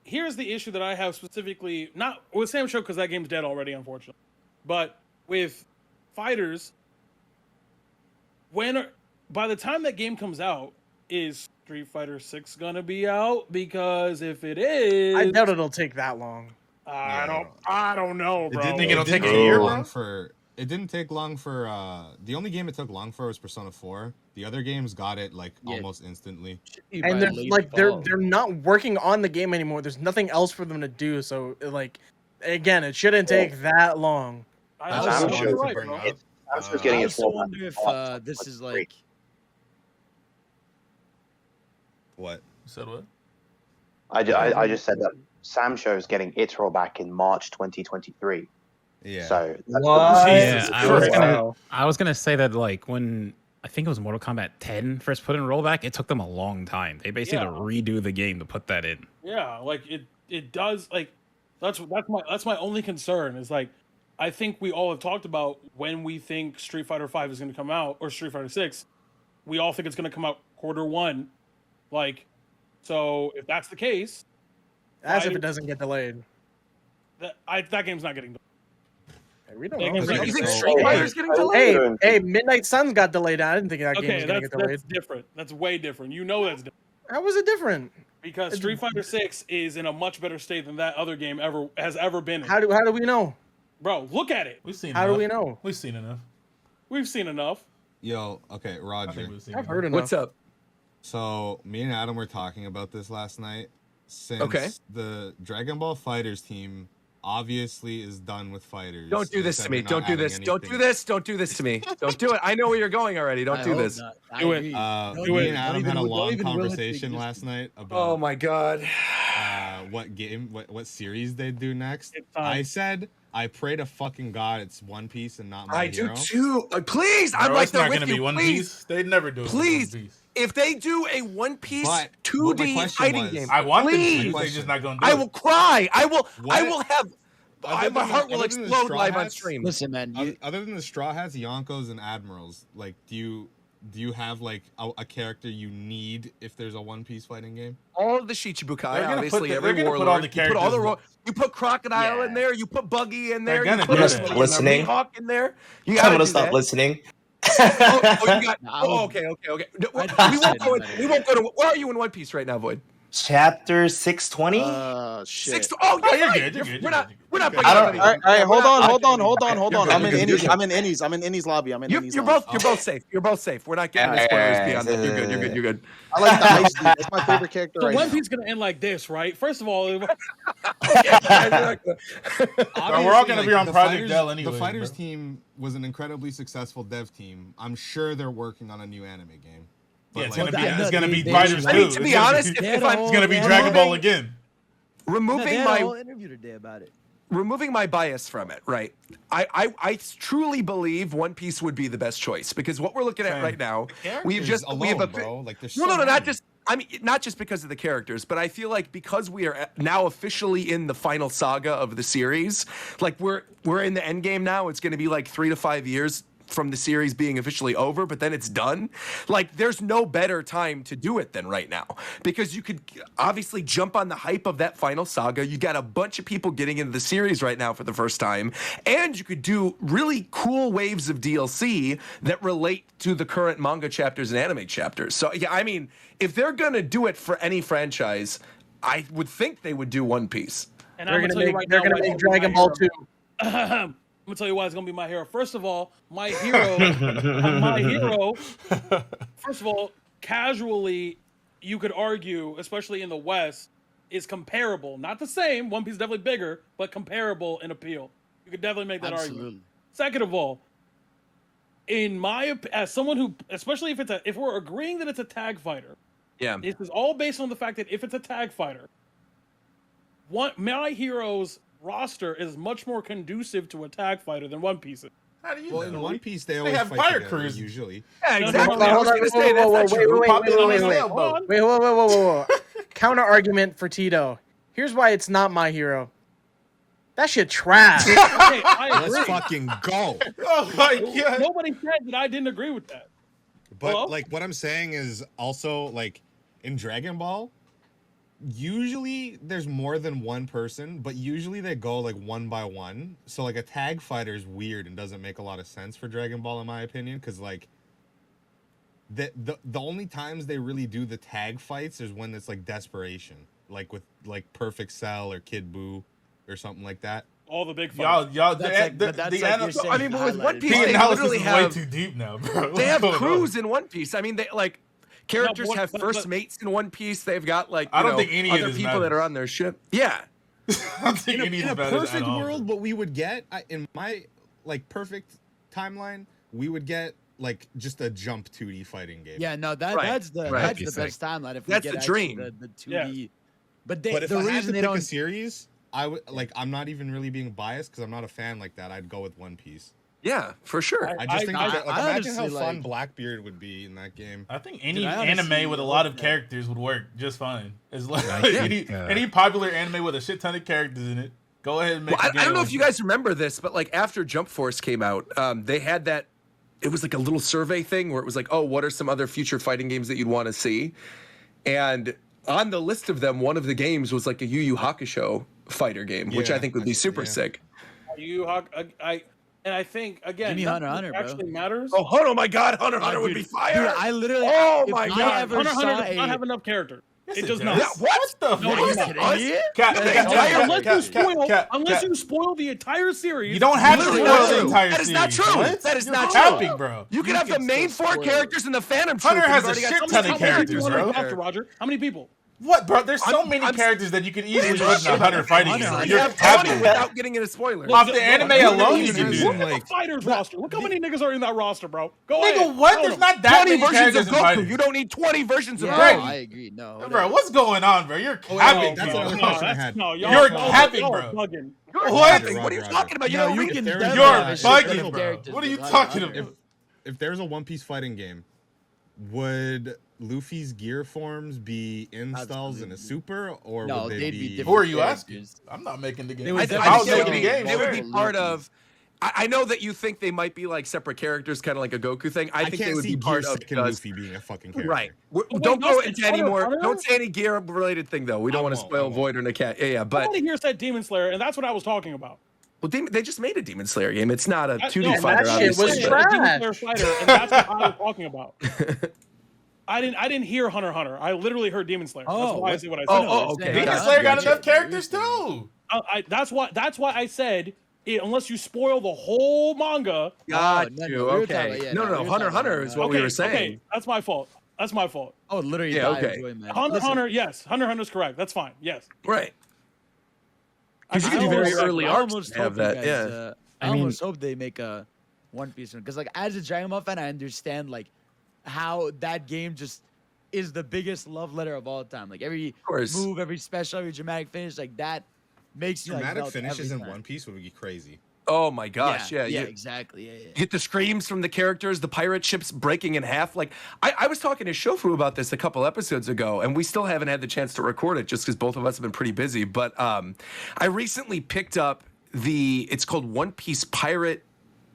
Here's the issue that I have specifically, not with Sam Show because that game's dead already, unfortunately, but with fighters. By the time that game comes out, is Street Fighter 6 gonna be out? Because if it is, I doubt it'll take that long. I don't know, bro. Think it'll take a take year, long bro? It didn't take long for the only game it took long for was Persona 4. The other games got it like almost instantly. And they're not working on the game anymore. There's nothing else for them to do. So like, again, it shouldn't take that long. I also also wanted wanted to to bring bring up, up. was getting I its also rollback wonder if off. this is Great. like. What? Said what? I just said that Sam Show is getting its rollback in March 2023. Yeah. So What? Yeah, Wow. I was gonna say that like when I think it was Mortal Kombat 10 first put in rollback, it took them a long time. They basically had to redo the game to put that in. Yeah, like it does. Like that's my only concern is like I think we all have talked about when we think Street Fighter 5 is going to come out or Street Fighter 6. We all think it's going to come out Q1. Like, so if that's the case, As if it doesn't get delayed. That game's not getting done. We don't That know. game's not You getting think done. Street Fighter's getting delayed? Hey, Midnight Suns got delayed. I didn't think that game was Okay, gonna get delayed. that's different. That's way different. You know that's different. How was it different? Because Street Fighter 6 is in a much better state than that other game has ever been in. How do we know? Bro, look at it. We've seen. How enough. do we know? We've seen enough. We've seen enough. Yo, okay, Roger. I've heard enough. What's up? So me and Adam were talking about this last night. Since the Dragon Ball FighterZ team obviously is done with fighters. Don't do this to me. Except Don't do they're not this. adding Don't do anything. this. Don't do this to me. Don't do it. I know where you're going already. Don't do this. Do it. Me Do and it. Adam had a Don't long even will it conversation exist. last night about Oh my god. what series they'd do next. It's time. I said I pray to fucking God it's One Piece and not My I Hero. do too. Please, I'm Bro, like it's there not with gonna you. be One Please, Piece. They'd never do it. please. One Piece. If they do a One Piece But what my 2D question fighting was- game, I want them please, to. They're just not gonna do I it. will cry. I will What? have. Other My than heart the- will other than the explode Straw live on Hats, stream. Listen, man. Other than the Straw Hats, Yonkos, and Admirals, like, do you have like a character you need if there's a One Piece fighting game? All of the Shichibukai, They're gonna obviously, put the- every they're gonna put warlord. all the you put all the characters- you put Crocodile Yeah. in there. You put Buggy in there. They're You gonna put do everybody that. in there. Listening. Mihawk in there. You I'm gotta gonna do stop that. listening. Oh, you got. I Oh, would- okay. No, we I'd won't say go. no, We won't go to. Where are you in One Piece right now, Void? Chapter 620. Shit. Six. Oh, Oh, you're you're right. good, you're good, We're you're not. good. We're not You're bringing good. up anything. All right, We're hold not- on, hold on. You're I'm good, in you're Innies. good. I'm in Innies lobby. I'm in Innies You're lobby. both. You're both safe. You're both safe. We're not getting into spoilers beyond that. You're good. You're good. You're good. I like the ice dude. That's my favorite character So right One now. Piece is gonna end like this, right? First of all, Bro, we're all gonna be on the Project Fighters- Dell anyway. The Fighters bro. team was an incredibly successful dev team. I'm sure they're working on a new anime game. But Yeah, it's like, gonna be they- Fighters I too. mean, to be honest, They if had a I'm whole- it's gonna be they had a Dragon whole- Ball again. They removing had a my whole interview today about it. removing my bias from it, right? I truly believe One Piece would be the best choice because what we're looking at Same. right now, characters alone, bro. Like there's no, so not many. just. I mean, not just because of the characters, but I feel like because we are now officially in the final saga of the series, like we're in the end game now. It's going to be like 3 to 5 years from the series being officially over, but then it's done. Like there's no better time to do it than right now because you could obviously jump on the hype of that final saga. You got a bunch of people getting into the series right now for the first time, and you could do really cool waves of DLC that relate to the current manga chapters and anime chapters. So yeah, I mean, if they're gonna do it for any franchise, I would think they would do One Piece. and They're I'm gonna tell you make right they're now gonna why make it's gonna be Dragon my Ball hero. 2. I'm gonna tell you why it's gonna be my hero. First of all, my hero. First of all, casually, you could argue, especially in the West, is comparable. Not the same. One Piece is definitely bigger, but comparable in appeal. You could definitely make that argument. Absolutely. Second of all, as someone who, especially if we're agreeing that it's a tag fighter, Yeah. this is all based on the fact that if it's a tag fighter, my hero's roster is much more conducive to a tag fighter than One Piece is. How do you Well, know? in One Piece, they always have fight fire together, crews. usually. Yeah, No, no, exactly. hold on, I was gonna say that's not true. Wait. Counter argument for Tito. Here's why it's not my hero. That shit trash. Okay, I agree. Let's fucking go. Oh my god. Nobody said that I didn't agree with that. But Hello? like what I'm saying is also like in Dragon Ball, usually there's more than one person, but usually they go like one by one. So like a tag fighter is weird and doesn't make a lot of sense for Dragon Ball in my opinion, because like the only times they really do the tag fights is when it's like desperation, like with like Perfect Cell or Kid Buu or something like that. All the big fights. Y'all, That's like- but that's like you're saying I mean, but with One highlighted. Piece, the they analysis literally is have way too deep now, bro. they have What's going on? crews in One Piece. I mean, they like characters but- have but- first but- mates in One Piece. They've got like I you don't know, think any of other this people that are matters. on their ship. Yeah, I don't think any In of a this matters at perfect all. world, what we would get in my like perfect timeline, we would get like just a jump 2D fighting game. Yeah, no, Right, that's the right. that's Be the sick. best timeline. If we That's get the actually dream. the 2D. But But if the I had to reason they pick don't a series, I would like. I'm not even really being biased because I'm not a fan like that. I'd go with One Piece. yeah, for sure. I just think I- that, like, I imagine how honestly, fun like- Blackbeard would be in that game. I think any I anime honestly with a lot love of that. characters would work just fine. It's like Yeah. any popular anime with a shit ton of characters in it. Go ahead and make. Well, a I don't know game if you guys remember this, but like after Jump Force came out, they had that. It was like a little survey thing where it was like, oh, what are some other future fighting games that you'd want to see? And on the list of them, one of the games was like a Yu Yu Hakusho fighter game, which I think would be super sick. And I think again, Give me Hunter x Hunter, bro. actually matters. Oh, my God, Hunter x Hunter would be fire. Dude, I literally. Oh if my I God. ever Hunter x saw Hunter does not a- have enough character. Yes, It does does. not. Yeah, what? What the No, fuck? it Are you does kidding not. me? Unless you spoil the entire series. You don't have to Literally spoil not the true. entire That is series. not true. What? That is You're not capping, true. bro. You can have the main still 4 spoil it. characters in the Phantom Hunter Troop. has You've a already got shit so ton many of characters, on bro. the roster, Roger. How many people? What, bro? There's so I'm- many I'm- characters that you could easily put in a Shit. Hunter fighting Hunter game. x Bro. You You're have 20 capping. without getting into spoilers. Off the anime alone, you can do Look that. at the fighters roster. Look how many niggas are in that roster, bro. Go Nigga, ahead. what? Count There's them. not that 20 many versions characters of in Goku. fighters. You don't need 20 versions of Yeah, Right. Goku. I agree. No, Bro, what's going on, bro? You're capping, that's bro. what question I had. No, y'all, You're y'all- capping, y'all bro. are bugging. You're What? capping. What are you Roger. talking about? You No, don't you read can it. You're definitely bugging, have bro. characters What are you with talking Hunter. about? If there's a One Piece fighting game, would Luffy's gear forms be installs in a super, or No, would they they'd be be? different. Who are you characters. asking? I'm not making the game. They I, would I If think I was they would making be, the game, they would sure. be part of. I know that you think they might be like separate characters, kind of like a Goku thing. I think can't they would see be part Gear of second just, Luffy being a fucking character. right. Wait, Don't go listen, into any Hunter- more. Hunter? Don't say any gear related thing though. We don't I want to won't, spoil I won't. Void or NAKAT. Yeah, but Somebody here said Demon Slayer, and that's what I was talking about. well, they just made a Demon Slayer game. It's not a 2D No, fighter. that shit was obviously, but- A Demon trash. Slayer fighter, and that's what I was talking about. I didn't hear Hunter x Hunter. I literally heard Demon Slayer. That's Oh, why I what- say what I said. Oh, okay. Demon Gotcha, Slayer got gotcha. enough characters too. That's why I said unless you spoil the whole manga. Got no, you. we were Okay. talking about- yeah, no, no, we were Hunter x talking Hunter about is that. what okay, we were saying. okay, that's my fault. That's my fault. Oh, literally. Yeah, die okay. enjoyment. Hunter Listen, Hunter, yes. Hunter Hunter's correct. That's fine. Yes. Right. I Because you can do almost- very early I arcs almost to have hope you that. guys, Yeah. I I mean- almost hope they make a One Piece one because, like, as a Dragon Ball fan, I understand like how that game just is the biggest love letter of all time. Like every course. move, every special, every dramatic finish, like that makes you like, Dramatic melt finishes every in time. One Piece would be crazy. Oh my gosh. Yeah. yeah, you- exactly. Yeah. Get the screams from the characters, the pirate ships breaking in half. Like I was talking to Shofu about this a couple episodes ago, and we still haven't had the chance to record it just because both of us have been pretty busy. But I recently picked up it's called One Piece Pirate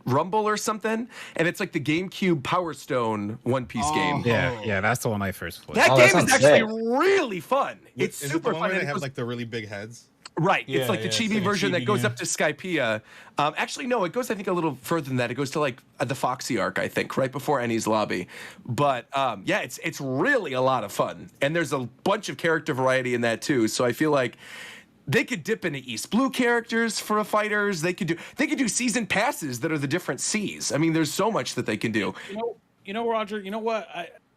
Rumble or something, and it's like the GameCube Power Stone One Piece game. Yeah, that's the one I first played. That Oh, that game is sounds actually really fun. It's Is it super the one fun. where and they it have goes- like the really big heads? Right. Yeah, it's like the yeah, it's chibi like a version that chibi goes game. up to Skypiea. Actually, no, it goes, I think, a little further than that. It goes to like the Foxy arc, I think, right before Ennie's lobby. But yeah, it's really a lot of fun. And there's a bunch of character variety in that too. So I feel like they could dip into East Blue characters for fighters. They could do season passes that are the different Cs. I mean, there's so much that they can do. You know, Roger. You know what?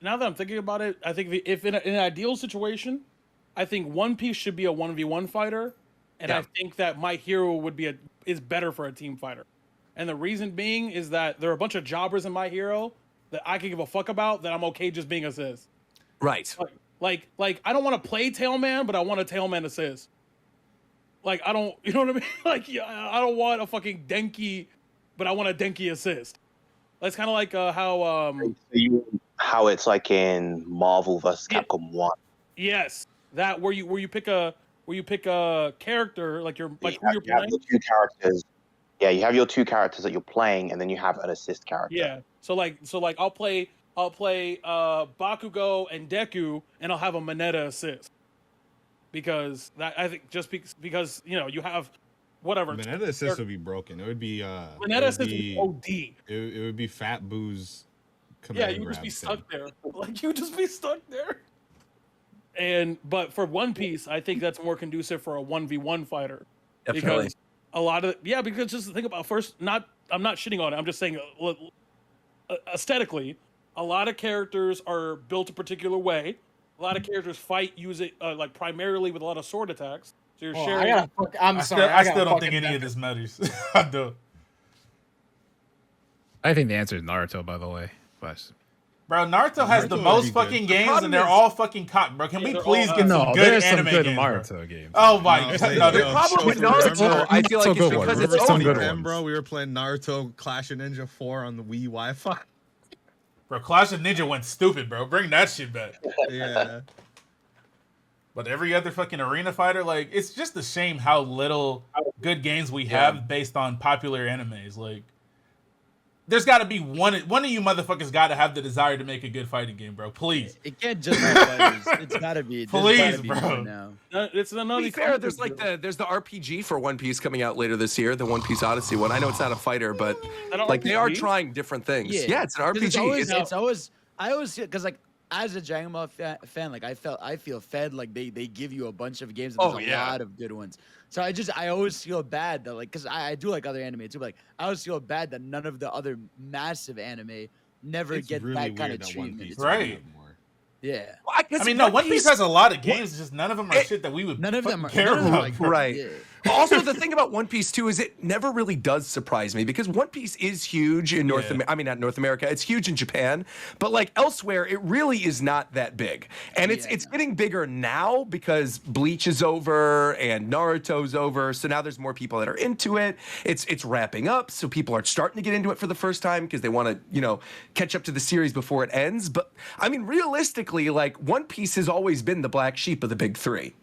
Now that I'm thinking about it, I think if in an ideal situation, I think One Piece should be a 1v1 fighter, and Yeah. I think that My Hero is better for a team fighter. And the reason being is that there are a bunch of jobbers in My Hero that I can give a fuck about that I'm okay just being assist. Right. Like I don't want to play Tailman, but I want a Tailman assist. Like I don't, you know what I mean? Like yeah, I don't want a fucking Denki, but I want a Denki assist. That's kind of like How it's like in Marvel vs. Capcom 1. yes, that where you pick a character like who you're You have playing. your two characters. Yeah, you have your two characters that you're playing, and then you have an assist character. Yeah. So like I'll play Bakugo and Deku, and I'll have a Mineta assist. Because that I think just because you have whatever. Mineta assist would be broken. It would be Mineta assist would be OD. It would be Fat Boo's Yeah, command you would just be grab stuck thing. there. Like you would just be stuck there. But for One Piece, I think that's more conducive for a 1v1 fighter. Definitely. Because a lot of because just think about I'm not shitting on it. I'm just saying aesthetically, a lot of characters are built a particular way. A lot of characters fight using like primarily with a lot of sword attacks. So you're sharing. I'm I sorry. still don't think any of this matters. I do. I think the answer is Naruto, by the way. But Bro, Naruto has the Naruto would most be good. fucking games, problem and they're is- all fucking cocked, bro. Can we they're please all- get no, some good there's some anime good games, bro? Naruto games. Oh my No, god, wait, no, no. they're Problem with Shofu, Naruto, remember- I feel like Some it's good ones. because it's There's some only good Then, ones. bro, we were playing Naruto Clash of Ninja 4 on the Wii Wi-Fi. Bro, Clash of Ninja went stupid, bro. Bring that shit back. Yeah. But every other fucking arena fighter, like, it's just a shame how little good games we have based on popular animes. Like, there's got to be one of you motherfuckers got to have the desire to make a good fighting game, bro. Please. It can't just be fighters. It's gotta be. Please, be bro. Now. It's another. To be fair, there's the RPG for One Piece coming out later this year, the One Piece Odyssey one. I know it's not a fighter, but like they are trying different things. Yeah, it's an RPG. It's always I always because like as a Dragon Ball fan, like I feel fed. Like they give you a bunch of games. And there's a lot of good ones. So I always feel bad that like because I do like other anime too. But like I always feel bad that none of the other massive anime never get really that kind of that treatment. Right. Yeah. Well, I mean, no, One Piece has a lot of games. It's just none of them are shit that we would none of them are care about. like, Right. Yeah. Also, the thing about One Piece too is it never really does surprise me because One Piece is huge in North America. I mean, not North America. It's huge in Japan, but like elsewhere, it really is not that big. And it's getting bigger now because Bleach is over and Naruto's over. So now there's more people that are into it. It's wrapping up, so people are starting to get into it for the first time because they want to catch up to the series before it ends. But I mean, realistically, like One Piece has always been the black sheep of the big three.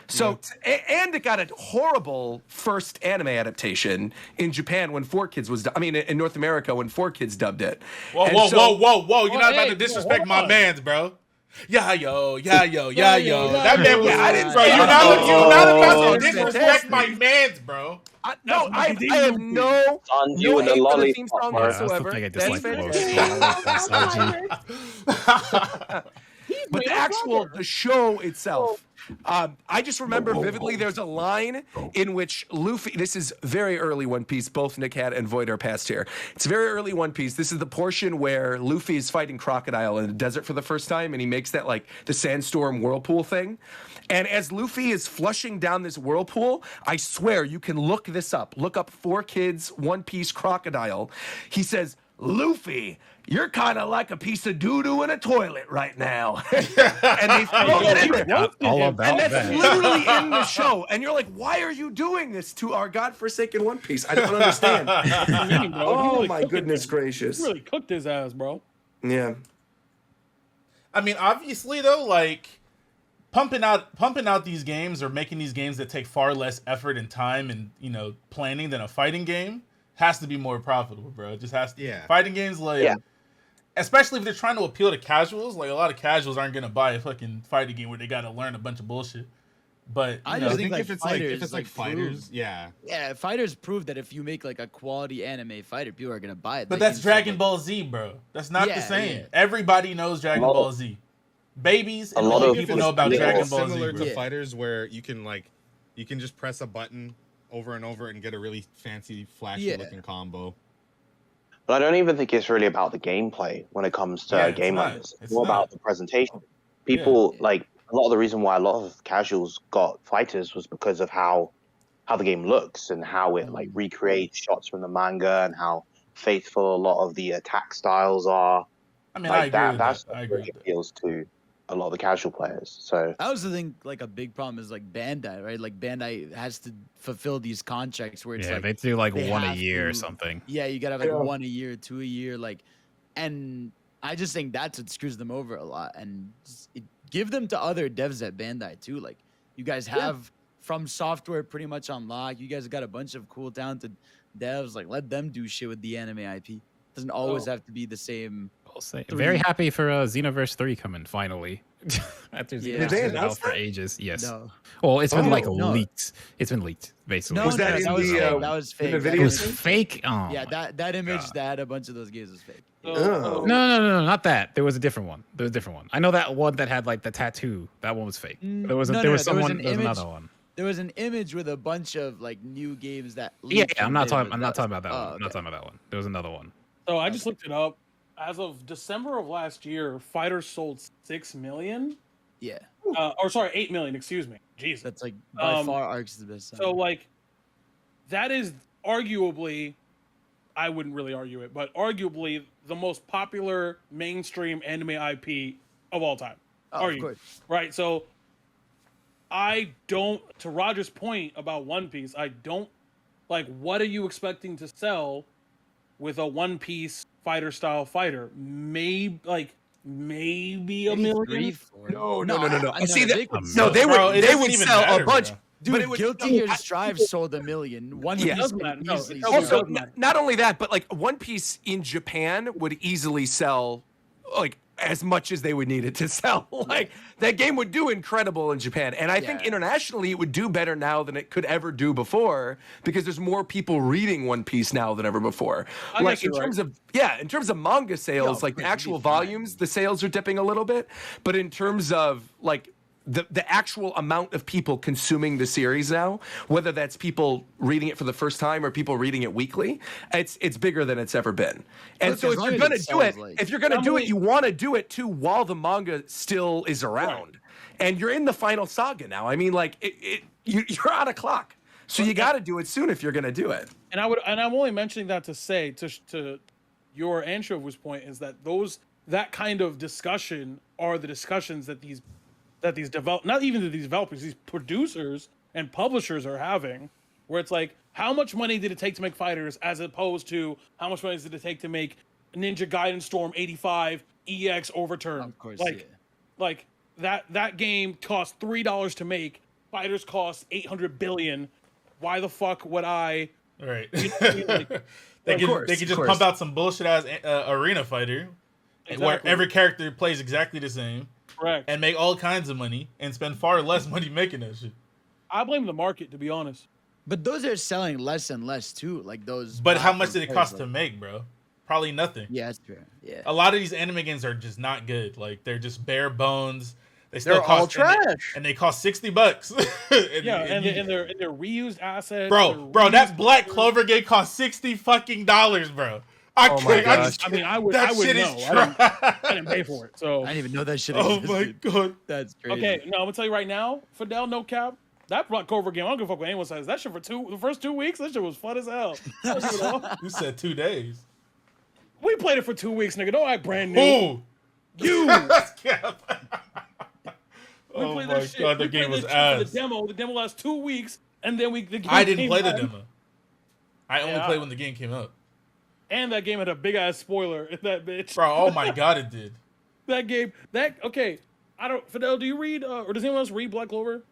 So, and it got a horrible first anime adaptation in Japan when 4Kids was, in North America when 4Kids dubbed it. Whoa. You're not about to disrespect my mans, bro. Yeah, yo. That man was, bro, you're not about to disrespect my mans, bro. I have no hate for the theme song whatsoever. But the show itself, I just remember vividly there's a line in which Luffy, this is very early One Piece, both NAKAT and Void are past here. It's very early One Piece. This is the portion where Luffy is fighting Crocodile in the desert for the first time, and he makes that like the sandstorm whirlpool thing. And as Luffy is flushing down this whirlpool, I swear you can look this up. Look up 4Kids One Piece Crocodile. He says, Luffy, you're kind of like a piece of doo-doo in a toilet right now. And they throw it in there. And that's literally in the show. And you're like, why are you doing this to our godforsaken One Piece? I don't understand. Oh, my goodness gracious. He really cooked his ass, bro. Yeah. I mean, obviously, though, like, pumping out these games or making these games that take far less effort and time and, planning than a fighting game has to be more profitable, bro. It just has to. Yeah. Fighting games, especially if they're trying to appeal to casuals, like a lot of casuals aren't gonna buy a fucking fighting game where they gotta learn a bunch of bullshit. But I just think if it's like fighters, fighters prove that if you make like a quality anime fighter, people are gonna buy it. But that's Dragon Ball Z, bro. That's not the same. Yeah. Everybody knows Dragon Ball Z. Babies and all people know about Dragon Ball Z. Similar to fighters, where you can just press a button over and over and get a really fancy, flashy looking combo. But I don't even think it's really about the gameplay when it comes to a game like this. It's more about the presentation. People like a lot of the reason why a lot of casuals got fighters was because of how the game looks and how it like recreates shots from the manga and how faithful a lot of the attack styles are. I mean, like that's what really appeals to a lot of the casual players. So I also think like a big problem is like Bandai, right? Like Bandai has to fulfill these contracts where it's they do like one a year or something. Yeah, you gotta have like 1 a year, 2 a year, like, and I just think that's what screws them over a lot. And give them to other devs at Bandai too. Like you guys have From Software pretty much on lock. You guys got a bunch of cool, talented devs. Like let them do shit with the anime IP. It doesn't always have to be the same. Very happy for Xenoverse 3 coming finally. After Xenoverse been out for ages. Yes. No. Well, it's been leaked. It's been leaked, basically. No, that was fake. It was fake. Oh, yeah, that image that had a bunch of those games was fake. No, not that. There was a different one. I know that one that had like the tattoo. That one was fake. There was another one. There was an image with a bunch of like new games that. I'm not talking about that one. I'm not talking about that one. There was another one. So I just looked it up. As of December of last year, Fighters sold 6 million. Yeah. 8 million, excuse me. Jesus. That's like by far Ark's the best seller. So like that is arguably, I wouldn't really argue it, but arguably the most popular mainstream anime IP of all time. Of course. Right. So to Roger's point about One Piece, I don't like, what are you expecting to sell with a One Piece fighter style fighter? Maybe a million. No. I See that? they would sell a bunch. Dude, it was Guilty Gear Strive sold 1 million. One Yeah. Piece Doesn't could matter. No, easily it sell. doesn't also matter. not only that, but like One Piece in Japan would easily sell like as much as they would need it to sell. Like that game would do incredible in Japan, and I think internationally it would do better now than it could ever do before because there's more people reading One Piece now than ever before. I Like guess in you're terms of manga sales, like the actual volumes, the sales are dipping a little bit, but in terms of like the actual amount of people consuming the series now, whether that's people reading it for the first time or people reading it weekly, it's bigger than it's ever been. And Look, so as if long you're as gonna it do sells, it, like- if you're gonna do it, you want to do it too while the manga still is around, and you're in the final saga now. I mean, like you're on a clock, so you got to do it soon if you're gonna do it. And I'm only mentioning that to say to your Anshover's point is that that kind of discussion are the discussions that these not even these developers, these producers and publishers are having, where it's like, how much money did it take to make Fighters, as opposed to how much money did it take to make Ninja Gaiden Storm 85 EX Overturn? Of course, like that game cost $3 to make. Fighters cost 800 billion. Why the fuck would I? All right. You know what I mean? Like, they could just pump out some bullshit ass arena fighter, where every character plays exactly the same. Correct. And make all kinds of money and spend far less money making that shit. I blame the market, to be honest. But those are selling less and less too. Like those. But how much did it cost to make, bro? Probably nothing. Yeah, that's true. Yeah. A lot of these anime games are just not good. Like they're just bare bones. They're all trash. And they cost $60. and they're reused assets. Bro, that Black Clover game cost $60 fucking dollars, bro. I would that know. shit is I didn't pay for it, so I didn't even know that shit Oh existed. my god, that's crazy. Okay, no, I'm gonna tell you right now, Fidel, no cap. That Black Clover game, I don't give a fuck what anyone says. That shit for the first 2 weeks, that shit was fun as hell. You know? You said 2 days. We played it for 2 weeks, nigga. Don't act brand new. Who? You. Oh my god, the game was ass. The demo lasts 2 weeks, and then the game I didn't came play the out. demo. I only played when the game came out. And that game had a big ass spoiler in that bitch. Bro, oh my god, it did. That game, okay. Fidel, do you read, or does anyone else read Black Clover?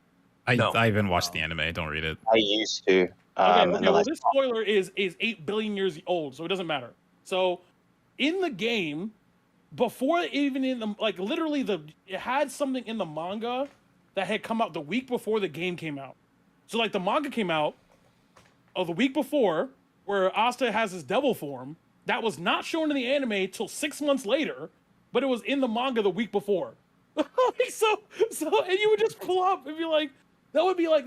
I even watched the anime. Don't read it. I used to. Well, this spoiler is 8 billion years old, so it doesn't matter. So, in the game, before even in the literally it had something in the manga that had come out the week before the game came out. So like the manga came out the week before, where Asta has his devil form that was not shown in the anime till 6 months later, but it was in the manga the week before. so and you would just pull up and be like, that would be like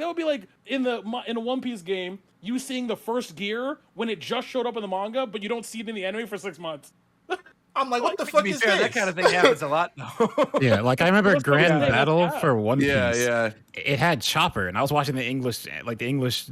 in a One Piece game, you seeing the first gear when it just showed up in the manga, but you don't see it in the anime for 6 months. I'm like, what the fuck is this? That kind of thing happens a lot. Yeah, like I remember Grand Battle for One Piece. Yeah. It had Chopper, and I was watching the English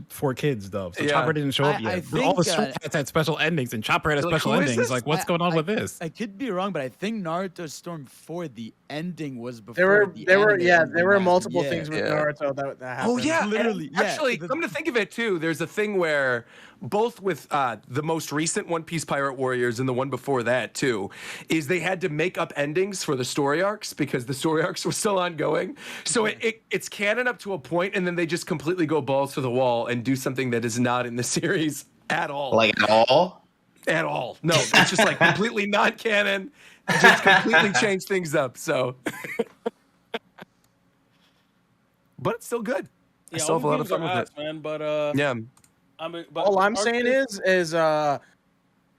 for kids dub. So Yeah. Chopper didn't show up I yet. think, All the Street Cats had special endings, and Chopper had a special who is ending. this? It's like, what's going on with this? I could be wrong, but I think Naruto Storm 4, the ending was before. There were ending. multiple Yeah. things with Naruto that happened. Oh yeah, Literally, and yeah. actually, come to think of it too, there's a thing where both with the most recent One Piece Pirate Warriors and the one before that too, is they had to make up endings for the story arcs because the story arcs were still ongoing. So it's canon up to a point, and then they just completely go balls to the wall and do something that is not in the series at all. Like at all? At all. No, it's just like completely non-canon. Just completely change things up. So, but it's still good. I still have a lot of fun with it, man. But yeah. All I'm saying is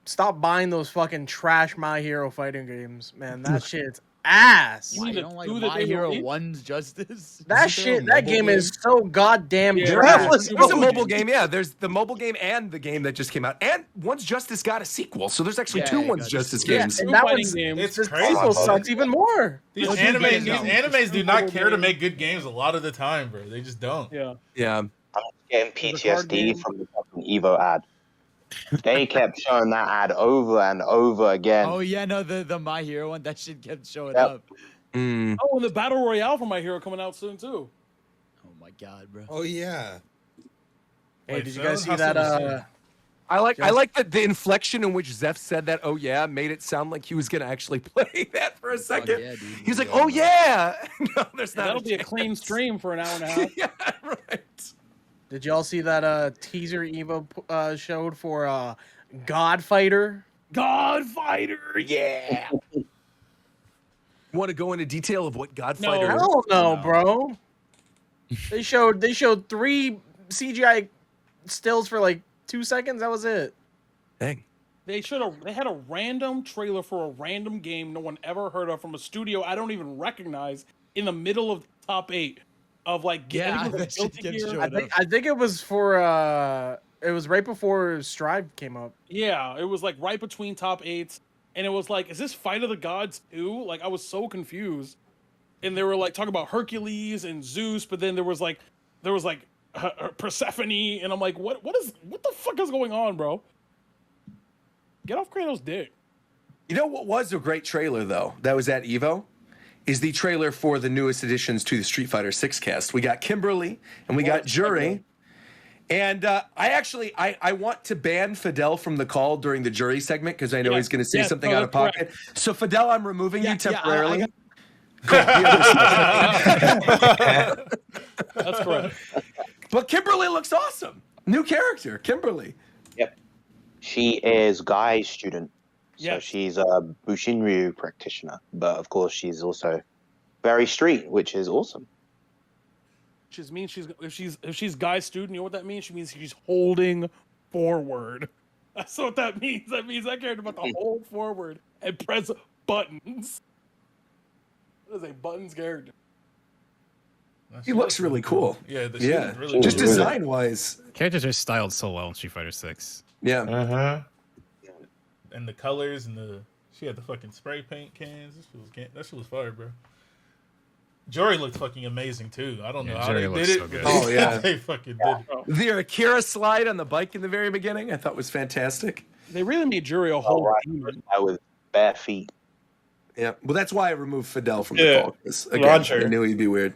stop buying those fucking trash My Hero fighting games, man. That shit's ass. Why, you don't like My Hero 1's Justice? That game is so goddamn There's trash. a mobile game, yeah. There's the mobile game and the game that just came out. And One's Justice got a sequel, so there's actually two One's Justice games. And that one's It's crazy. sequel sucks even more. These animes do not care to make good games a lot of the time, bro. They just don't. Yeah. I'm getting PTSD from the fucking EVO ad. They kept showing that ad over and over again. Oh yeah, no, the My Hero one, that shit kept showing Yep. up. Oh, and the Battle Royale for My Hero coming out soon too. Oh my god, bro. Oh yeah. Hey, did you guys see that? I like that the inflection in which Zeph said that, oh yeah, made it sound like he was gonna actually play that for a second. Yeah, dude. He was like, oh yeah. No, there's not. That'll be a clean stream for an hour and a half. Yeah, right. Did y'all see that teaser Evo showed for God Fighter? God Fighter, yeah. Want to go into detail of what God No. Fighter is? Hell no, bro. They showed 3 CGI stills for like 2 seconds. That was it. Dang. They had a random trailer for a random game no one ever heard of from a studio I don't even recognize in the middle of top 8 of like Yeah, I think it was, like, that shit Guilty kept Gear. showing I think it was for it was right before Strive came up. Yeah, it was like right between top 8s, and it was like, is this Fight of the Gods 2? Like I was so confused, and they were like talking about Hercules and Zeus, but then there was like Persephone, and I'm like, what the fuck is going on, bro? Get off Kratos' dick. You know what was a great trailer though? That was at EVO. Is the trailer for the newest additions to the Street Fighter 6 cast. We got Kimberly and we got Jury. And I want to ban Fidel from the call during the Jury segment because I know he's going to say something out of pocket. Correct. So Fidel, I'm removing you temporarily. That's correct. But Kimberly looks awesome. New character, Kimberly. Yep. She is Guy's student. So Yes. she's a Bushinryu practitioner. But of course, she's also very street, which is awesome. Which means if she's Guy's student, you know what that means? She means she's holding forward. That's what that means. That means that character about to hold forward and press buttons. That is a buttons character. He looks really cool. Yeah, Really just design wise. Characters are styled so well in Street Fighter 6. Yeah. And the colors and she had the fucking spray paint cans. That shit was fire, bro. Jory looked fucking amazing too. I don't know how they did it. So good. Oh yeah, they fucking did it. The Akira slide on the bike in the very beginning, I thought was fantastic. They really made Jury a whole demon. With bare feet. Yeah, well, that's why I removed Fidel from the call. 'Cause, again, Roger. I knew he'd be weird.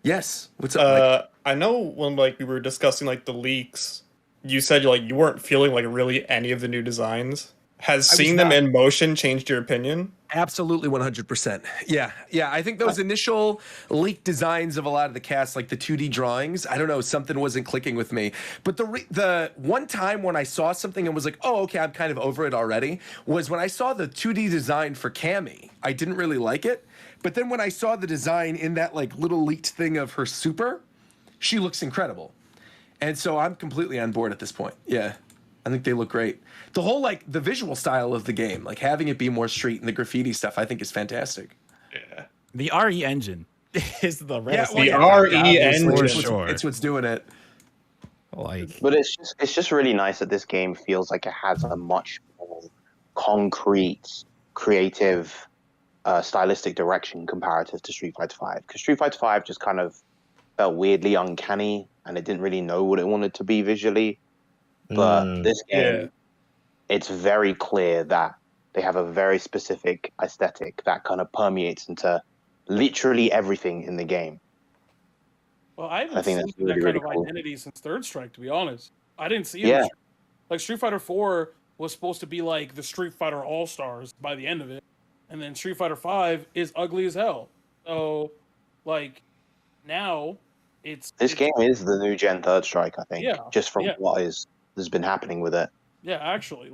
Yes, what's up, Mike? I know when we were discussing the leaks, you said you weren't feeling really any of the new designs. Has seeing them in motion changed your opinion? Absolutely, 100%. Yeah. I think those initial leaked designs of a lot of the cast, like the 2D drawings, I don't know, something wasn't clicking with me. But the one time when I saw something and was like, oh, okay, I'm kind of over it already, was when I saw the 2D design for Cammy. I didn't really like it. But then when I saw the design in that little leaked thing of her super, she looks incredible. And so I'm completely on board at this point. Yeah. I think they look great. The whole the visual style of the game, having it be more street and the graffiti stuff, I think is fantastic. Yeah. The RE engine is the rest. The RE engine. For sure. It's what's doing it. But it's just really nice that this game feels like it has a much more concrete, creative, stylistic direction comparative to Street Fighter V. Because Street Fighter V just kind of felt weirdly uncanny, and it didn't really know what it wanted to be visually. But this game, it's very clear that they have a very specific aesthetic that kind of permeates into literally everything in the game. Well, I haven't think seen that's that really, kind really of cool. identity since Third Strike, to be honest. I didn't see it. Like Street Fighter 4 was supposed to be like the Street Fighter All-Stars by the end of it. And then Street Fighter 5 is ugly as hell. So, now This game is the new gen Third Strike, I think. Yeah, Just from what has been happening with it. Yeah, actually,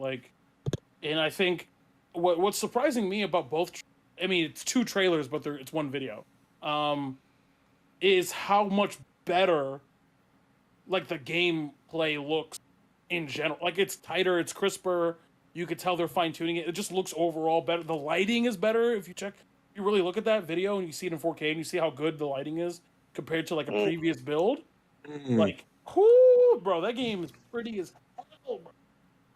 and I think what's surprising me about both, I mean, it's 2 trailers, but it's 1 video, is how much better, the gameplay looks in general. It's tighter, it's crisper. You could tell they're fine tuning it. It just looks overall better. The lighting is better if you really look at that video and you see it in 4K and you see how good the lighting is compared to a previous build. Bro, that game is pretty as hell, bro.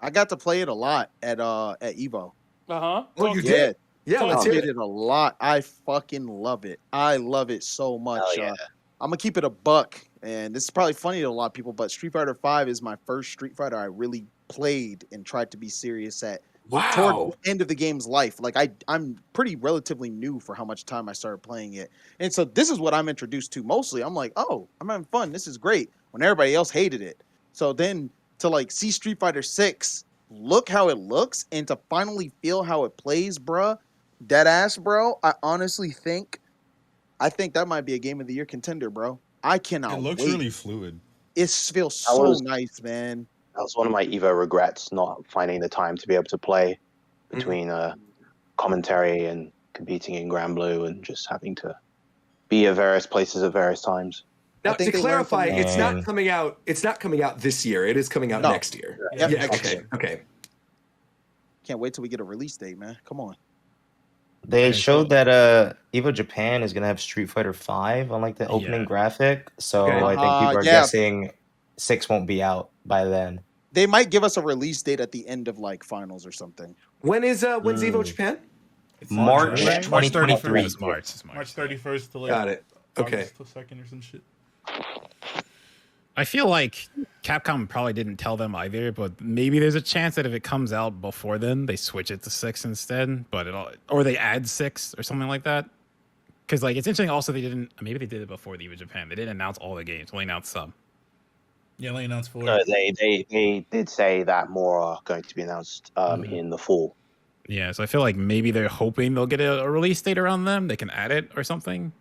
I got to play it a lot at EVO. Uh-huh. Oh, you did? Yeah, I let's hear played it. it a lot. I fucking love it. I love it so much. Yeah. I'm gonna keep it a buck, and this is probably funny to a lot of people, but Street Fighter V is my first Street Fighter I really played and tried to be serious at. Wow. Toward the end of the game's life. I'm pretty relatively new for how much time I started playing it. And so this is what I'm introduced to mostly. I'm like, oh, I'm having fun. This is great. When everybody else hated it. So then to see Street Fighter 6, look how it looks, and to finally feel how it plays, bruh. Dead ass, bro. I honestly think that might be a game of the year contender, bro. I cannot It looks wait. really fluid. It feels so nice, man. That was one of my Evo regrets, not finding the time to be able to play between commentary and competing in Granblue and just having to be at various places at various times. Now, to clarify, it's not coming out. It's not coming out this year. It is coming out next year. Yep. Yeah. Okay. Okay. Can't wait till we get a release date, man. Come on. They showed that Evo Japan is gonna have Street Fighter V on like the opening graphic, so I think people are guessing 6 won't be out by then. They might give us a release date at the end of like finals or something. When's Evo Japan? It's March 2023. March 31st to like Got it. Okay. August 2nd or some shit. I feel like Capcom probably didn't tell them either, but maybe there's a chance that if it comes out before then, they switch it to 6 instead, or they add 6 or something like that. Because like it's interesting. Also, maybe they did it before the EVO Japan. They didn't announce all the games; only announced some. Yeah, only announced 4. No, they did say that more are going to be announced in the fall. Yeah, so I feel like maybe they're hoping they'll get a release date around them. They can add it or something.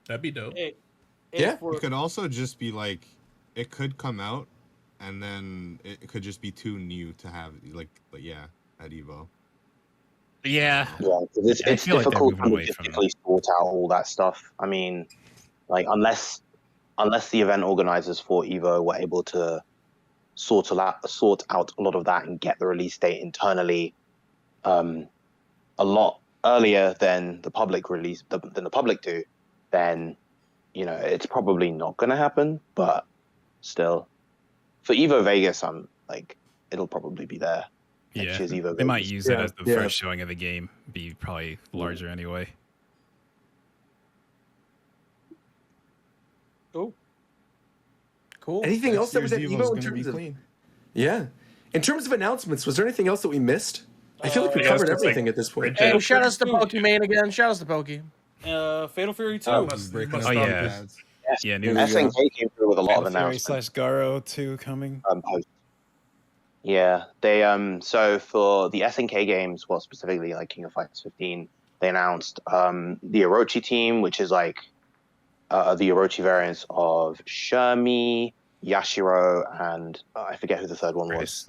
That'd be dope. It could also just be like, it could come out, and then it could just be too new to have at Evo. Yeah. Yeah, it's difficult to logistically sort out all that stuff. I mean, like unless the event organizers for Evo were able to sort out a lot of that and get the release date internally a lot earlier than the public do, then it's probably not going to happen. But still, for Evo Vegas, I'm like, it'll probably be there. Yeah, Evo they Vegas. might use it as the first showing of the game. Be probably larger anyway. Cool. Anything else that was at Evo in terms of? Yeah, in terms of announcements, was there anything else that we missed? I feel like we covered everything at this point. Hey, shout outs to Pokemon again. Shout outs to Pokey. Fatal Fury 2. Yeah, new SNK came through with a lot of announcements. /Garo 2 coming. Yeah, they so for the SNK games, well specifically like King of Fighters 15, they announced the Orochi team, which is like the Orochi variants of Shermie, Yashiro, and I forget who the third one was.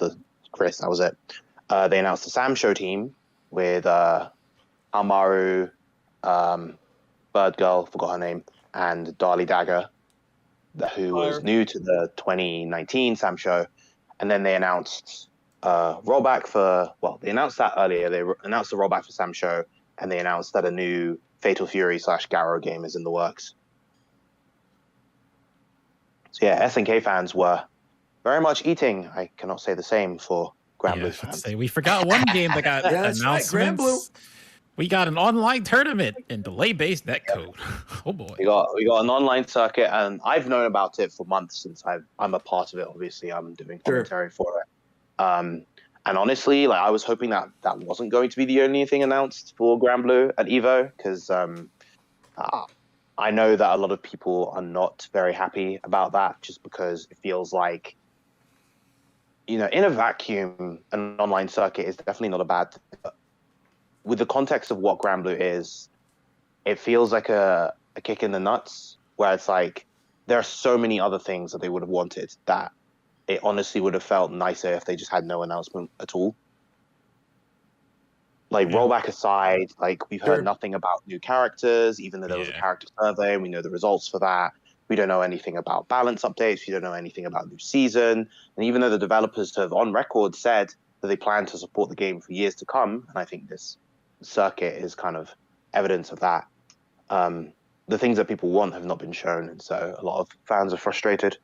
Chris, that was it. They announced the Samsho team with Amaru, Bird Girl, forgot her name, and Dali Dagger, who was new to the 2019 Samsho. And then they announced rollback they announced that earlier. They announced the rollback for Samsho, and they announced that a new Fatal Fury /Garo game is in the works. So yeah, SNK fans were very much eating. I cannot say the same for Granblue fans. We forgot one game that got announcements. Granblue. We got an online tournament in delay-based netcode. Oh boy. We got an online circuit, and I've known about it for months since I'm a part of it. Obviously, I'm doing commentary for it. And honestly, like I was hoping that wasn't going to be the only thing announced for Granblue at Evo, because I know that a lot of people are not very happy about that, just because it feels like, in a vacuum, an online circuit is definitely not a bad thing. But with the context of what Granblue is, it feels like a kick in the nuts, where it's like there are so many other things that they would have wanted that it honestly would have felt nicer if they just had no announcement at all. Like rollback aside, like we've heard nothing about new characters, even though there was a character survey and we know the results for that. We don't know anything about balance updates. We don't know anything about new season. And even though the developers have on record said that they plan to support the game for years to come, and I think this circuit is kind of evidence of that, the things that people want have not been shown, and so a lot of fans are frustrated.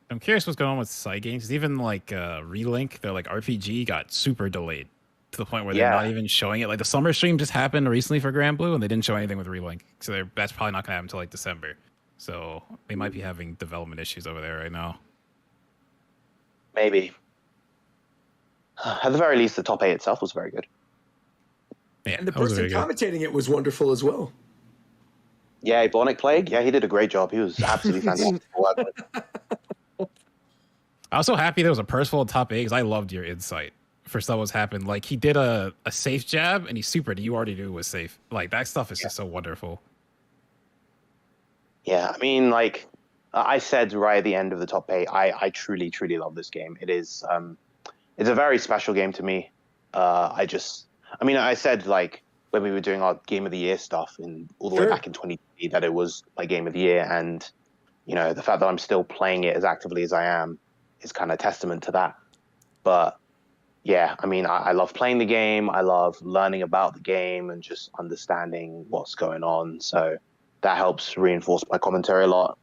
I'm curious what's going on with side games. Even like Relink, their like RPG got super delayed to the point where they're not even showing it. Like the summer stream just happened recently for Granblue, and they didn't show anything with Relink, so that's probably not going to happen until like December. So they might be having development issues over there right now. Maybe. At the very least, the top 8 itself was very good. Yeah, and the person commentating it was wonderful as well. Yeah, Bionic Plague. Yeah, he did a great job. He was absolutely fantastic. I was so happy there was a Percival top 8 because I loved your insight for stuff what's happened. Like he did a safe jab and he supered. You already knew it was safe. Like that stuff is just so wonderful. Yeah, I mean, like I said right at the end of the top 8, I truly, truly love this game. It is, it's a very special game to me. I mean, I said like when we were doing our Game of the Year stuff all the way back in 2020 that it was my Game of the Year, and you know, the fact that I'm still playing it as actively as I am is kind of testament to that. But yeah, I mean, I love playing the game. I love learning about the game and just understanding what's going on. So that helps reinforce my commentary a lot.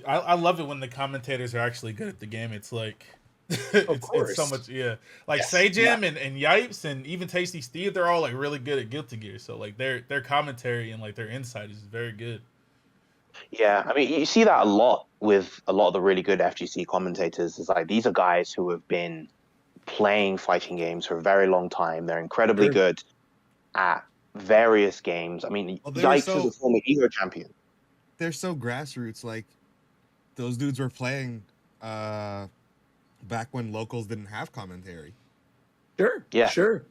I love it when the commentators are actually good at the game. It's like it's so much, yeah. Like Sajam and Yipes and even Tasty Steve, they're all like really good at Guilty Gear. So like their commentary and like their insight is very good. Yeah, I mean, you see that a lot with a lot of the really good FGC commentators. It's like these are guys who have been playing fighting games for a very long time. They're incredibly good at various games. I mean, Yikes is a former EVO champion. They're so grassroots. Like, those dudes were playing back when locals didn't have commentary. Sure. Yeah. Sure.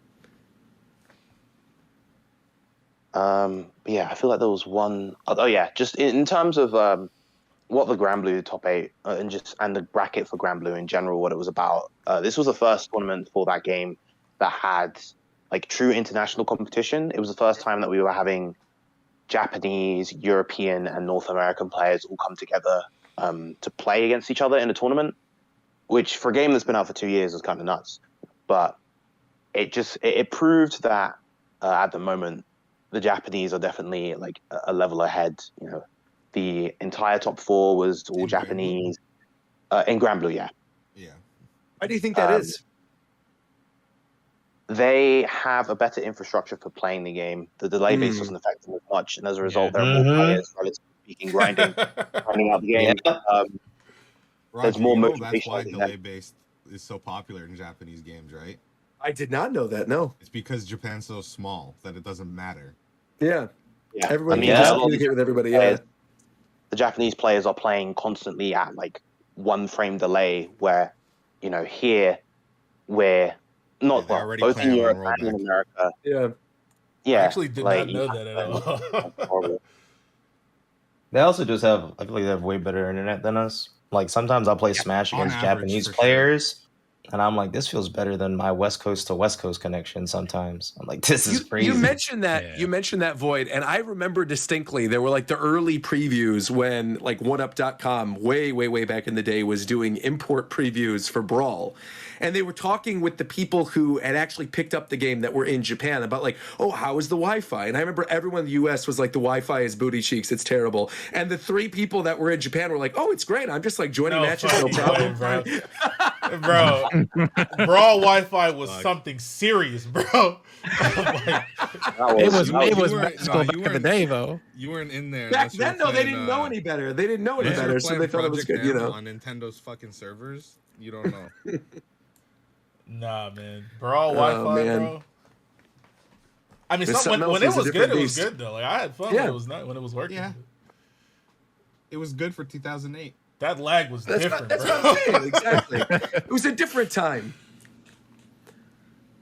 Yeah, I feel like there was one. Oh yeah, just in terms of what the Granblue top 8 and the bracket for Granblue in general, what it was about. This was the first tournament for that game that had like true international competition. It was the first time that we were having Japanese, European, and North American players all come together to play against each other in a tournament, which for a game that's been out for 2 years is kind of nuts. But it proved that at the moment the Japanese are definitely like a level ahead. You know, the entire top 4 was all Japanese in Granblue. Yeah. Why do you think that is? They have a better infrastructure for playing the game. The delay base doesn't affect them as much, and as a result, there are more players, relatively speaking, grinding out the game. There's more motivation. That's why delay based is so popular in Japanese games, right? I did not know that. No, it's because Japan's so small that it doesn't matter. Yeah. Everybody I mean, can just communicate with everybody. Yeah. The Japanese players are playing constantly at like 1 frame delay, where you know here we're not both in Europe and in America. Yeah. I actually did not know that at all. They also just have, I feel like they have way better internet than us. Like sometimes I'll play Smash against Japanese players, and I'm like, this feels better than my West Coast to West Coast connection sometimes. I'm like, this is crazy. You mentioned that. You mentioned that, Void, and I remember distinctly there were like the early previews when like OneUp.com way back in the day was doing import previews for Brawl. And they were talking with the people who had actually picked up the game that were in Japan about like, oh, how is the Wi-Fi? And I remember everyone in the US was like, the Wi-Fi is booty cheeks. It's terrible. And the 3 people that were in Japan were like, oh, it's great. I'm just like joining matches, no problem. Bro, Brawl Wi-Fi was something serious, bro. It was magical back in the day, though. You weren't in there. Back then, no, they didn't know any better. They didn't know any better, so they thought it was good, you know. On Nintendo's fucking servers, you don't know. Nah, man. Brawl Wi-Fi, bro. I mean, when it was good, it was good though. Like I had fun when it was not when it was working. Yeah. It was good for 2008. That lag was different. That's what I'm saying. Exactly. It was a different time.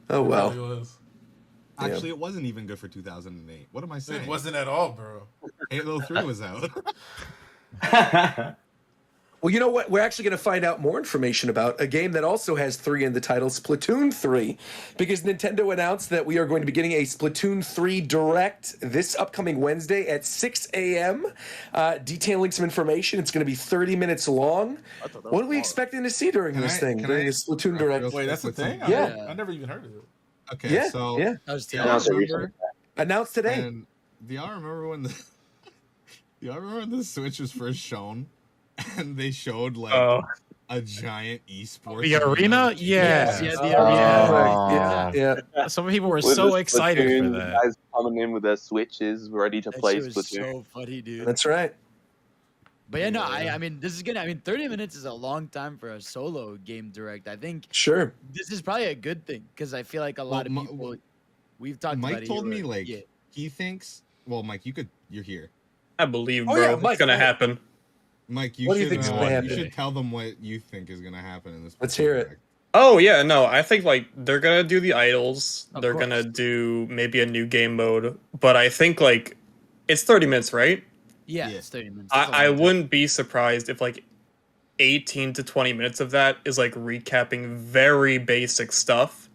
Oh well. It was. Actually, it wasn't even good for 2008. What am I saying? It wasn't at all, bro. Halo 3 was out. Well, you know what? We're actually going to find out more information about a game that also has 3 in the title, Splatoon 3, because Nintendo announced that we are going to be getting a Splatoon 3 Direct this upcoming Wednesday at 6 a.m., detailing some information. It's going to be 30 minutes long. What are we expecting to see during this thing, during this Splatoon Direct? Wait, that's the thing? Yeah. I never even heard of it. Okay, so Announced today. And do y'all remember when the Switch was first shown? And they showed like a giant esports. The arena? Yeah. Yeah, the arena. Yeah. Some people were so excited for that. Guys coming in with their Switches ready to play Splatoon. So funny, dude. That's right. But yeah, no, I mean, this is gonna. I mean, 30 minutes is a long time for a solo game direct. I think. Sure. This is probably a good thing because I feel like a lot of people. We've talked about it. Mike told me like he thinks. Well, Mike, you're here. I believe, bro. It's gonna happen. Mike, you should tell them what you think is gonna happen in this. Let's hear it. Oh yeah, no, I think like they're gonna do the idols. They're gonna do maybe a new game mode, but I think like it's 30 minutes, right? Yeah, Yeah. it's 30 minutes. That's a I long time. wouldn't be surprised if like 18 to 20 minutes of that is like recapping very basic stuff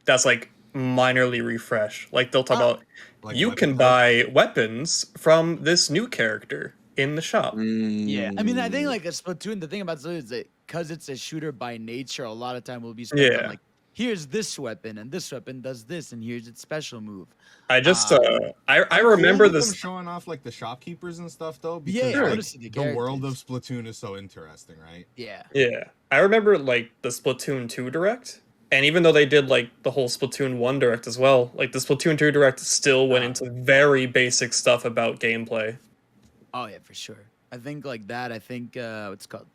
that's like minorly refreshed. Like they'll talk about Like you weapon can types? buy weapons from this new character in the shop. Yeah, I mean, I Mm. think like a Splatoon. The thing about Splatoon is that because it's a shooter by nature, a lot of time will be spent on Yeah. like, here's this weapon, and this weapon does this, and here's its special move. I just Um, I I'm remember cool with them this. showing off like the shopkeepers and stuff though, Yeah, because I wanna like, see the the world of characters. Splatoon is so interesting, right? Yeah, Yeah. I remember like the Splatoon 2 direct. And even though they did like the whole Splatoon 1 direct as well, like the Splatoon 2 direct still went into very basic stuff about gameplay. oh yeah, for sure. I think like that. I think what's it called.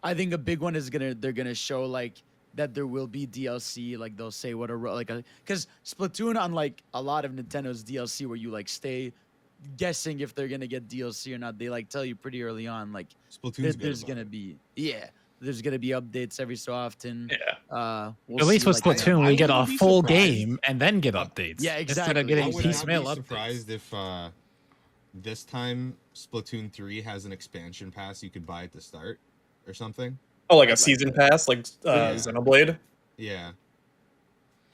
I think a big one is they're gonna show like that there will be DLC. Like they'll say what because Splatoon, unlike a lot of Nintendo's DLC, where you like stay guessing if they're gonna get DLC or not, they like tell you pretty early on like Splatoon's good there's about gonna it. be there's gonna be updates every so often. Yeah. We'll At least see, with like, Splatoon, I we get a wouldn't be full surprised. game and then get updates. Yeah, Instead of exactly. I getting would piecemeal not be updates. surprised if this time Splatoon 3 has an expansion pass you could buy at the start or something. Oh, like a Like season pass, like Yeah. Xenoblade. Yeah.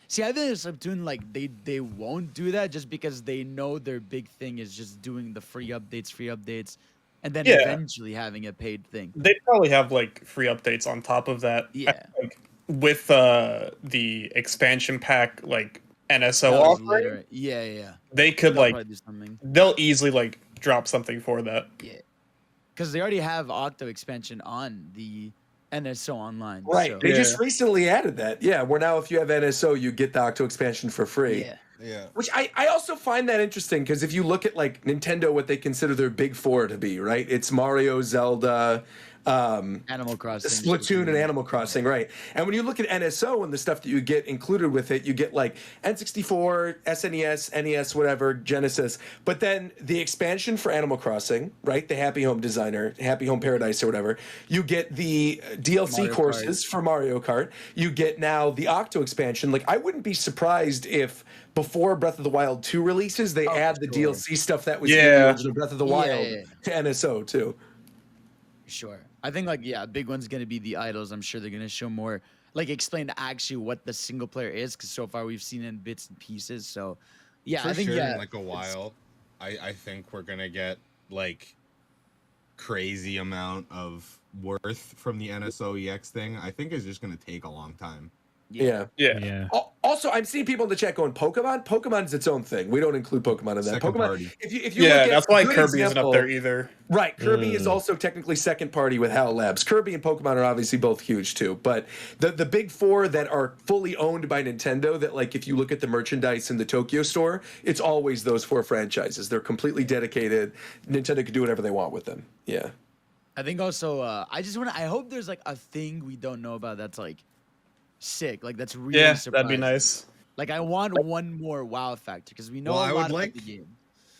See, I think Splatoon like they won't do that just because they know their big thing is just doing the free updates, and then Yeah. eventually having a paid thing. They'd probably have like free updates on top of that. Yeah. Like with the expansion pack, like NSO That was offering, later. Yeah. they could They'll like probably do something. they'll easily like drop something for that. Yeah, because they already have Octo expansion on the NSO online. Right. So. They just recently added that. Yeah, where now if you have NSO, you get the Octo expansion for free. Yeah. Yeah. Which I also find that interesting because if you look at like Nintendo, what they consider their big four to be, right? It's Mario, Zelda, Animal Crossing, Splatoon, and Animal Crossing, right? And when you look at NSO and the stuff that you get included with it, you get like N64, SNES, NES, whatever, Genesis. But then the expansion for Animal Crossing, right? The Happy Home Designer, Happy Home Paradise, or whatever. You get the DLC Mario courses for Mario Kart. You get now the Octo expansion. Like, I wouldn't be surprised if before Breath of the Wild 2 releases, they add the sure. DLC stuff that was in the Yeah. original Breath of the Wild to NSO too. Sure. I think like a big one's gonna be the idols. I'm sure they're gonna show more, like explain actually what the single player is, because so far we've seen it in bits and pieces. So yeah, For I think sure, yeah, in like a while, I think we're gonna get like crazy amount of worth from the NSO EX thing. I think it's just gonna take a long time. Yeah. Yeah. Also, I'm seeing people in the chat going Pokemon. Pokemon is its own thing. We don't include Pokemon in that. Second Pokemon. party. If you Yeah, look at that's why a good Kirby isn't example- up there either. Right, Kirby is also technically second party with HAL Labs. Kirby and Pokemon are obviously both huge too, but the big four that are fully owned by Nintendo, that like if you look at the merchandise in the Tokyo store, it's always those four franchises. They're completely dedicated. Nintendo can do whatever they want with them. Yeah. I think also I hope there's like a thing we don't know about that's like sick, like that's really Yeah, surprising. that'd be nice. Like I want one more wow factor because we know Well, a I lot would about like- the game.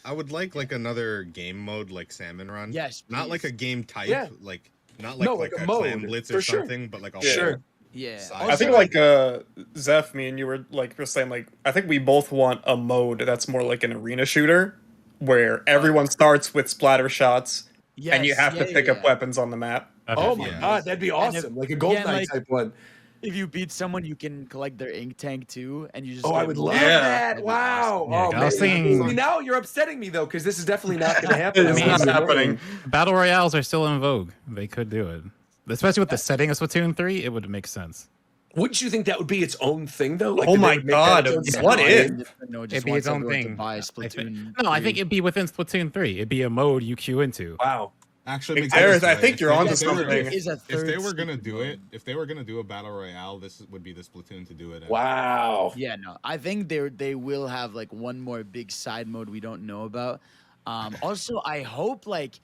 I would like another game mode like Salmon Run. Yes, Not like please. a game type, Yeah. like not like No, like like a a mode, Clan Blitz for or sure. something, but like a Sure. whole Yeah. side I think story. like Zeph, me and you were saying like I think we both want a mode that's more like an arena shooter where everyone starts with splatter shots and you Yes, have to yeah, pick yeah. up weapons on the map. Oh my Yeah. god, that'd be awesome. Like a Golden yeah, Knight like- type one. If you beat someone, you can collect their ink tank too, and you just. Oh, I get would more. love Yeah. that. That'd be Wow. awesome. Yeah, Oh, I was man. thinking- See, now you're upsetting me though, because this is definitely not going to happen. It's I not mean, happening. Battle Royales are still in vogue. They could do it. Especially with the setting of Splatoon 3, it would make sense. Wouldn't you think that would be its own thing though? Like, Oh that they my would make God, that its own what thing? if? No, just It'd be wants its own everyone to thing. buy I think- Splatoon. No, I 3. think it'd be within Splatoon 3. It'd be a mode you queue into. Wow. Actually, makes Gareth, sense, I though. think If you're they- onto if they were- something. It is a If third they were gonna season do mode. it, if they were gonna do a battle royale, this would be the Splatoon to do it. in. Wow. Yeah, no, I think they will have like one more big side mode we don't know about. Also, I hope like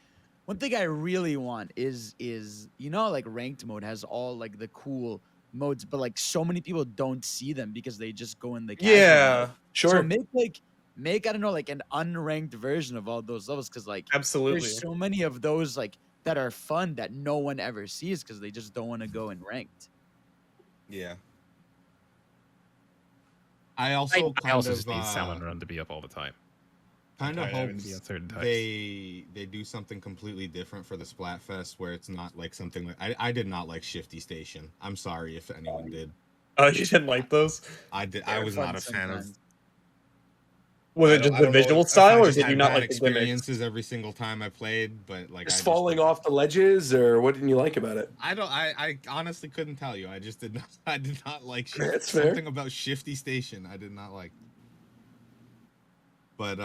one thing I really want is like ranked mode has all like the cool modes, but like so many people don't see them because they just go in the casual Yeah, mode. Sure. So make I don't know like an unranked version of all those levels because like absolutely. there's so many of those like that are fun that no one ever sees because they just don't want to go in ranked. Yeah. I also I kind also of just need Salmon Run to be up all the time. kind of hope Yeah, certain types. they do something completely different for the Splatfest where it's not like something like I did not like Shifty Station. I'm sorry if anyone did. Oh, you didn't like those? I did. They're I was fun not a fan of. sometimes. Was I it don't- just I the don't know visual if I style, or just did you had not bad like the gimmicks? experiences every single time I played? But like, Just I falling off the ledges, or what didn't you like about it? I don't. I honestly couldn't tell you. I just did not. I did not like That's fair. something about Shifty Station. I did not like. But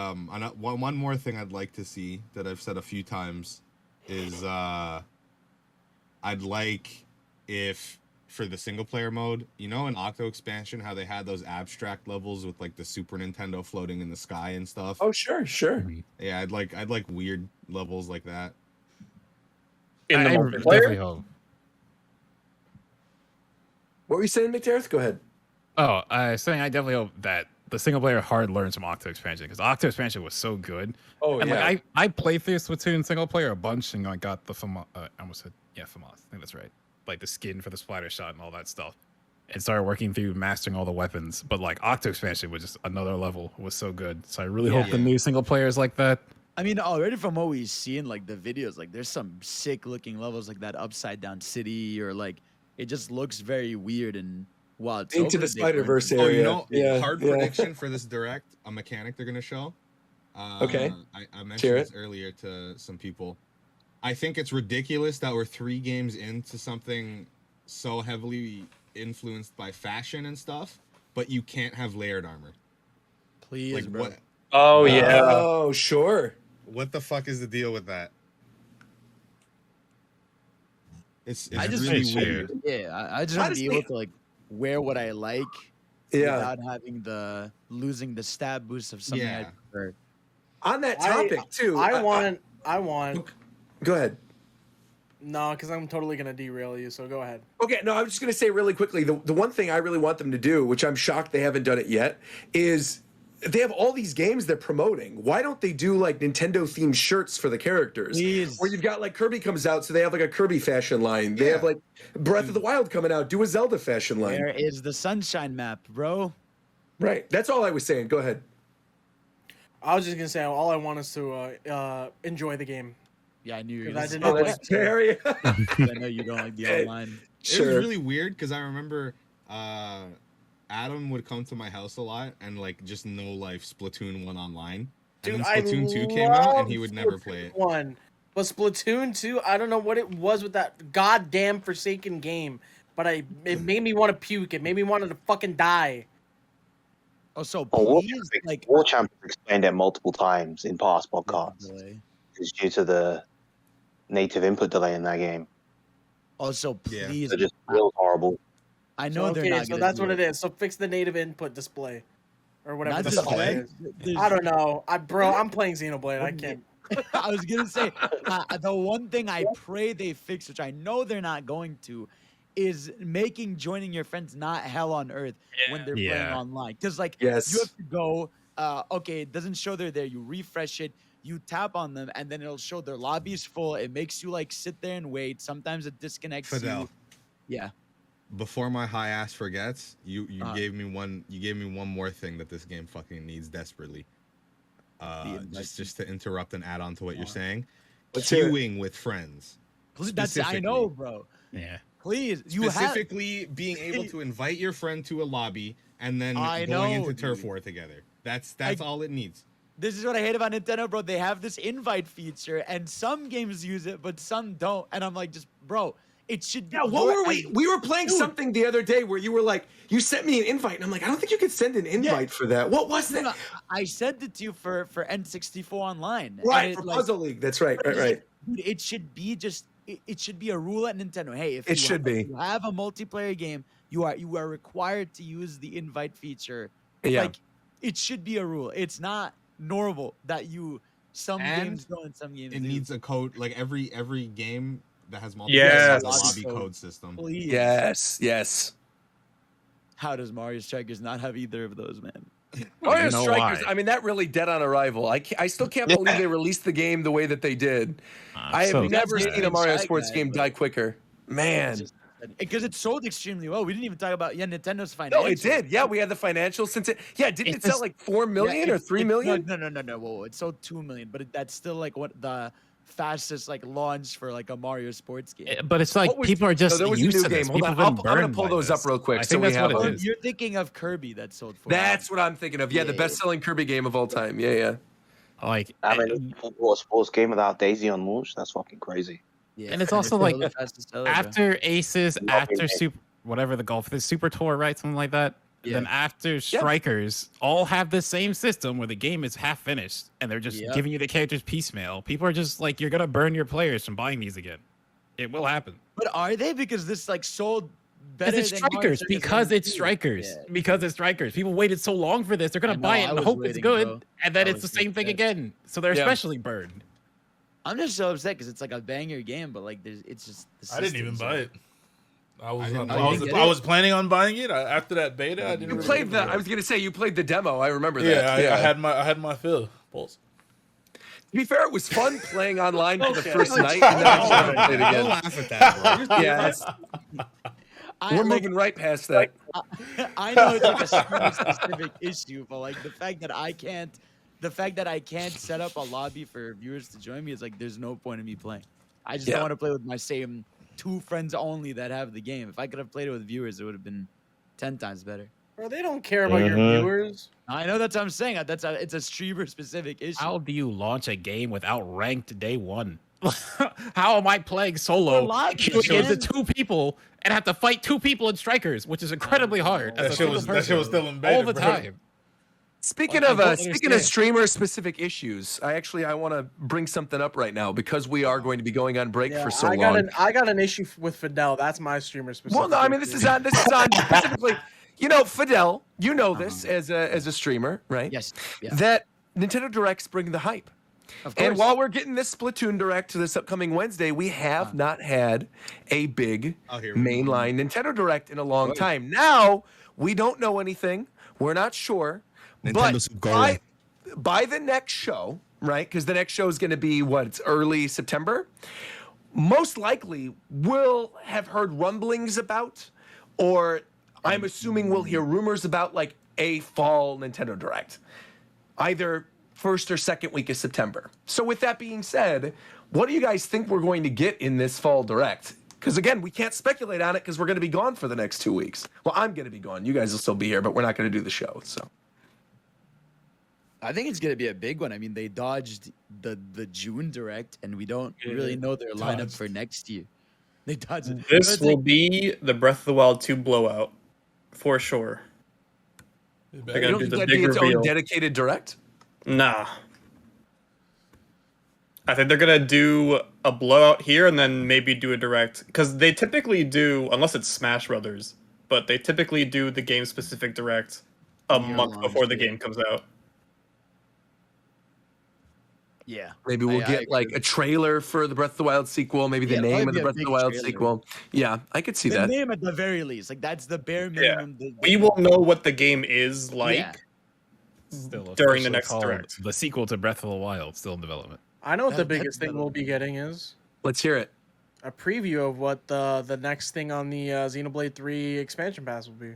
one more thing I'd like to see that I've said a few times is I'd like if for the single player mode, in Octo expansion, how they had those abstract levels with like the Super Nintendo floating in the sky and stuff. Oh, sure. Yeah, I'd like weird levels like that. In the I definitely multiplayer? hope. What were you saying, McTerrith? Go ahead. Oh, I was saying I definitely hope that the single player hard learns from Octo expansion because Octo expansion was so good. Oh, And yeah. like I played through Splatoon single player a bunch and I got the I almost said FAMAS. I think that's right. Like the skin for the splatter shot and all that stuff. And started working through mastering all the weapons. But like Octo expansion was just another level. It was so good. So I really hope the new single players like that. I mean, already from what we've seen, like the videos, like there's some sick looking levels like that upside down city, or like it just looks very weird and wild. Into the Spider-Verse area. Hard prediction for this direct, a mechanic they're gonna show. Okay. I mentioned this earlier to some people. I think it's ridiculous that we're 3 games into something so heavily influenced by fashion and stuff, but you can't have layered armor. Please, Like bro. what? Oh yeah. Oh, sure. What the fuck is the deal with that? It's I just really think weird. I just want to be able Honestly- to like wear what I like Yeah. without having the losing the stab boost of something I Yeah. prefer. On that topic, too. I want. Go ahead. No, because I'm totally gonna derail you. So go ahead. Okay, no, I'm just going to say really quickly, the one thing I really want them to do, which I'm shocked they haven't done it yet, is they have all these games they're promoting. Why don't they do like Nintendo-themed shirts for the characters? Please. Where you've got like Kirby comes out, so they have like a Kirby fashion line. They have like Breath of the Wild coming out, do a Zelda fashion line. Where is the sunshine map, bro? Right, that's all I was saying. Go ahead. I was just gonna say all I want is to enjoy the game. Yeah, I knew you were Because I gonna did say not that's that. fair, yeah. 'Cause I know you don't like the online. It was really weird because I remember Adam would come to my house a lot and like just no life Splatoon 1 online. Dude, And I then Splatoon 2 came out and love he would never play it. One, but Splatoon 2, I don't know what it was with that goddamn Forsaken game, but it made me want to puke. It made me want to fucking die. Oh, so War please, Champ, like, War Champ has explained it multiple times in past podcasts. boy. It's due to the native input delay in that game. Also, please, They're just real horrible. I know So, they're okay, not. so gonna that's do what it is. So fix the native input display, or whatever. Not the just fuck that, it is. there's- I don't know. I'm playing Xenoblade. I can't. I was gonna say the one thing I pray they fix, which I know they're not going to, is making joining your friends not hell on earth when they're playing Yeah. online. Because like Yes. you have to go. Okay, it doesn't show they're there. You refresh it. You tap on them, and then it'll show their lobby's full. It makes you like sit there and wait. Sometimes it disconnects Fidel. you. Yeah. Before my high ass forgets, you Uh-huh. gave me one more thing that this game fucking needs desperately. Just to interrupt and add on to what you're saying. Let's hear it. Queuing with friends. That's I know, bro. Yeah. Please, you have. Specifically being able to invite your friend to a lobby and then I going know, into turf dude. war together. That's all it needs. This is what I hate about Nintendo, bro. They have this invite feature, and some games use it, but some don't. And I'm like, just bro, it should. Yeah, what were we? We were playing something the other day where you were like, you sent me an invite, and I'm like, I don't think you could send an invite for that. What was that? No, I sent it to you for N64 Online. and Right, it, for like, Puzzle League. That's right, but right, it's right. like, dude, it should be just. It should be a rule at Nintendo. Hey, if It should be. you have a multiplayer game, you are required to use the invite feature. Yeah. Like, it should be a rule. It's not normal that some And games don't and some games It do. needs a code. Like every game that has multiplayer Yes. has a lobby code system. Please. Yes, yes. How does Mario Strikers not have either of those, man? Mario You know Strikers, why. I mean, that really dead on arrival. I still can't believe they released the game the way that they did. I have so never sad. seen a Mario Shy Sports Guy, game but- die quicker. Man. Because it sold extremely well. We didn't even talk about Nintendo's financials. No, it did. Yeah, we had the financials since it. Yeah, didn't it sell like 4 million or 3 million? No. Whoa, it sold 2 million, but that's still like what the fastest like launch for like a Mario sports game. But it's like people are just there was a used new to game. this. Hold People on, have been I'm gonna burned pull by those up this. real quick I so think we that's have what it them. is. You're thinking of Kirby that sold 4 That's what I'm thinking of. Yeah, the Yeah. best-selling Kirby game of all time. Yeah. Like, I mean, a sports game without Daisy on launch, that's fucking crazy. Yeah. and it's also like the fastest seller, bro. after Aces, Not after being Super, whatever the golf is, Super Tour, right? Something like that. Yeah. Then after Strikers, all have the same system where the game is half finished and they're just Yep. giving you the characters piecemeal. People are just like, you're gonna burn your players from buying these again. It will happen. But are they? Because this like sold better Because it's than Mario Strikers. Circus Because and it's Two. Strikers. Yeah. Because it's Strikers. People waited so long for this. They're gonna I know, buy it I and was hope it's waiting, good, bro. and then I it's the was same thing upset. again. So they're Yeah. especially burned. I'm just so upset because it's like a banger game, but like it's just. The I didn't even systems buy are- it. I was didn't- I was you didn't I get was planning on buying it after that beta. I didn't. You really played give the. a I was gonna say you played the demo. I remember that. Yeah, I had my fill. Pulse. To be fair, it was fun playing online for the Okay. first night, and then I never played Don't again. laugh at that, bro. Yeah, we're moving right past that. I know it's like a super specific issue, but like the fact that I can't set up a lobby for viewers to join me is like there's no point in me playing. I just Yeah. don't want to play with my same 2 friends only that have the game. If I could have played it with viewers, it would have been 10 times better. Bro, they don't care about your Mhm. viewers. I know that's what I'm saying. It's a streamer specific issue. How do you launch a game without ranked day one? How am I playing solo Well, queuing man. against 2 people and have to fight 2 people in Strikers, which is incredibly hard. That as a shit single was person still in beta, all the bro. time. Speaking I of don't speaking of understand. streamer specific issues, I want to bring something up right now because we are going to be going on break Yeah, for so I long. got an issue with Fidel. That's my streamer specific. Well, no, I mean this is on specifically. You know, Fidel, you know this as a streamer, right? Yes. Yeah. That Nintendo Directs bring the hype. Of course. And while we're getting this Splatoon Direct to this upcoming Wednesday, we have not had a big Oh, here we go. mainline Nintendo Direct in a long time. Now, we don't know anything. We're not sure. Nintendo Super but by the next show, right? Because the next show is going to be, it's early September? Most likely, we'll have heard rumblings about, or I'm assuming we'll hear rumors about, like, a fall Nintendo Direct. Either first or second week of September. So with that being said, what do you guys think we're going to get in this fall Direct? Because again, we can't speculate on it because we're going to be gone for the next 2 weeks. Well, I'm going to be gone. You guys will still be here, but we're not going to do the show. So I think it's gonna be a big one. I mean, they dodged the June Direct, and we don't really know their lineup for next year. They dodged it. This But will it's be the Breath of the Wild 2 blowout for sure. They're you gonna don't do think the that'd big be its reveal. own dedicated Direct? Nah. I think they're gonna do a blowout here and then maybe do a direct because they typically do, unless it's Smash Brothers, but they typically do the game specific direct a month launch, before the yeah. game comes out. yeah. Maybe we'll I get agree. like a trailer for the Breath of the Wild sequel, maybe the Yeah, name probably of the be a Breath of the big Wild trailer. sequel. Yeah, I could see The that. name at the very least, like that's the bare minimum. We will know what the game is like. Yeah. Still During the officially next called Direct. the sequel to Breath of the Wild, still in development. I know what the That's biggest thing better. we'll be getting is Let's hear it. a preview of what the next thing on the Xenoblade 3 expansion pass will be.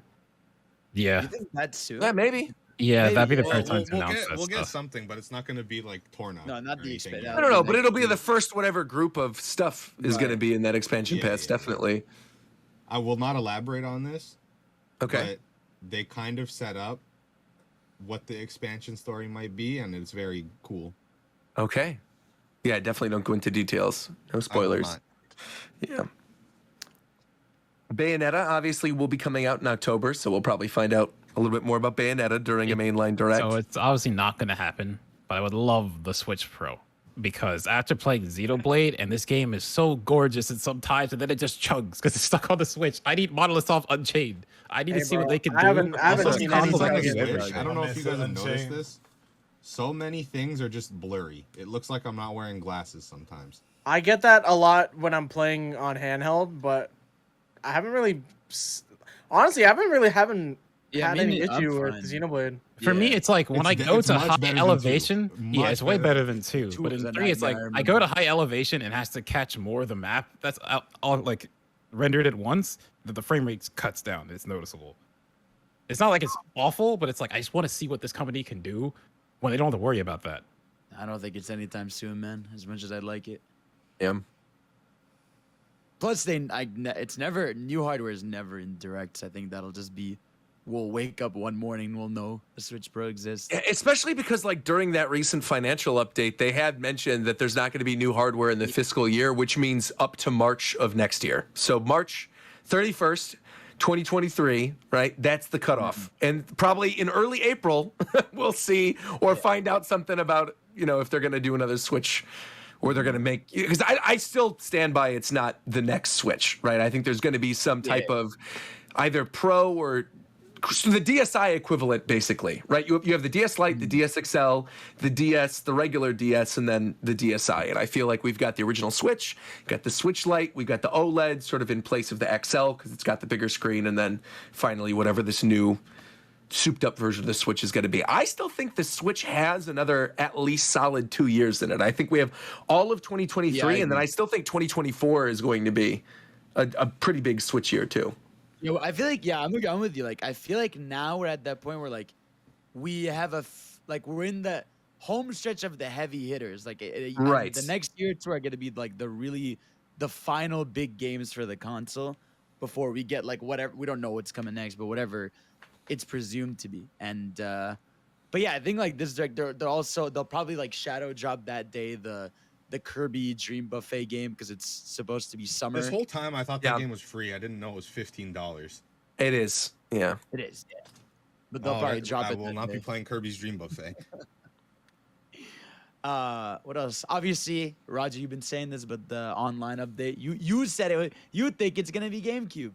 Yeah, You think that's soon? Yeah, maybe. yeah, Maybe. that'd be the We'll, first time we'll, to we'll announce get that we'll get stuff. something, but it's not going to be like torn out. No, not or the anything expand- yet. I don't know, the but next it'll be the week. first whatever group of stuff is going to Right. be in that expansion Yeah, pass, yeah, yeah. definitely. I will not elaborate on this. Okay. But they kind of set up what the expansion story might be, and it's very cool. Okay. Yeah, definitely don't go into details. No I will spoilers. not. Yeah. Bayonetta obviously will be coming out in October, so we'll probably find out a little bit more about Bayonetta during a mainline direct. So it's obviously not going to happen, but I would love the Switch Pro because after playing Xenoblade, and this game is so gorgeous at some times, and then it just chugs because it's stuck on the Switch. I need Monolith Soft Unchained. I need Hey, to see bro, what they can I do. haven't Also, seen the consoles anything are on gonna the be Switch, good. I don't know if you guys have noticed Unchained. this. So many things are just blurry. It looks like I'm not wearing glasses sometimes. I get that a lot when I'm playing on handheld, but I haven't really, honestly, I haven't really had any I'm issue with fine. Xenoblade. For me, it's like when It's I de- go it's to much high better than elevation, two. yeah, Much it's way better. better than two. Two But was in a three, it's like nightmare, I go to high elevation and has to catch more of the map. That's all like rendered it once, the frame rate cuts down. It's noticeable. It's not like it's awful, but it's like I just want to see what this company can do when they don't have to worry about that. I don't think it's anytime soon, man. As much as I'd like it. Yeah. Plus, it's never new hardware is never in directs. I think that'll just be. We'll wake up one morning and we'll know the Switch Pro exists. Especially because, like, during that recent financial update, they had mentioned that there's not going to be new hardware in the fiscal year, which means up to March of next year. So March 31st, 2023, right? That's the cutoff. And probably in early April, we'll see or find out something about, if they're going to do another Switch or they're going to make, because I still stand by it's not the next Switch, right? I think there's going to be some type of either Pro or the DSi equivalent, basically, right? You have the DS Lite, the DS XL, the DS, the regular DS, and then the DSi. And I feel like we've got the original Switch, got the Switch Lite, we've got the OLED sort of in place of the XL because it's got the bigger screen, and then finally whatever this new souped-up version of the Switch is going to be. I still think the Switch has another at least solid 2 years in it. I think we have all of 2023, and then I still think 2024 is going to be a pretty big Switch year too. I feel like I'm with you. Like I feel like now we're at that point where like we have we're in the home stretch of the heavy hitters. Like right, the next year or two are going to be like the final big games for the console before we get like whatever. We don't know what's coming next, but whatever it's presumed to be. And but yeah, I think like this like they'll probably like shadow drop that day the Kirby Dream Buffet game because it's supposed to be summer. This whole time I thought that game was free. I didn't know it was $15. It is. Yeah. It is. Yeah. But they'll probably drop it. I will not be playing Kirby's Dream Buffet. What else? Obviously, Roger, you've been saying this, but the online update, you said it. You think it's gonna be GameCube.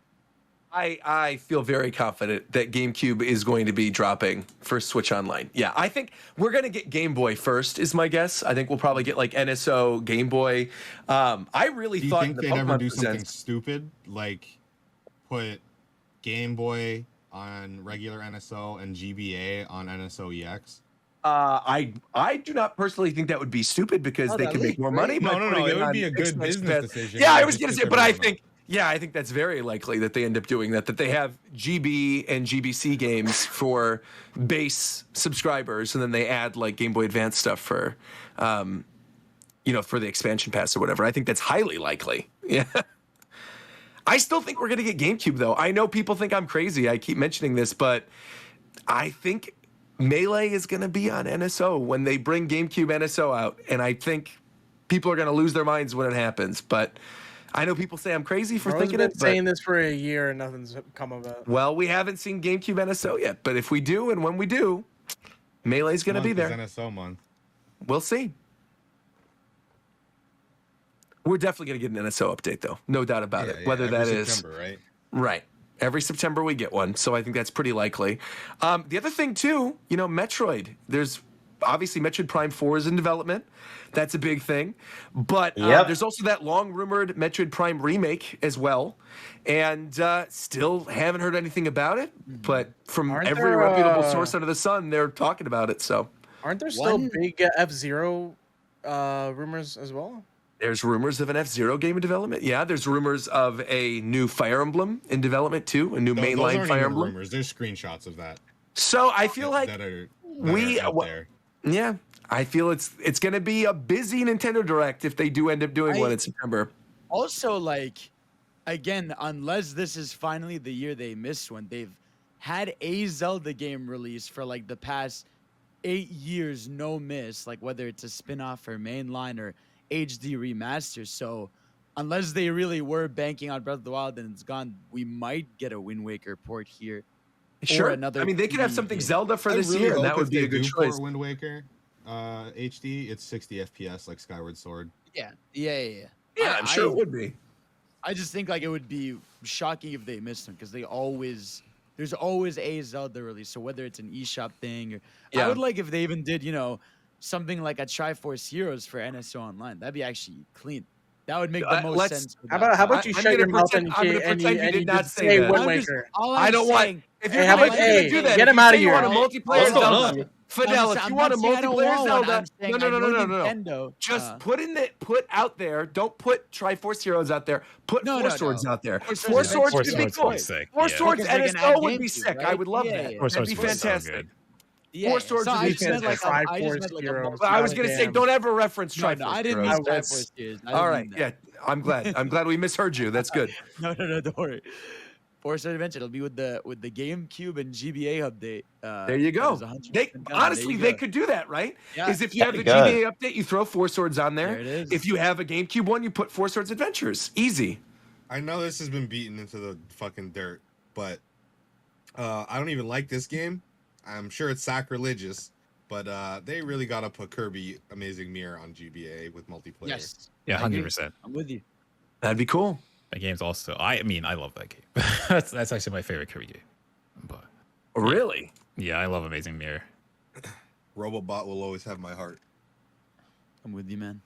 I feel very confident that GameCube is going to be dropping for Switch Online. Yeah, I think we're going to get Game Boy first, is my guess. I think we'll probably get like NSO, Game Boy. I really thought think they'd ever do something stupid like put Game Boy on regular NSO and GBA on NSO EX? I do not personally think that would be stupid because they can make more money. No, it would be a good business decision. Yeah, I was going to say, but I think. Yeah, I think that's very likely that they end up doing that they have GB and GBC games for base subscribers, and then they add like Game Boy Advance stuff for, for the expansion pass or whatever. I think that's highly likely. Yeah. I still think we're going to get GameCube, though. I know people think I'm crazy. I keep mentioning this, but I think Melee is going to be on NSO when they bring GameCube NSO out, and I think people are going to lose their minds when it happens, but I know people say I'm crazy for thinking it. Saying this for a year and nothing's come of it. Well, we haven't seen GameCube NSO yet, but if we do, and when we do, Melee's going to be there. NSO month. We'll see. We're definitely going to get an NSO update, though. No doubt about it. Whether that is September, right? Right. Every September we get one, so I think that's pretty likely. The other thing, too, Metroid. There's obviously Metroid Prime 4 is in development. That's a big thing. But there's also that long-rumored Metroid Prime remake as well. And still haven't heard anything about it. But from every reputable source under the sun, they're talking about it. So aren't there still big F-Zero rumors as well? There's rumors of an F-Zero game in development. Yeah, there's rumors of a new Fire Emblem in development, too. A new mainline Fire Emblem. Rumors. There's screenshots of that. So I feel like that are out there. Yeah, I feel it's going to be a busy Nintendo Direct if they do end up doing one in September. Also, like, again, unless this is finally the year they missed one, they've had a Zelda game released for like the past 8 years, no miss. Like whether it's a spin-off or mainline or HD remaster. So unless they really were banking on Breath of the Wild and it's gone, we might get a Wind Waker port here. Sure. I mean, they could have something Zelda for this year, and that would be a good choice. For Wind Waker HD, it's 60 FPS like Skyward Sword. Yeah, I'm sure it would be. I just think like it would be shocking if they missed them because there's always a Zelda release. So whether it's an eShop thing or I would like if they even did, something like a Triforce Heroes for NSO Online. That'd be actually clean. That would make the most let's- sense. for How that. about you I'm shut gonna your mouth pretend- and I'm gonna pretend you did not say that. Wind I'm just- Waker? all I I'm don't want. saying- If Hey, you're how gonna, about- if you're gonna hey, do that, get if him you outta say you want a here. multiplayer What's going Zelda, on? Fidel, if I'm you not want a saying I don't multiplayer want one, Zelda, I'm saying I know Nintendo, Just put out there. Don't put Triforce Heroes out there. Put No, Four no, Swords no. out there. Four Four Swords Swords Four would be Swords cool. would be sick. Four Yeah. Swords Because they can NSO add would be GameCube, sick. I right? would love Yeah, that. yeah. Four That'd Swords be would be so fantastic. good. Yeah, Four Swords so would I be just meant like fantastic. I just meant like a Heroes. But I was gonna say, Goddamn. don't ever reference No, Triforce no, I didn't Heroes. mean That's- Triforce Heroes. all right. Yeah, I'm glad. I'm glad we misheard you. That's good. No, don't worry. Force Adventure. It'll be with the GameCube and GBA update. There you go. that is 100% They done. honestly There they you go. could do that, right? Yeah. Is if you have the That'd be GBA update, you throw Four Swords on there. There it is. If you have a GameCube one, you put Four Swords Adventures. Easy. I know this has been beaten into the fucking dirt, but I don't even like this game. I'm sure it's sacrilegious, but they really gotta put Kirby Amazing Mirror on GBA with multiplayer. Yes. Yeah, I agree. 100%. I'm with you. That'd be cool. That game's also. I mean, I love that game. that's actually my favorite Kirby game. But Really? yeah, I love Amazing Mirror. Robobot will always have my heart. I'm with you, man.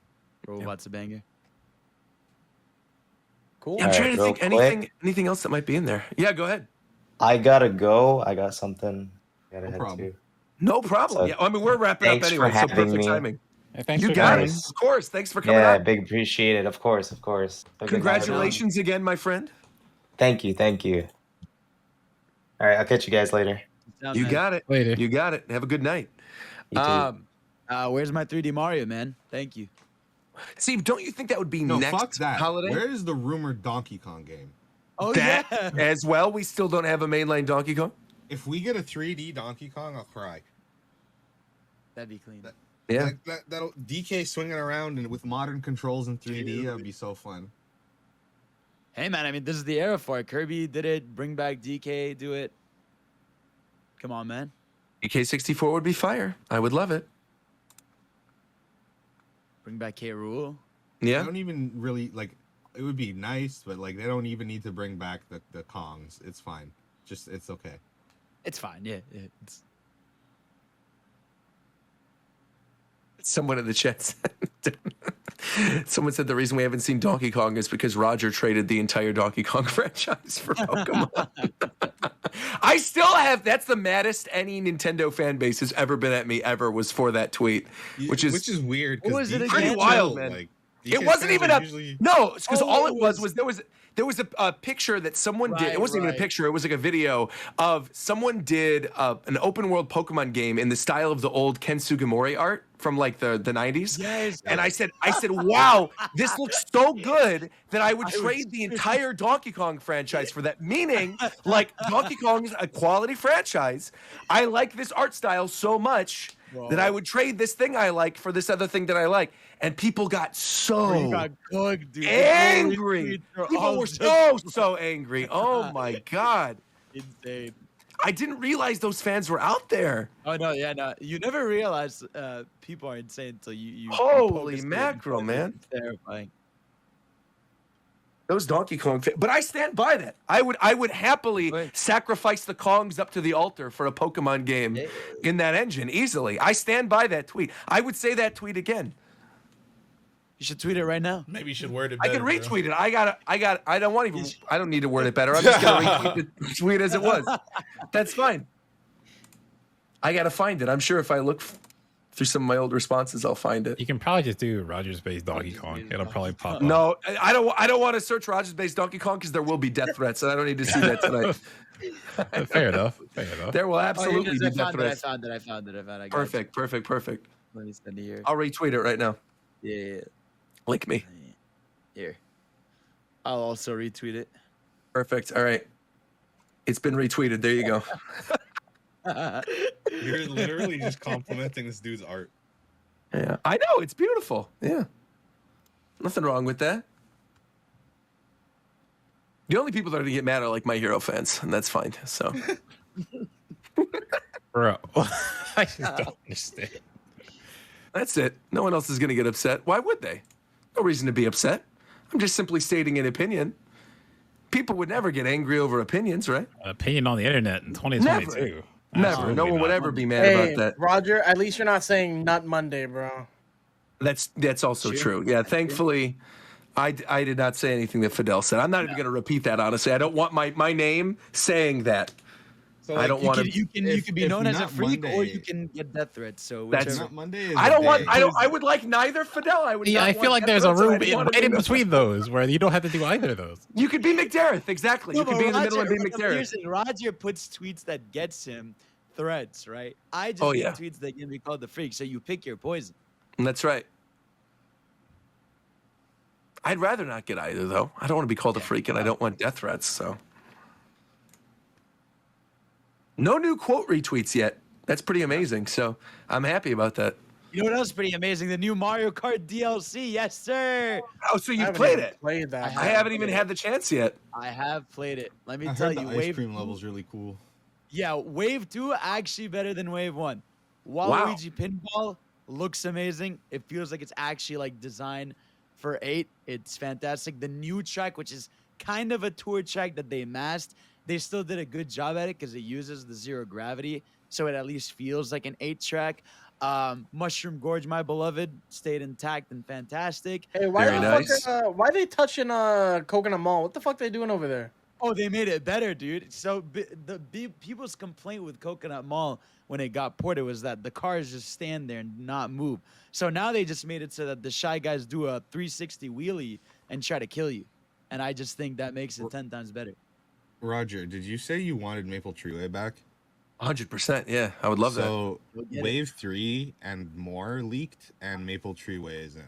Robot's a banger. Cool. Yeah, I'm All trying right, to think real quick. anything else that might be in there. Yeah, go ahead. I gotta go. I got something. Gotta No head problem. to. No problem. So, yeah, I mean we're wrapping up thanks for anyway, so having perfect me. timing. Hey, thanks You for got coming. it. Nice. Of course. Thanks for coming Yeah, out. big appreciated. Of course, of course. Have a good night, everyone. Congratulations again, my friend. Thank you, thank you. All right, I'll catch you guys later. Sound, You man. got it. Later. You got it. Have a good night. You too. Where's my 3D Mario, man? Thank you. Steve, don't you think that would be No, next fuck that. holiday? Where is the rumored Donkey Kong game? Oh that yeah. as well. We still don't have a mainline Donkey Kong. If we get a 3D Donkey Kong, I'll cry. That'd be clean. Yeah. Like that'll DK swinging around and with modern controls in 3D, that'd be so fun. Hey man, I mean this is the era for it. Kirby did it. Bring back DK. Do it. Come on, man. EK64 would be fire. I would love it. Bring back K. Rool. I Yeah. don't even really like. It would be nice, but like they don't even need to bring back the Kongs. It's fine. Just it's okay. It's fine. Yeah. It's... Someone in the chat said, someone said the reason we haven't seen Donkey Kong is because Roger traded the entire Donkey Kong franchise for Pokemon. I still have. That's the maddest any Nintendo fan base has ever been at me ever was for that tweet, which is weird. What was it DK pretty again? wild, man. Like, It DK wasn't fans even are a usually- no. It's because Oh, all it it was was- there was a picture that someone did. Right, It wasn't even a right. picture. It was like a video of someone did an open world Pokemon game in the style of the old Ken Sugimori art from like the 90s. Yes. And I said, wow, this looks so good that I would trade the entire Donkey Kong franchise for that. Meaning, like Donkey Kong is a quality franchise. I like this art style so much that I would trade this thing I like for this other thing that I like. And people got so You got cooked, dude. angry. People People were just so angry. Oh my God. insane. I didn't realize those fans were out there. Oh no, yeah, no. You never realize people are insane until you Holy focus it mackerel, and man. It's terrifying. Those Donkey Kong but I stand by that. I would happily Right. sacrifice the Kongs up to the altar for a Pokemon game in that engine easily. I stand by that tweet. I would say that tweet again. You should tweet it right now. Maybe you should word it I better. can bro. retweet it. I don't need to word it better. I'm just gonna retweet the tweet as it was. That's fine. I gotta find it. I'm sure if I look through some of my old responses, I'll find it. You can probably just do Rogers based Donkey Kong. It'll probably pop up. No, I don't want to search Rogers based Donkey Kong because there will be death threats, and I don't need to see that tonight. Fair enough. Fair enough. There will Oh, absolutely I be death found it. I threats. found it. I found it. I got it. Perfect. Let me send it here. I'll retweet it right now. Yeah. Link me. Here. I'll also retweet it. Perfect. All right. It's been retweeted. There you go. You're literally just complimenting this dude's art. Yeah, I know. It's beautiful. Yeah. Nothing wrong with that. The only people that are going to get mad are like My Hero fans, and that's fine. So, Bro, I just don't understand. that's it. No one else is going to get upset. Why would they? No reason to be upset. I'm just simply stating an opinion. People would never get angry over opinions, right? An opinion on the internet in 2022. Never. Absolutely No one would not. ever be mad Hey, about that. Roger, at least you're not saying Nut Monday, bro. That's also true. Yeah, thankfully, I did not say anything that Fidel said. I'm not even going to repeat that, honestly. I don't want my name saying that. So I don't want to. You can be if known as a not freak, or you Monday- can get death threats. So That's- whichever. Not Monday is I the don't want. day. I would like neither Fidel. I would. Yeah, not I feel want like death there's a threats, and I room didn't want right to in be- between those where you don't have to do either of those. You could be McDareth, exactly. You No, could be in the middle and be Roger, McDareth. listen, Roger puts tweets that gets him threats, right? I just Oh, get yeah. tweets that can be called the freak. So you pick your poison. That's right. I'd rather not get either, though. I don't want to be called a freak, and I don't want death threats. So, no new quote retweets yet. That's pretty amazing. So I'm happy about that. You know what else is pretty amazing? The new Mario Kart DLC. Yes, sir. Oh, so I you've haven't played even it? Played that. I haven't even had the chance yet. I have played it. Let me I tell heard you, the ice Wave cream 2 level's really cool. Yeah, Wave 2 actually better than Wave 1. Wow. Waluigi Pinball looks amazing. It feels like it's actually like designed for 8. It's fantastic. The new track, which is kind of a tour track that they masked, they still did a good job at it because it uses the zero gravity, so it at least feels like an 8 track. Mushroom Gorge, my beloved, stayed intact and fantastic. Hey, why Very the nice. fuck? Why they touching Coconut Mall? What the fuck they doing over there? Oh, they made it better, dude. So people's complaint with Coconut Mall when it got ported was that the cars just stand there and not move. So now they just made it so that the Shy Guys do a 360 wheelie and try to kill you. And I just think that makes it 10 times better. Roger, did you say you wanted Maple Treeway back? 100%. Yeah, I would love that. So Go get it. Wave 3 and more leaked, and Maple Treeway isn't.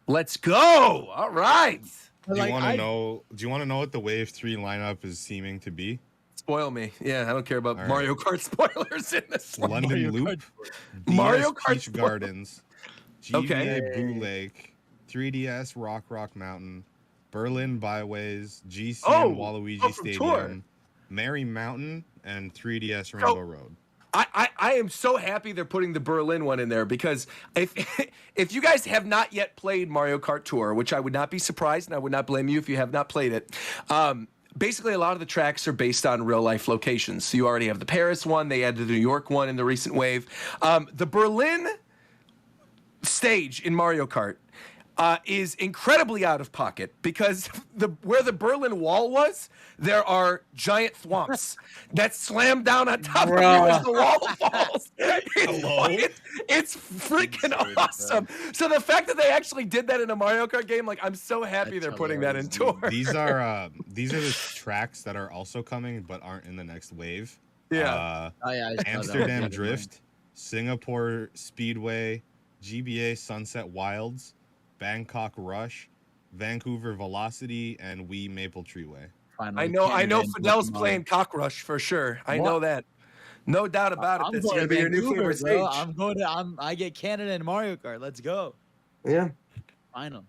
Let's go. All right. Do you Like, want to I- know? Do you want to know what the Wave 3 lineup is seeming to be? Spoil me. Yeah, I don't care about All right. Mario Kart spoilers in this one. London Mario Loop, Kart. DS Mario Kart Peach spoil- Gardens, GBA Okay. Boo Lake, 3DS Rock Mountain, Berlin Byways, GCN Oh, Waluigi from Stadium, Tour. Merry Mountain, and 3DS Rainbow Road. I am so happy they're putting the Berlin one in there because if you guys have not yet played Mario Kart Tour, which I would not be surprised and I would not blame you if you have not played it, basically a lot of the tracks are based on real life locations. So you already have the Paris one, they added the New York one in the recent wave. The Berlin stage in Mario Kart is incredibly out of pocket because where the Berlin Wall was, there are giant thwomps that slam down on top of you as the wall falls. It's freaking awesome. So the fact that they actually did that in a Mario Kart game, like I'm so happy they're putting that in Tour. These are the tracks that are also coming but aren't in the next wave. Yeah. Oh, yeah, I saw that. Amsterdam Yeah, Drift, Singapore Speedway, GBA Sunset Wilds, Bangkok Rush, Vancouver Velocity, and Wii Maple Treeway. Finally, I know Canada and Fidel's Pokemon. playing Cockrush for sure. I know What? that. No doubt about it. I'm That's going gonna be your new Vancouver, favorite bro. stage. I get Canada and Mario Kart. Let's go. Yeah. Final.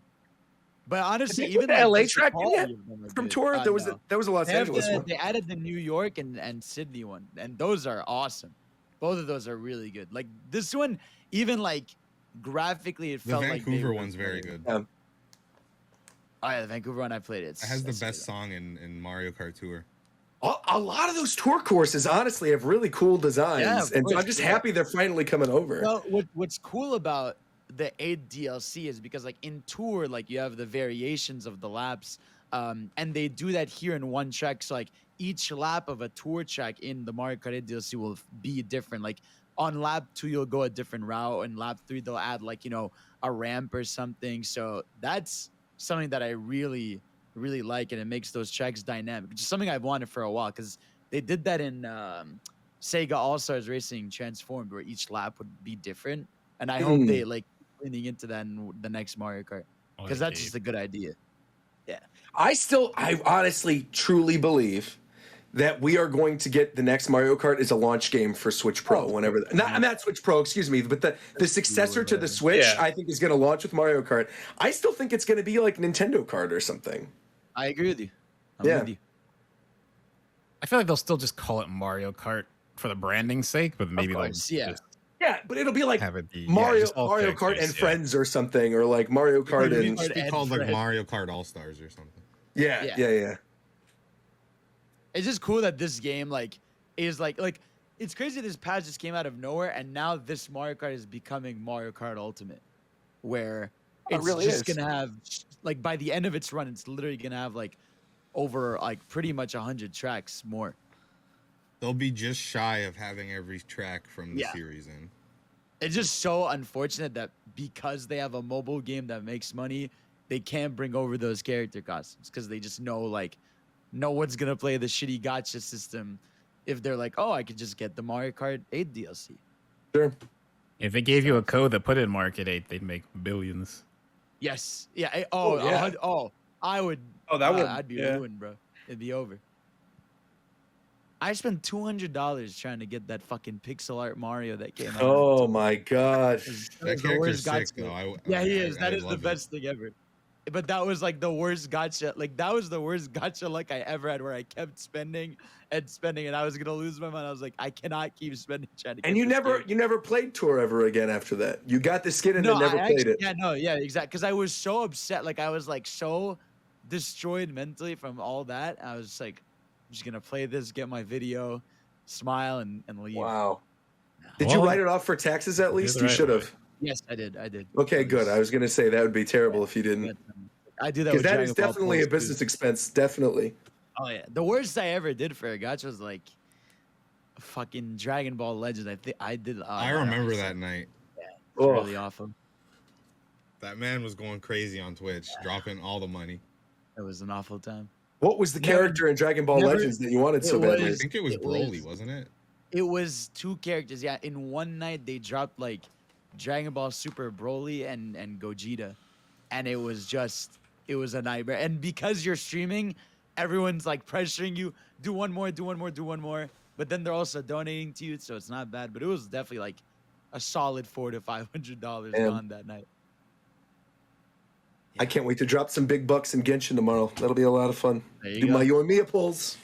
But honestly, Did they even put the LA just the track in quality yet? of them are From good. Tour, there was a Los They have Angeles one. They added the New York and Sydney one, and those are awesome. Both of those are really good. Like this one, even like graphically, it The felt like they Vancouver were one's very good. Yeah. Oh yeah, the Vancouver one I played. It has the that's best good. song in Mario Kart Tour. A lot of those tour courses, honestly, have really cool designs, Yeah, of and so I'm course, just yeah. happy they're finally coming over. Well, what's cool about the 8 DLC is because like in Tour, like you have the variations of the laps, and they do that here in one track. So like each lap of a Tour track in the Mario Kart 8 DLC will be different. Like on lap 2, you'll go a different route, and lap 3 they'll add like a ramp or something. So that's something that I really like, and it makes those tracks dynamic, which is something I've wanted for a while because they did that in Sega All-Stars Racing Transformed, where each lap would be different, and I hope they like leaning into that in the next Mario Kart because that's just a good idea. Yeah, I honestly, truly believe that we are going to get the next Mario Kart as a launch game for Switch Pro. Whenever not Switch Pro, excuse me, but the successor to the Switch, I think is going to launch with Mario Kart. I still think it's going to be like Nintendo Kart or something. I agree with you. I'm Yeah. with you. I feel like they'll still just call it Mario Kart for the branding's sake, but maybe like course, yeah. just Yeah, but it'll be like have it be Mario just all Kart characters, and Friends or something, or like Mario Kart It and should be and called like Fred. Mario Kart All Stars or something. yeah. It's just cool that this game like is like it's crazy this patch just came out of nowhere, and now this Mario Kart is becoming Mario Kart Ultimate, where It it's really just is. gonna have like by the end of its run, it's literally gonna have like over like pretty much 100 tracks more. They'll be just shy of having every track from the Yeah. series in. It's just so unfortunate that because they have a mobile game that makes money, they can't bring over those character costumes because they just know like no one's gonna play the shitty gacha system if they're like, oh, I could just get the Mario Kart 8 DLC. Sure. If they gave you a code that put it in Market 8, they'd make billions. Yes. Yeah. yeah. I would. Oh, that would. I'd be yeah. ruined, bro. It'd be over. I spent $200 trying to get that fucking pixel art Mario that came out. Oh my god. That was That the character's worst sick, gacha. though. Yeah, he is. I That is the love it. best thing ever. But that was like the worst gacha. Like that was the worst gacha luck I ever had, where I kept spending and spending, and I was gonna lose my mind. I was like, I cannot keep spending trying to. And get you this never game. you never played Tour ever again after that. You got the skin and No, then never I played actually, it. yeah, no, yeah, exactly. Because I was so upset. Like I was like so destroyed mentally from all that. I was just like, I'm just gonna play this, get my video, smile, and leave. Wow. Did you Well, write it off for taxes at least? the You right should way. have. Yes, I did. I did. Okay, It good. was- I was gonna say that would be terrible if you didn't. I do that Because with that Dragon is Ball definitely a Post, too. business expense. Definitely. Oh yeah, the worst I ever did for a gacha was like fucking Dragon Ball Legends. I think I did. I remember that night. It's Oh. really awful. That man was going crazy on Twitch, dropping all the money. It was an awful time. What was the Never- character in Dragon Ball never- Legends that you wanted so it badly? I think it was It Broly, was- wasn't it? It was two characters. Yeah, in one night they dropped like Dragon Ball Super Broly and Gogeta, and it was a nightmare. And because you're streaming, everyone's like pressuring you, do one more, do one more, do one more. But then they're also donating to you, so it's not bad. But it was definitely like a solid $400 to $500 Damn. gone that night. I can't wait to drop some big bucks in Genshin tomorrow. That'll be a lot of fun. There you Do go. my Yoimiya pulls.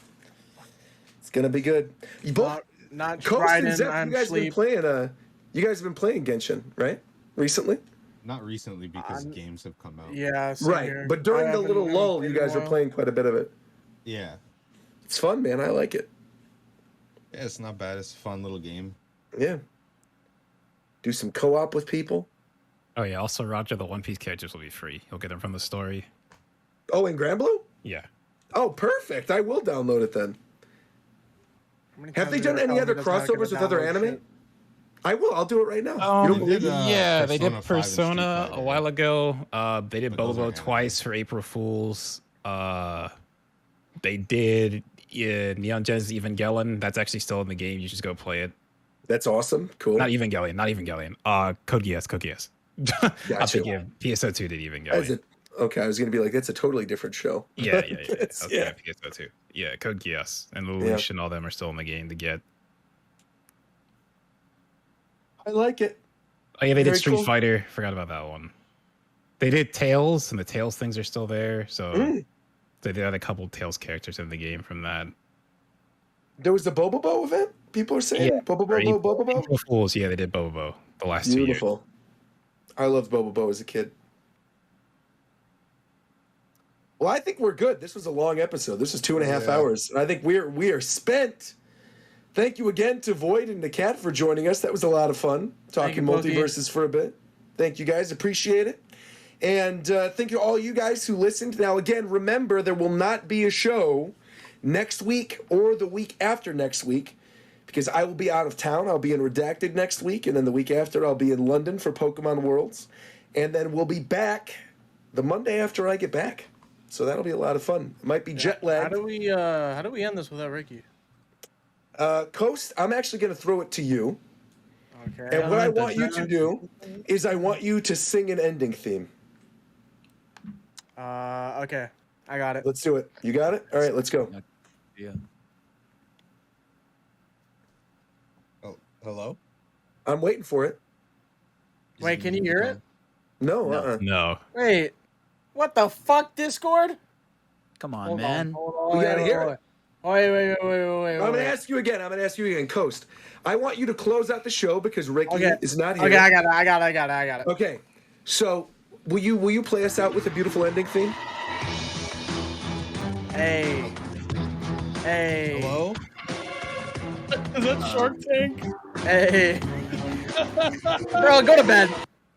It's gonna be good. You both, Not Coast and Trident, Zep, I'm you guys sleep. been playing. You guys have been playing Genshin, right? Recently, Not recently because I'm- games have come out. Yeah, same right? here. But I during the haven't little really lull, played you in a guys were while. playing quite a bit of it. Yeah. It's fun, man. I like it. Yeah, it's not bad. It's a fun little game. Yeah. Do some co-op with people. Oh yeah, also Roger, the One Piece characters will be free. You'll get them from the story. Oh, in Granblue? Yeah. Oh, perfect. I will download it then. How many Have times they you done ever any tell other me that's not gonna crossovers with other download anime? shit? I will. I'll do it right now. You don't They believe did, me? Yeah, they did Persona 5 and Street Persona a Fighter. while ago. They did But those Bobo aren't twice for April Fools. They did Neon Genesis Evangelion. That's actually still in the game. You should just go play it. That's awesome. Cool. Not Evangelion. Code Geass. Code Geass. I'm Gotcha. thinking PSO2 did As Evangelion. it, okay, I was gonna be like, that's a totally different show. Yeah. It's- That's yeah. PSO2. Yeah, Code Geass and Lelouch and all them are still in the game to get. I like it. Oh yeah, they did Very Street cool. Fighter. Forgot about that one. They did Tails, and the Tails things are still there. So Mm. they had a couple Tails characters in the game from that. There was the Bobobo event. People are saying Yeah, Bobobo. April Fools, yeah, they did Bobo the last 2 years. Beautiful. I loved Bobobo as a kid. Well, I think we're good. This was a long episode. This was 2.5 hours. And I think we are spent. Thank you again to Void and NAKAT for joining us. That was a lot of fun talking you, Pokey. multiverses for a bit. Thank you guys. Appreciate it. And thank you all you guys who listened. Now, again, remember there will not be a show next week or the week after next week because I will be out of town. I'll be in Redacted next week. And then the week after, I'll be in London for Pokemon Worlds. And then we'll be back the Monday after I get back. So that'll be a lot of fun. It might be jet How lagged. do we end this without Ricky? Coast, I'm actually going to throw it to you. Okay. And what I want you to do is I want you to sing an ending theme. Okay. I got it. Let's do it. You got it? All right, let's go. Yeah. Oh, hello? I'm waiting for it. Wait, can you hear it? No, No. No. Wait. What the fuck, Discord? Come on, Hold man. on. Hold on. We gotta hear it. Wait. I'm going to ask you again. Coast. I want you to close out the show because Ricky Okay. is not here. Okay, I got it. Okay. So, will you play us out with a beautiful ending theme? Hey. Hello? Is that Shark Tank? Hey. Bro, go to bed.